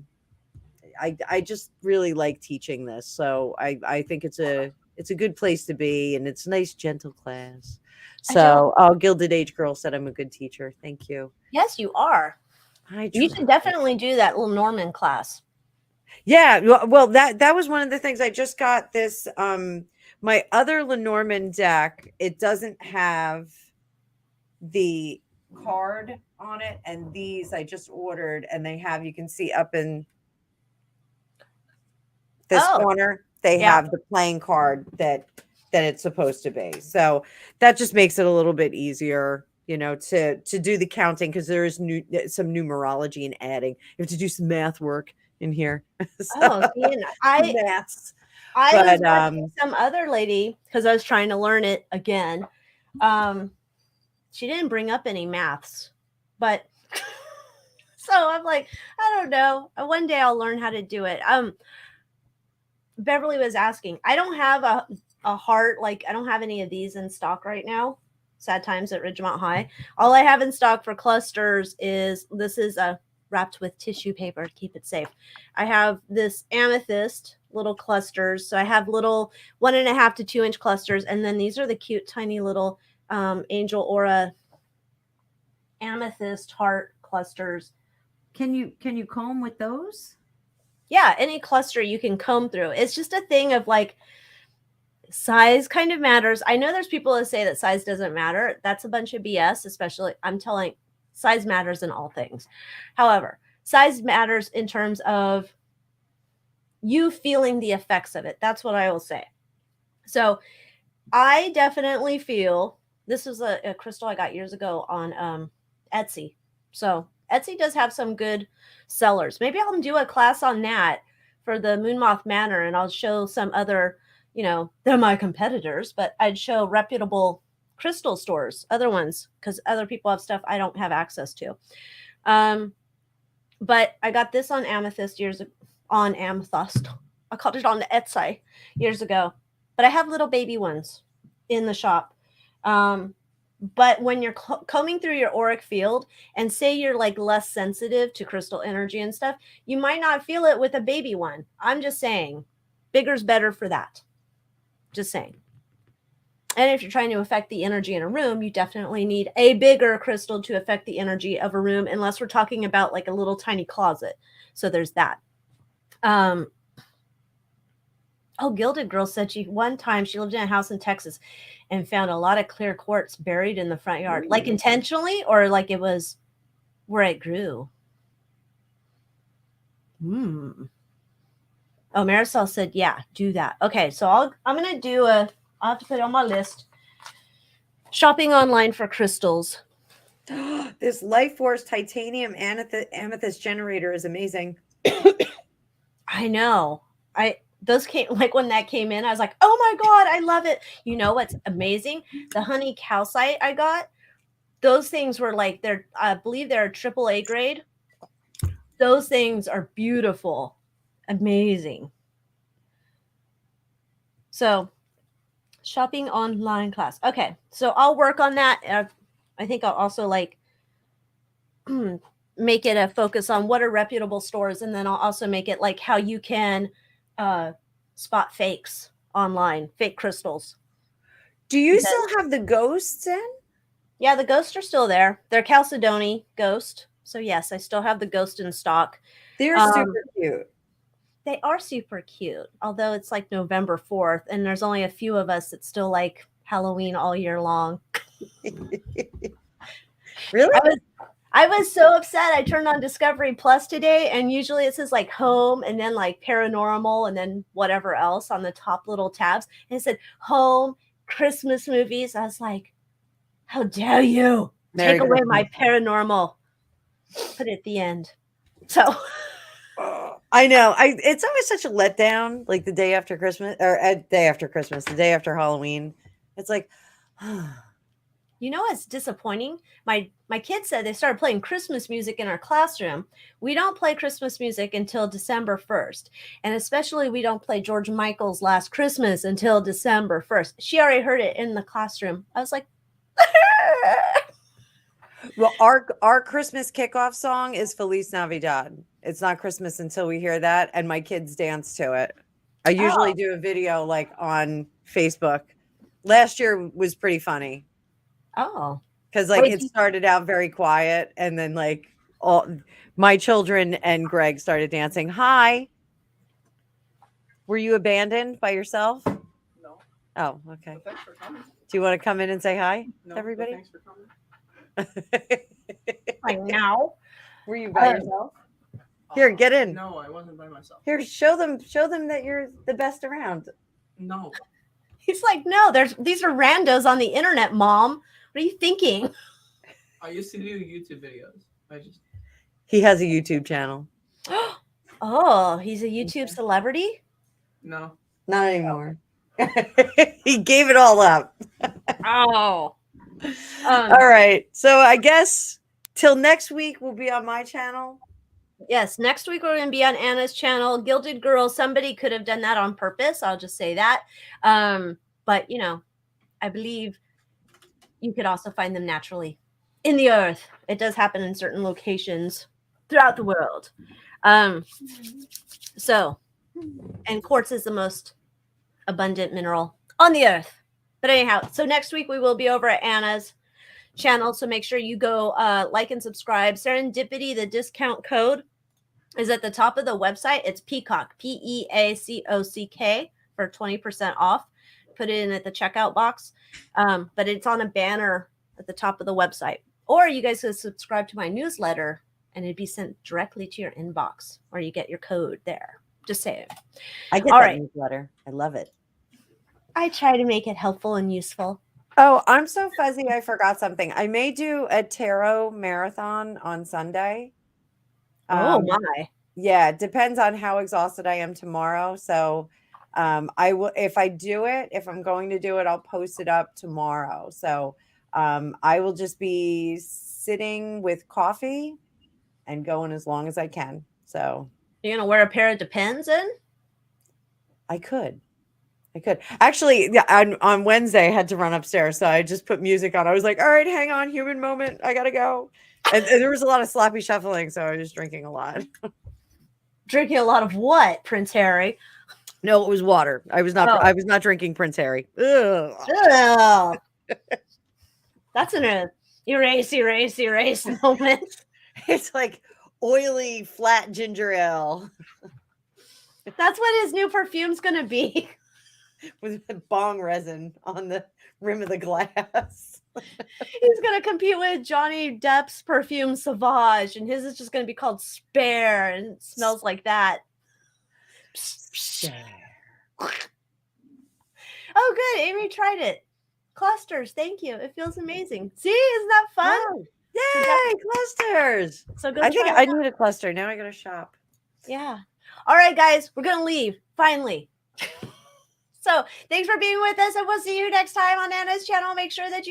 just really like teaching this. So I think it's a good place to be, and it's a nice gentle class. So Gilded Age Girl said I'm a good teacher. Thank you. Yes, you are. You should definitely do that little Norman class. Yeah, well, that was one of the things. I just got this. My other Lenormand deck, it doesn't have the card on it, and these I just ordered, and they have. You can see up in this corner, they have the playing card that it's supposed to be. So that just makes it a little bit easier. to do the counting, because there is some numerology and adding. You have to do some math work in here. Oh, see, and Maths. I was But watching some other lady because I was trying to learn it again. She didn't bring up any maths, but so I'm like, I don't know. One day I'll learn how to do it. Beverly was asking. I don't have a heart, like I don't have any of these in stock right now. Sad times at Ridgemont High. All I have in stock for clusters is this is wrapped with tissue paper to keep it safe. I have this amethyst little clusters. So I have little 1.5 to 2 inch clusters, and then these are the cute tiny little angel aura amethyst heart clusters. can you comb with those? Yeah, any cluster you can comb through. It's just a thing of like size kind of matters. I know there's people that say that size doesn't matter. That's a bunch of BS, especially I'm telling size matters in all things. However, size matters in terms of you feeling the effects of it. That's what I will say. So I definitely feel this was a crystal I got years ago on Etsy. So Etsy does have some good sellers. Maybe I'll do a class on that for the Moonmoth Manor, and I'll show some other, they're my competitors, but I'd show reputable crystal stores, other ones, because other people have stuff I don't have access to. But I got this on Amethyst on Amethyst. I called it on the Etsy years ago. But I have little baby ones in the shop. But when you're combing through your auric field, and say you're like less sensitive to crystal energy and stuff, you might not feel it with a baby one. I'm just saying, bigger's better for that. Just saying. And if you're trying to affect the energy in a room, you definitely need a bigger crystal to affect the energy of a room, unless we're talking about like a little tiny closet. So there's that. Oh, Gilded Girl said one time she lived in a house in Texas and found a lot of clear quartz buried in the front yard. Ooh. Like intentionally, or like it was where it grew? Oh, Marisol said, yeah, do that. Okay, so I'm going to I'll have to put it on my list. Shopping online for crystals. This Life Force titanium amethyst generator is amazing. I know. Those came, like when that came in, I was like, oh my God, I love it. You know what's amazing? The honey calcite I got, those things were like, I believe they're AAA grade. Those things are beautiful. Amazing. So shopping online class. Okay. So I'll work on that. I think I'll also like make it a focus on what are reputable stores. And then I'll also make it like how you can spot fakes online, fake crystals. Do you still have the ghosts in? Yeah, the ghosts are still there. They're Chalcedony ghost. So yes, I still have the ghost in stock. They're super cute. They are super cute, although it's like November 4th, and there's only a few of us that still like Halloween all year long. Really? I was so upset. I turned on Discovery Plus today, and usually it says like home and then like paranormal and then whatever else on the top little tabs. And it said home, Christmas movies. I was like, how dare you take away my paranormal? Put it at the end. So I know. It's always such a letdown, like the day after Christmas, or the day after Halloween. It's like, you know what's disappointing? My kids said they started playing Christmas music in our classroom. We don't play Christmas music until December 1st. And especially we don't play George Michael's Last Christmas until December 1st. She already heard it in the classroom. I was like, well, our Christmas kickoff song is Feliz Navidad. It's not Christmas until we hear that, and my kids dance to it. I usually do a video like on Facebook. Last year was pretty funny. Oh. Because like it started out very quiet, and then like all my children and Greg started dancing. Hi. Were you abandoned by yourself? No. Oh, okay. Well, thanks for coming. Do you want to come in and say hi to everybody? Thanks for coming. Like now. Were you by yourself? Here, get in. No, I wasn't by myself. Here, show them that you're the best around. No. He's like, no, these are randos on the internet, Mom. What are you thinking? I used to do YouTube videos. I just He has a YouTube channel. Oh, he's a YouTube celebrity? no. Not anymore. He gave it all up. Oh. All right. So I guess till next week we'll be on my channel. Yes, next week we're going to be on Anna's channel. Gilded Girl, somebody could have done that on purpose. I'll just say that. But, you know, I believe you could also find them naturally in the earth. It does happen in certain locations throughout the world. So, and quartz is the most abundant mineral on the earth. But anyhow, so next week we will be over at Anna's channel. So make sure you go like and subscribe. Serendipity, the discount code is at the top of the website. It's Peacock, Peacock for 20% off. Put it in at the checkout box. But it's on a banner at the top of the website. Or you guys could subscribe to my newsletter and it'd be sent directly to your inbox, or you get your code there. Just saying. I get All that right. newsletter. I love it. I try to make it helpful and useful. Oh, I'm so fuzzy. I forgot something. I may do a tarot marathon on Sunday. Oh my. Yeah, it depends on how exhausted I am tomorrow. So I will, if I do it, if I'm going to do it, I'll post it up tomorrow. So I will just be sitting with coffee and going as long as I can. So You're going to wear a pair of Depends in? I could. Actually, yeah, on Wednesday, I had to run upstairs. So I just put music on. I was like, all right, hang on, human moment. I got to go. And there was a lot of sloppy shuffling. So I was drinking a lot. Drinking a lot of what, Prince Harry? No, it was water. I was not. Oh. I was not drinking Prince Harry. Ugh. Ugh. That's an erase moment. It's like oily, flat ginger ale That's what his new perfume's going to be. with bong resin on the rim of the glass. He's going to compete with Johnny Depp's perfume Sauvage, and his is just going to be called Spare, and it smells like that. Oh, good. Amy tried it. Clusters. Thank you. It feels amazing. See, isn't that fun? Oh, yay, clusters. So go I think try I it out. need a cluster. Now I got to shop. Yeah. All right, guys, we're going to leave finally. So thanks for being with us, and we'll see you next time on Anna's channel. Make sure that you